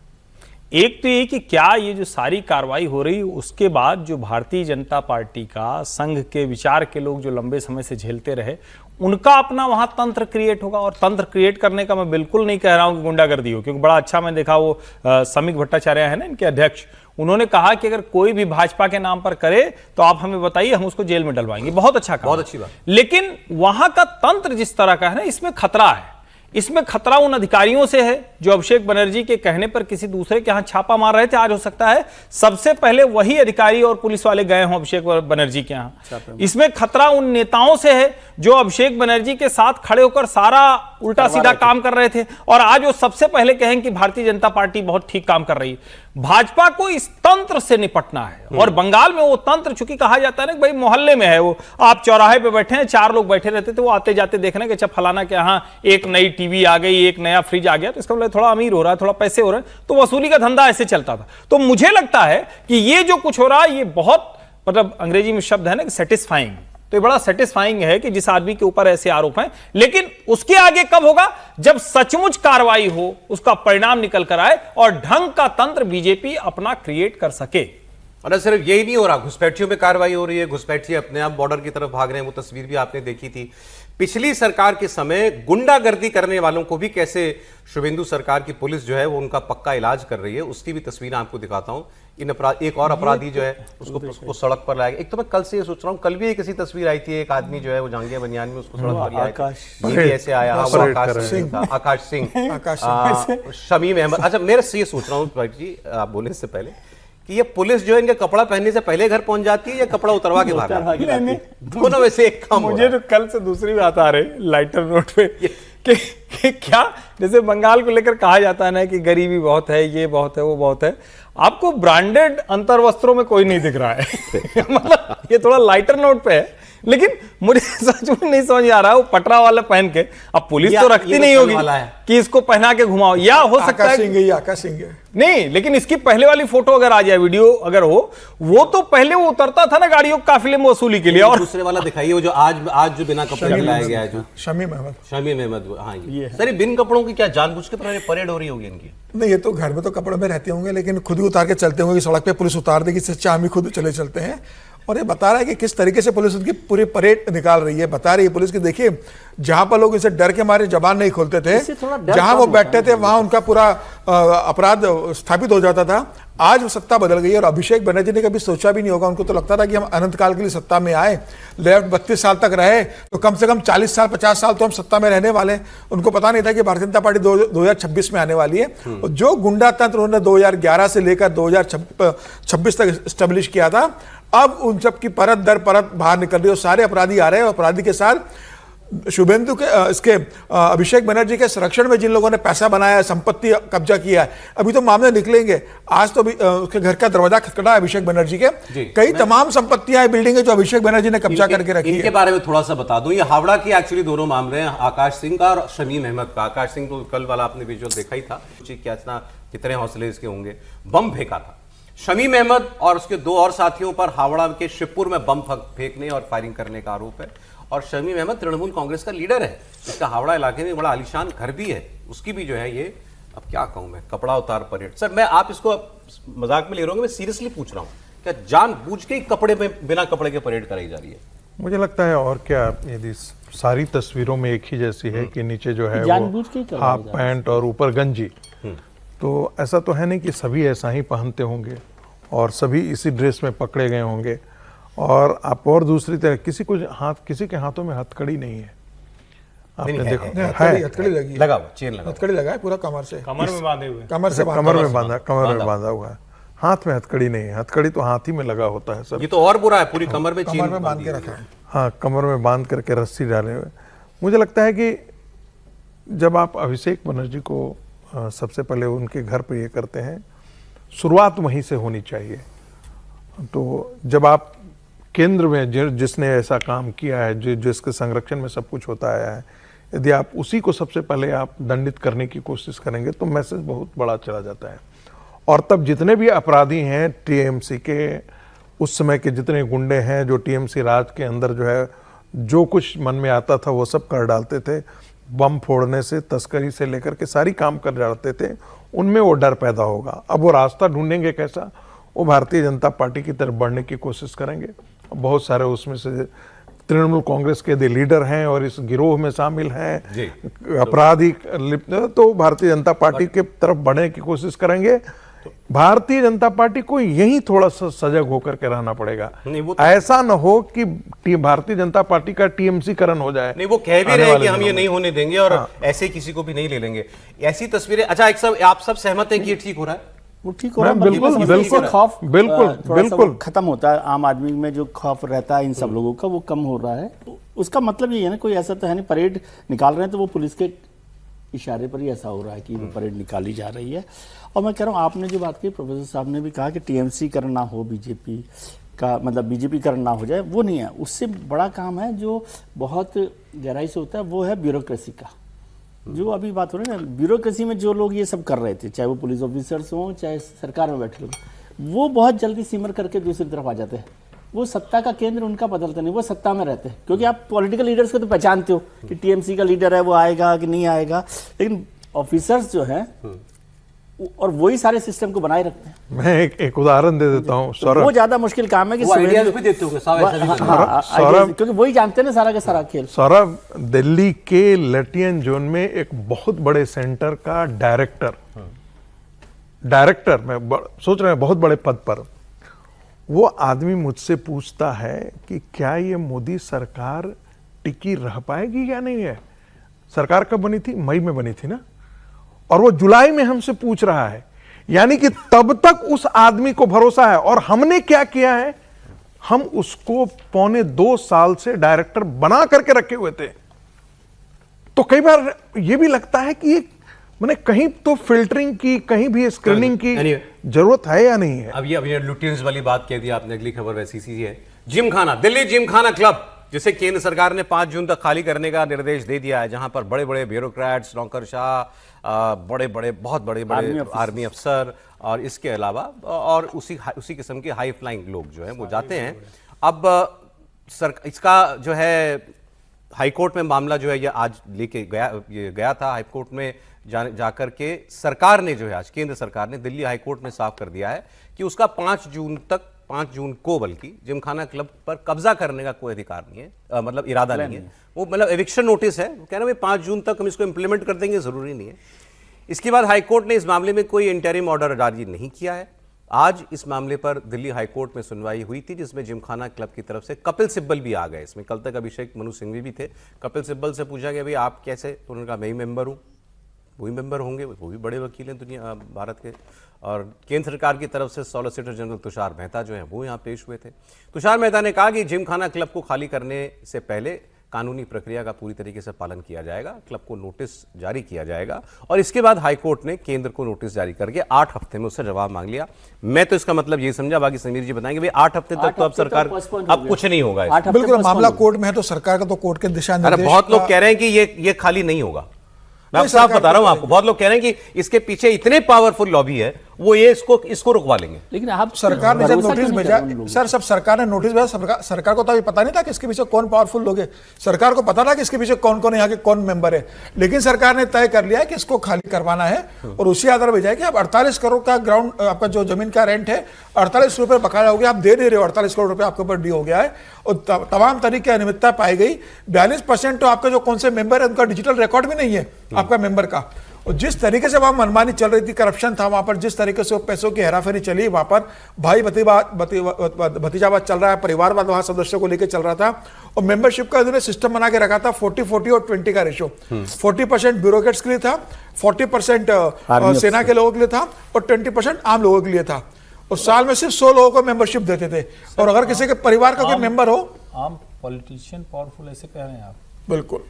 एक तो ये कि क्या ये जो सारी कार्रवाई हो रही उसके बाद जो भारतीय जनता पार्टी का, संघ के विचार के लोग जो लंबे समय से झेलते रहे, उनका अपना वहां तंत्र क्रिएट होगा। और तंत्र क्रिएट करने का मैं बिल्कुल नहीं कह रहा हूं कि गुंडागर्दी हो, क्योंकि बड़ा अच्छा मैं देखा वो समीक भट्टाचार्य है ना इनके अध्यक्ष, उन्होंने कहा कि अगर कोई भी भाजपा के नाम पर करे तो आप हमें बताइए, हम उसको जेल में डलवाएंगे। बहुत अच्छा कहा, बहुत अच्छी बात। लेकिन वहां का तंत्र जिस तरह का है ना, इसमें खतरा है। इसमें खतरा उन अधिकारियों से है जो अभिषेक बनर्जी के कहने पर किसी दूसरे के यहां छापा मार रहे थे। आज हो सकता है सबसे पहले वही अधिकारी और पुलिस वाले गए हों अभिषेक बनर्जी के यहां। इसमें खतरा उन नेताओं से है जो अभिषेक बनर्जी के साथ खड़े होकर सारा उल्टा सीधा काम कर रहे थे और आज वो सबसे पहले कहें कि भारतीय जनता पार्टी बहुत ठीक काम कर रही है। भाजपा को इस तंत्र से निपटना है और बंगाल में वो तंत्र, चूंकि कहा जाता है ना भाई मोहल्ले में है, वो आप चौराहे पे बैठे हैं, 4 लोग बैठे रहते थे, वो आते जाते देखने के अच्छा फलाना के यहाँ एक नई टीवी आ गई, एक नया फ्रिज आ गया, तो इसका मतलब थोड़ा अमीर हो रहा है, थोड़ा पैसे हो रहे हैं, तो वसूली का धंधा ऐसे चलता था। तो मुझे लगता है कि ये जो कुछ हो रहा है ये बहुत, मतलब अंग्रेजी में शब्द है ना सेटिस्फाइंग, तो ये बड़ा सेटिस्फाइंग है कि जिस आदमी के ऊपर ऐसे आरोप हैं, लेकिन उसके आगे कब होगा, जब सचमुच कार्रवाई हो, उसका परिणाम निकल कर आए और ढंग का तंत्र बीजेपी अपना क्रिएट कर सके। और सिर्फ यही नहीं हो रहा, घुसपैठियों पे कार्रवाई हो रही है, घुसपैठिए अपने आप बॉर्डर की तरफ भाग रहे हैं। वो तस्वीर भी आपने देखी थी पिछली सरकार के समय, गुंडागर्दी करने वालों को भी कैसे शुभेंदु सरकार की पुलिस जो है वो उनका पक्का इलाज कर रही है, उसकी भी तस्वीर आपको दिखाता हूं। इन अपराध, एक और अपराधी जो है उसको सड़क पर लाया गया। एक तो मैं कल से ये सोच रहा हूँ, कल भी एक ऐसी तस्वीर आई थी, एक आदमी जो है वो जांघिया बनियान में उसको सड़क पर लाया, ऐसे आया आकाश सिंह, शमीम अहमद। अच्छा, मेरे से ये सोच रहा हूँ जी, आप बोले इससे पहले कि ये पुलिस जो है इनके कपड़ा पहनने से पहले घर पहुंच जाती है या कपड़ा उतरवा के भाग जाती है? दोनों में से एक काम। मुझे तो कल से दूसरी बात आ रही लाइटर नोट पे कि क्या, जैसे बंगाल को लेकर कहा जाता है ना कि गरीबी बहुत है, ये बहुत है, वो बहुत है, आपको ब्रांडेड अंतर वस्त्रों में कोई नहीं दिख रहा है मतलब ये थोड़ा लाइटर नोट पे है, लेकिन मुझे सच में नहीं समझ आ रहा है वो पटरा वाला पहन के, अब पुलिस तो रखती नहीं होगी कि इसको पहना के घुमाओ, या हो सकता है आकाश सिंह नहीं, लेकिन इसकी पहले वाली फोटो अगर आ जाए, वीडियो अगर हो, वो तो पहले वो उतरता था ना गाड़ियों काफिले में वसूली के लिए, और दूसरे वाला दिखाइए वो जो आज जो बिना कपड़े दिलाया गया है, जो शमीम अहमद। हाँ, ये सर बिन कपड़ों की क्या जानबूझ के परेड हो रही होगी इनकी? नहीं, ये तो घर में तो कपड़ों में रहते होंगे, लेकिन खुद ही उतार के चलते होंगे, सड़क पे पुलिस उतार देगी, सच्चा हम ही खुद चले चलते हैं। और ये बता रहा है कि किस तरीके से पुलिस उनकी पूरी परेड निकाल रही है, बता रही है पुलिस की। देखिए जहां पर लोग इसे डर के मारे जबान नहीं खोलते थे, इससे थोड़ा डर जहां कम वो होता बैठते थे वहां उनका पूरा अपराध स्थापित हो जाता था। आज वो सत्ता बदल गई है और अभिषेक बनर्जी ने कभी सोचा भी नहीं होगा, उनको तो लगता था कि हम अनंत काल के लिए सत्ता में आए, लेफ्ट 32 साल तक रहे तो कम से कम 40 साल 50 साल तो हम सत्ता में रहने वाले। उनको पता नहीं था कि भारतीय जनता पार्टी 2026 में आने वाली है। और जो गुंडा तंत्र उन्होंने 2011 से लेकर 2026 तक स्टेब्लिश किया था, अब उन सब की परत दर परत बाहर निकल रही है और सारे अपराधी आ रहे हैं। अपराधी के साथ शुभेंदु के इसके अभिषेक बनर्जी के संरक्षण में जिन लोगों ने पैसा बनाया, संपत्ति कब्जा किया है, अभी तो मामले निकलेंगे। आज तो उसके घर का दरवाजा खटखटा है अभिषेक बनर्जी के। कई तमाम संपत्तियां हैं, बिल्डिंग है जो अभिषेक बनर्जी ने कब्जा करके रखी है। इनके बारे में थोड़ा सा बता दूं, ये हावड़ा की एक्चुअली दोनों मामले हैं, आकाश सिंह का और शमीम अहमद का। आकाश सिंह तो कल वाला आपने विजुअल देखा ही था, कितने हौसले इसके होंगे, बम फेंका था। शमीम अहमद और उसके दो और साथियों पर हावड़ा के शिवपुर में बम फेंकने और फायरिंग करने का आरोप है। और शमीम अहमद तृणमूल कांग्रेस का लीडर है, इसका हावड़ा इलाके में बड़ा आलीशान घर भी है, उसकी भी जो है ये, अब क्या कहूं मैं, कपड़ा उतार परेड। सर मैं आप इसको मजाक में ले रहा हूं, मैं सीरियसली पूछ रहा हूं, क्या जानबूझ के ही कपड़े में बिना कपड़े के परेड कराई जा रही है? मुझे लगता है और क्या, यदि सारी तस्वीरों में एक ही जैसी है कि नीचे जो है वो हाफ पैंट और ऊपर गंजी, तो ऐसा तो है नहीं कि सभी ऐसा ही पहनते होंगे और सभी इसी ड्रेस में पकड़े गए होंगे। और आप और दूसरी तरह किसी के हाथों में हथकड़ी नहीं है, आपने देखा है, हथकड़ी लगी है, लगा चेन लगा, हथकड़ी लगा है पूरा कमर से, कमर में बांधे हुए, कमर में बांधा हुआ है, हाथ में हथकड़ी नहीं है। हथकड़ी तो हाथ ही में लगा होता है सर, ये तो और बुरा है, पूरी कमर में चेन बांध के रखा है। हाँ, कमर में बांध करके रस्सी डाले हुए। मुझे लगता है कि जब आप अभिषेक बनर्जी को सबसे पहले उनके घर पे ये करते हैं, शुरुआत वहीं से होनी चाहिए। तो जब आप केंद्र में जिसने ऐसा काम किया है, जिसके संरक्षण में सब कुछ होता आया है, यदि आप उसी को सबसे पहले आप दंडित करने की कोशिश करेंगे तो मैसेज बहुत बड़ा चला जाता है। और तब जितने भी अपराधी हैं टीएमसी के, उस समय के जितने गुंडे हैं जो टीएमसी राज के अंदर जो है जो कुछ मन में आता था वो सब कर डालते थे, बम फोड़ने से, तस्करी से लेकर के सारी काम कर डालते थे, उनमें वो डर पैदा होगा। अब वो रास्ता ढूंढेंगे कैसा, वो भारतीय जनता पार्टी की तरफ बढ़ने की कोशिश करेंगे। बहुत सारे उसमें से तृणमूल कांग्रेस के लीडर हैं और इस गिरोह में शामिल हैं, अपराधी लिप्त, तो भारतीय जनता पार्टी के तरफ बढ़ने की कोशिश करेंगे। भारतीय जनता पार्टी को यही थोड़ा सा सजग होकर के रहना पड़ेगा। ऐसा न हो कि भारतीय जनता पार्टी का टीएमसी करण हो जाए। नहीं, वो कह भी रहे हैं कि हम ये नहीं होने देंगे और ऐसे किसी को भी नहीं ले लेंगे, ऐसी तस्वीरें। अच्छा, एक सब आप सब सहमत हैं कि ये ठीक हो रहा है? वो ठीक हो रहा है, बिल्कुल खौफ बिल्कुल खत्म होता है। आम आदमी में जो खौफ रहता है इन सब लोगों का, वो कम हो रहा है। उसका मतलब ये है ना, कोई ऐसा तो है नहीं, परेड निकाल रहे हैं तो वो पुलिस के इशारे पर ही ऐसा हो रहा है कि वो परेड निकाली जा रही है। और मैं कह रहा हूँ, आपने जो बात की, प्रोफेसर साहब ने भी कहा कि टीएमसी करण ना हो, बीजेपी का मतलब बीजेपी करण ना हो जाए, वो नहीं है। उससे बड़ा काम है जो बहुत गहराई से होता है, वो है ब्यूरोक्रेसी का। जो अभी बात हो रही है ना, ब्यूरोक्रेसी में जो लोग ये सब कर रहे थे, चाहे वो पुलिस ऑफिसर्स हों चाहे सरकार में बैठे लोग, वो बहुत जल्दी सिमर करके दूसरी तरफ आ जाते हैं। वो सत्ता का केंद्र उनका बदलता नहीं, वो सत्ता में रहते हैं। क्योंकि आप पॉलिटिकल लीडर्स को तो पहचानते हो कि टीएमसी का लीडर है, वो आएगा कि नहीं आएगा, लेकिन ऑफिसर्स जो हैं और वही सारे सिस्टम को बनाए रखते हैं। मैं एक उदाहरण दे देता हूँ सौरभ, वो ज्यादा मुश्किल काम है कि क्योंकि वही जानते हैं ना सारा का सारा खेल। सौरभ, दिल्ली के लटियन जोन में एक बहुत बड़े सेंटर का डायरेक्टर मैं सोच रहे हैं बहुत बड़े पद पर, वो आदमी मुझसे पूछता है कि क्या ये मोदी सरकार टिकी रह पाएगी या नहीं है। सरकार कब बनी थी? मई में बनी थी ना, और वो जुलाई में हमसे पूछ रहा है। यानी कि तब तक उस आदमी को भरोसा है। और हमने क्या किया है, हम उसको 1.25 साल से डायरेक्टर बना करके रखे हुए थे। तो कई बार ये भी लगता है कि मैंने कहीं तो फिल्टरिंग की, कहीं भी स्क्रीनिंग की जरूरत है या नहीं है। अब ये लुटियंस वाली बात कह दी आपने। अगली खबर वैसी सी है, जिमखाना, दिल्ली जिमखाना क्लब, जिसे केंद्र सरकार ने 5 जून तक खाली करने का निर्देश दे दिया है, जहां पर बड़े बड़े ब्यूरोक्रेट्स, नौकरशाह, बहुत बड़े आर्मी अफसर और इसके अलावा और उसी किस्म के हाई फ्लाइंग लोग जो है वो जाते हैं। अब इसका जो है हाईकोर्ट में मामला जो है ये आज लेके गया था हाईकोर्ट में जाकर के सरकार ने जो है आज केंद्र सरकार ने दिल्ली हाईकोर्ट में साफ कर दिया है कि उसका 5 जून तक 5 जून को बल्कि जिमखाना क्लब पर कब्जा करने का कोई अधिकार नहीं है, मतलब इरादा नहीं है। वो मतलब एविक्शन नोटिस है, कह रहे हैं 5 जून तक हम इसको इंप्लीमेंट कर देंगे, जरूरी नहीं है। इसके बाद हाईकोर्ट ने इस मामले में कोई इंटरिम ऑर्डर जारी नहीं किया है। आज इस मामले पर दिल्ली हाईकोर्ट में सुनवाई हुई थी, जिसमें जिमखाना क्लब की तरफ से कपिल सिब्बल भी आ गए। इसमें कल तक अभिषेक मनु सिंघवी भी थे। कपिल सिब्बल से पूछा गया भाई आप कैसे, तो उन्होंने कहा मैं ही मेंबर हूँ। वही मेंबर होंगे, वो भी बड़े वकील हैं दुनिया भारत के। और केंद्र सरकार की तरफ से सॉलिसिटर जनरल तुषार मेहता जो हैं वो यहाँ पेश हुए थे। तुषार मेहता ने कहा कि जिमखाना क्लब को खाली करने से पहले कानूनी प्रक्रिया का पूरी तरीके से पालन किया जाएगा, क्लब को नोटिस जारी किया जाएगा और इसके बाद हाईकोर्ट ने केंद्र को नोटिस जारी करके 8 हफ्ते में उससे जवाब मांग लिया। मैं तो इसका मतलब ये समझा, बाकी समीर जी बताएंगे भाई 8 हफ्ते तक तो अब सरकार अब कुछ नहीं होगा। बिल्कुल, मामला कोर्ट में है तो सरकार का तो कोर्ट के दिशा निर्देश। बहुत लोग कह रहे हैं कि ये खाली नहीं होगा। मैं साफ बता रहा हूं आपको, बहुत लोग कह रहे हैं कि इसके पीछे इतने पावरफुल लॉबी है, वो ये इसको रुकवा लेंगे। लेकिन आप सरकार ने जब नोटिस भेजा, सर सब सरकार ने नोटिस भेजा, सरकार को तो अभी पता नहीं था कि इसके पीछे कौन पावरफुल लोग हैं। सरकार को पता था कि इसके पीछे कौन कौन यहाँ के कौन मेंबर है, लेकिन सरकार ने तय कर लिया है कि इसको खाली करवाना है और उसी आधार पर भेजा है कि आप 48 करोड़ का ग्राउंड, आपका जो जमीन का रेंट है 48 रुपए बकाया हो गया, आप दे नहीं रहे हो, 48 करोड़ रुपए आपके ऊपर डी हो गया है और तमाम तरीके अनियमितता पाई गई। 42% तो आपके जो कौन से मेंबर है उनका डिजिटल रिकॉर्ड भी नहीं है आपका मेंबर का। और जिस तरीके से वहां मनमानी चल रही थी, करप्शन था वहां पर, जिस तरीके से पैसों की हेराफेरी चली वहां पर, भाई भतीजावाद चल रहा है, परिवारवाद वहां सदस्यों को लेकर चल रहा था और मेंबरशिप का इन्होंने सिस्टम बना के रखा था 40-40 और 20 का रेशो। 40% ब्यूरोक्रेट्स के लिए था, 40% सेना के लोगों के लिए था और 20% आम लोगों के लिए था। और साल में सिर्फ 100 लोगों को मेंबरशिप देते थे और अगर किसी के परिवार का कोई मेंबर हो, आम पॉलिटिशियन पावरफुल ऐसे कह रहे हैं आप? बिल्कुल,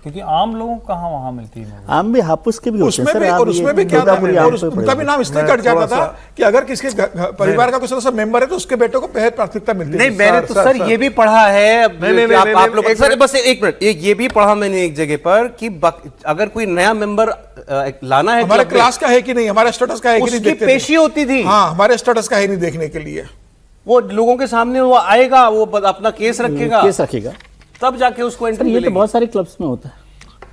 क्योंकि आम लोगों को कहाँ वहां मिलती है? आम भी हापुस के भी होते हैं सर। और उसमें भी क्या था, उनका भी नाम इसलिए कट जाता था कि अगर किसी परिवार का कोई सदस्य मेंबर है तो उसके बेटों को पहले प्राथमिकता मिलती है। नहीं, मैंने तो सर ये भी पढ़ा है, आप लोग सर बस एक मिनट, ये भी पढ़ा मैंने एक जगह पर कि अगर कोई नया मेंबर लाना है, हमारे क्लास का है कि नहीं, हमारे स्टेटस का है कि नहीं, उसकी पेशी होती थी। हाँ, हमारे स्टेटस का है नहीं देखने के लिए। वो लोगों के सामने वो आएगा, वो अपना केस रखेगा, तब जाके उसको एंट्री मिलेगी। ये तो बहुत सारे क्लब्स में होता है।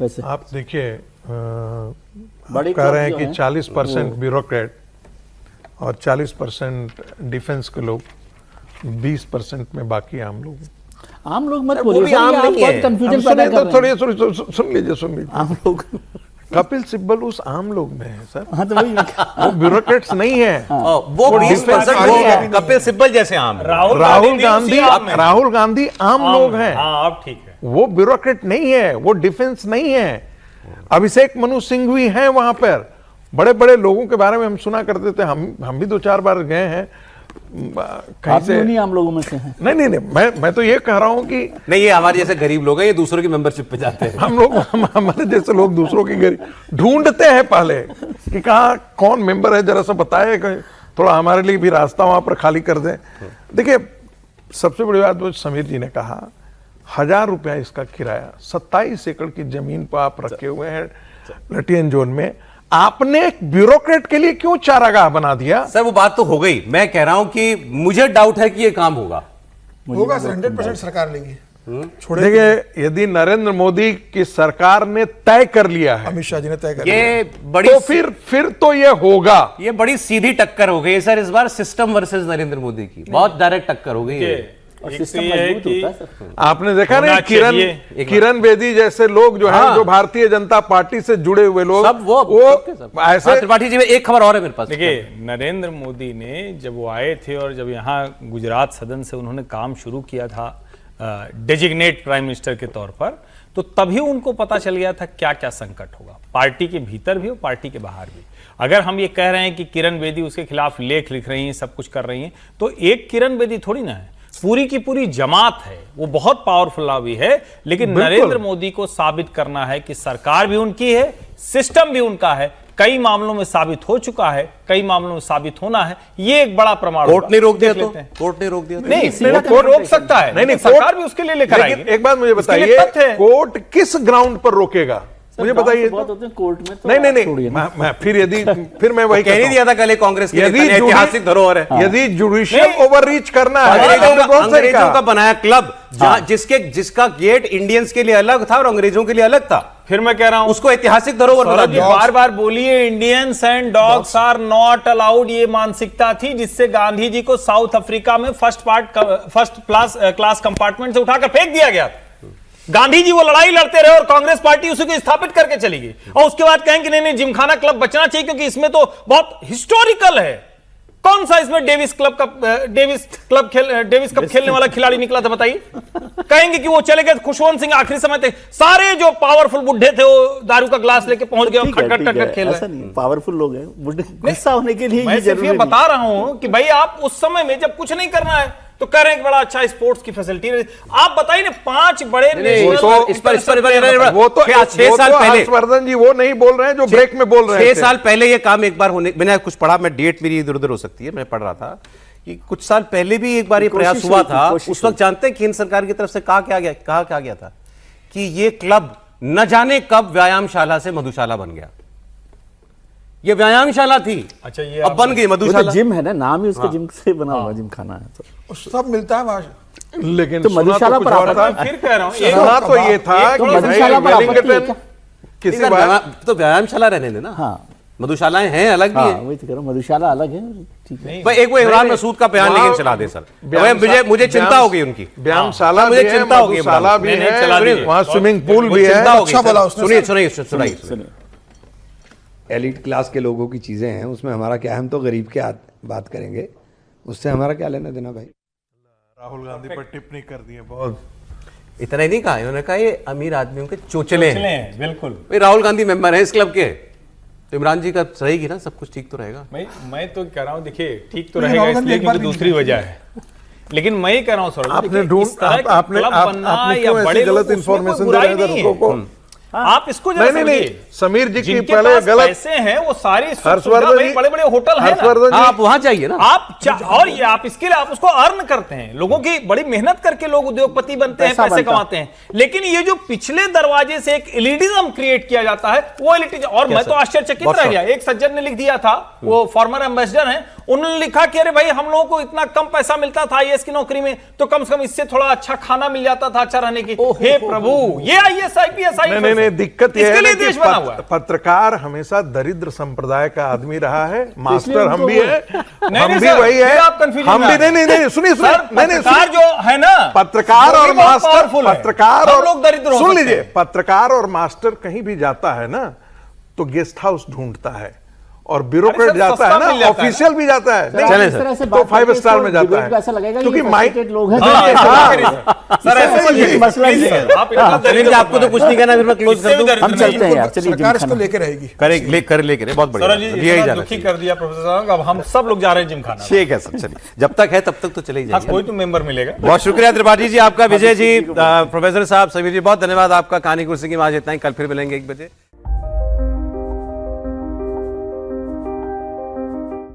वैसे आप देखिए, कह रहे हैं कि 40% ब्यूरोक्रेट और 40% डिफेंस के लोग, 20% में बाकी आम लोग मत बोलिए, आप बहुत कंफ्यूजन पैदा कर रहे हैं। थोड़ी सुन लीजिए आम लोग कपिल सिब्बल उस आम लोग में है सर। हाँ, तो वो ब्यूरोक्रेट्स नहीं है, वो 20% नहीं है। कपिल सिब्बल जैसे आम, राहुल गांधी आम लोग हैं। आप ठीक है, वो ब्यूरोक्रेट नहीं है, वो डिफेंस नहीं है। अभिषेक मनु सिंघवी हैं वहां पर। बड़े बड़े लोगों के बारे में हम सुना करते थे, हम भी 2-4 बार गए हैं कहीं से। नहीं आम लोगों में से हैं। नहीं, मैं तो ये कह रहा हूं कि नहीं, ये हमारे जैसे गरीब लोग हैं, ये दूसरों की मेंबरशिप पे जाते हैं। हमारे जैसे लोग दूसरों की गरीब ढूंढते हैं पहले कि कहाँ कौन मेंबर है, जरा सा बताए, थोड़ा हमारे लिए भी रास्ता वहां पर खाली कर दें। देखिए, सबसे बड़ी बात वो समीर जी ने कहा, 1000 रुपया इसका किराया, 27 एकड़ की जमीन पर आप रखे हुए हैं लटियन जोन में। आपने एक ब्यूरोक्रेट के लिए क्यों चारागाह बना दिया? सर वो बात तो हो गई, मैं कह रहा हूं कि मुझे डाउट है कि ये काम होगा सर, 100% सरकार लेगी। देखिए, यदि नरेंद्र मोदी की सरकार ने तय कर लिया है, अमित शाह जी ने तय कर ये बड़ी, तो फिर तो ये होगा। ये बड़ी सीधी टक्कर हो गई सर इस बार, सिस्टम वर्सेस नरेंद्र मोदी की बहुत डायरेक्ट टक्कर हो गई है। और सिस्टम मजबूत होता है सर। आपने देखा नहीं, किरण बेदी जैसे लोग जो है, जो भारतीय जनता पार्टी से जुड़े हुए लोग, सब वो ऐसे। त्रिपाठी जी में एक खबर और है मेरे पास। देखिए, नरेंद्र मोदी ने जब वो आए थे और जब यहाँ गुजरात सदन से उन्होंने काम शुरू किया था डेजिग्नेट प्राइम मिनिस्टर के तौर पर, तो तभी उनको पता चल गया था क्या क्या संकट होगा, पार्टी के भीतर भी और पार्टी के बाहर भी। अगर हम ये कह रहे हैं कि किरण बेदी उसके खिलाफ लेख लिख रही हैं, सब कुछ कर रही हैं, तो एक किरण बेदी थोड़ी ना है, पूरी की पूरी जमात है। वो बहुत पावरफुल लॉबी है, लेकिन नरेंद्र मोदी को साबित करना है कि सरकार भी उनकी है, सिस्टम भी उनका है। कई मामलों में साबित हो चुका है, कई मामलों में साबित होना है। ये एक बड़ा प्रमाण। कोर्ट ने रोक दिया तो कोर्ट ने रोक दिया नहीं, कोर्ट रोक सकता है। नहीं, सरकार भी उसके लिए लेकर आएगी। एक बात मुझे बताइए, कोर्ट किस ग्राउंड पर रोकेगा? मुझे बताइए बहुत होते हैं कोर्ट में तो नहीं छोड़िए ना। मैं फिर मैं वही कह नहीं दिया था कल कांग्रेस के यदि ऐतिहासिक धरोहर है। यदि जुडिशियल ओवररीच करना है अंग्रेजों का बनाया क्लब जिसका गेट इंडियंस के लिए अलग था और अंग्रेजों के लिए अलग था। फिर मैं कह रहा हूं उसको ऐतिहासिक धरोहर बना दिया। बार बार बोलिए Indians and dogs are not allowed, ये मानसिकता थी जिससे गांधी जी को साउथ अफ्रीका में फर्स्ट क्लास कंपार्टमेंट से उठाकर फेंक दिया गया। गांधी जी वो लड़ाई लड़ते रहे और कांग्रेस पार्टी उसी को स्थापित करके चली गई और उसके बाद कहेंगे नहीं जिमखाना क्लब बचना चाहिए क्योंकि इसमें तो बहुत हिस्टोरिकल है। कौन सा इसमें डेविस कप खेलने वाला खिलाड़ी निकला था बताइए? कहेंगे कि वो चले गए खुशवंत सिंह आखिरी समय तक, सारे जो पावरफुल बुढ़े थे वो दारू का ग्लास लेके पहुंच गए और खट खेल रहे हैं। पावरफुल लोग हैं, बुढ़े गुस्सा होने के लिए मैं सिर्फ ये बता रहा हूं कि भाई आप उस समय में जब कुछ नहीं करना है तो कह रहे हैं बड़ा अच्छा स्पोर्ट्स की फैसिलिटी। आप बताइए ना 5 बड़े वो तो 6 साल पहले हर्षवर्धन जी वो नहीं बोल रहे हैं जो ब्रेक में बोल रहे हैं। 6 साल पहले ये काम एक बार होने, मैंने कुछ पढ़ा, मैं डेट मेरी इधर उधर हो सकती है, मैं पढ़ रहा था कि कुछ साल पहले भी एक बार ये प्रयास हुआ था। उस वक्त जानते हैं केंद्र सरकार की तरफ से कहा क्या गया था कि ये क्लब न जाने कब व्यायामशाला से मधुशाला बन गया। ये व्यायामशाला थी, अच्छा ये अब बन गई मधुशाला। जिम है ना, नाम ही उसका जिम से बना हुआ, जिम खाना है तो सब मिलता है वहां। लेकिन तो मधुशाला पर फिर कह रहा हूं सुना तो ये था कि मधुशाला पर आपत्ति किसी बात तो व्यायामशाला रहने देना। हाँ मधुशालाएं हैं, अलग भी है। वही तो कह रहा हूं, मधुशाला अलग है, ठीक है। भाई एक वो इमरान मसूद का बयान लेकिन चला दे सर, मुझे चिंता हो गई उनकी। व्यायामशाला मुझे चिंता हो गई, मधुशाला भी है, वहाँ स्विमिंग पूल भी है। अच्छा बोला उसने। सुनिए एलिट क्लास के लोगों की चीज़ें हैं, उसमें हमारा क्या है? हम तो गरीब के बात करेंगे, उससे हमारा क्या लेना देना भाई। राहुल गांधी पर टिप्पणी कर दी है बहुत। इतना ही नहीं कहा, उन्होंने कहा ये अमीर आदमियों के चोचले हैं। बिल्कुल भाई राहुल गांधी मेंबर है इस क्लब के, तो इमरान जी का रहेगी ना, सब कुछ ठीक तो रहेगा। मैं तो कह रहा हूं देखिए ठीक तो रहेगा इसलिए क्योंकि दूसरी वजह है, लेकिन मैं ही कह रहा हूं सर आपने क्यों ऐसी गलत इंफॉर्मेशन दे रहे हैं दर्शकों को? आप इसको नहीं समीर जी की पहले गलत पैसे हैं वो सारी हर्षवर्धन बड़े बड़े होटल हैं हर्षवर्धन आप वहां चाहिए ना और ये आप इसके लिए आप उसको अर्न करते हैं। लोगों की बड़ी मेहनत करके लोग उद्योगपति बनते हैं, पैसे कमाते हैं, लेकिन ये जो पिछले दरवाजे से एक एलिटिज्म क्रिएट किया जाता है वो एलिटिज्म। और मैं तो आश्चर्यचकित रह गया, एक सज्जन ने लिख दिया था, वो फॉर्मर एम्बेसडर है, उन्होंने लिखा कि अरे भाई हम लोगों को इतना कम पैसा मिलता था आईएएस की नौकरी में, तो कम से कम इससे थोड़ा अच्छा खाना मिल जाता था, अच्छा रहने की। हे प्रभु, ये आईएएस आईपीएस नहीं दिक्कत ये है कि पत्रकार हमेशा दरिद्र संप्रदाय का आदमी रहा है। मास्टर हम भी है, हम भी वही है, हम भी नहीं सुनिए पत्रकार जो है ना, पत्रकार और मास्टर, पत्रकार और लोग दरिद्र, सुन लीजिए, पत्रकार और मास्टर कहीं भी जाता है ना तो गेस्ट हाउस ढूंढता है और ब्यूरोक्रेट जाता है ना, ऑफिशियल भी जाता है, चले सर तो 5 स्टार में जाता है, क्योंकि लोग हैं। आपको तो कुछ नहीं कहना, फिर मैं क्लोज कर दूं। हम चलते हैं यार, चलिए सरकार इसको लेके रहेगी, लेकर बहुत बढ़िया, दुखी कर दिया प्रोफेसर साहब, अब हम सब लोग जा रहे हैं जिम खाना। ठीक है सर, चलिए जब तक है तब तक तो चले ही जाएंगे। कोई तो मेंबर मिलेगा। बहुत शुक्रिया त्रिपाठी जी आपका, विजय जी, प्रोफेसर साहब, समीर जी बहुत धन्यवाद आपका। कहानी कुर्सी की आज इतना ही, कल फिर मिलेंगे 1 बजे।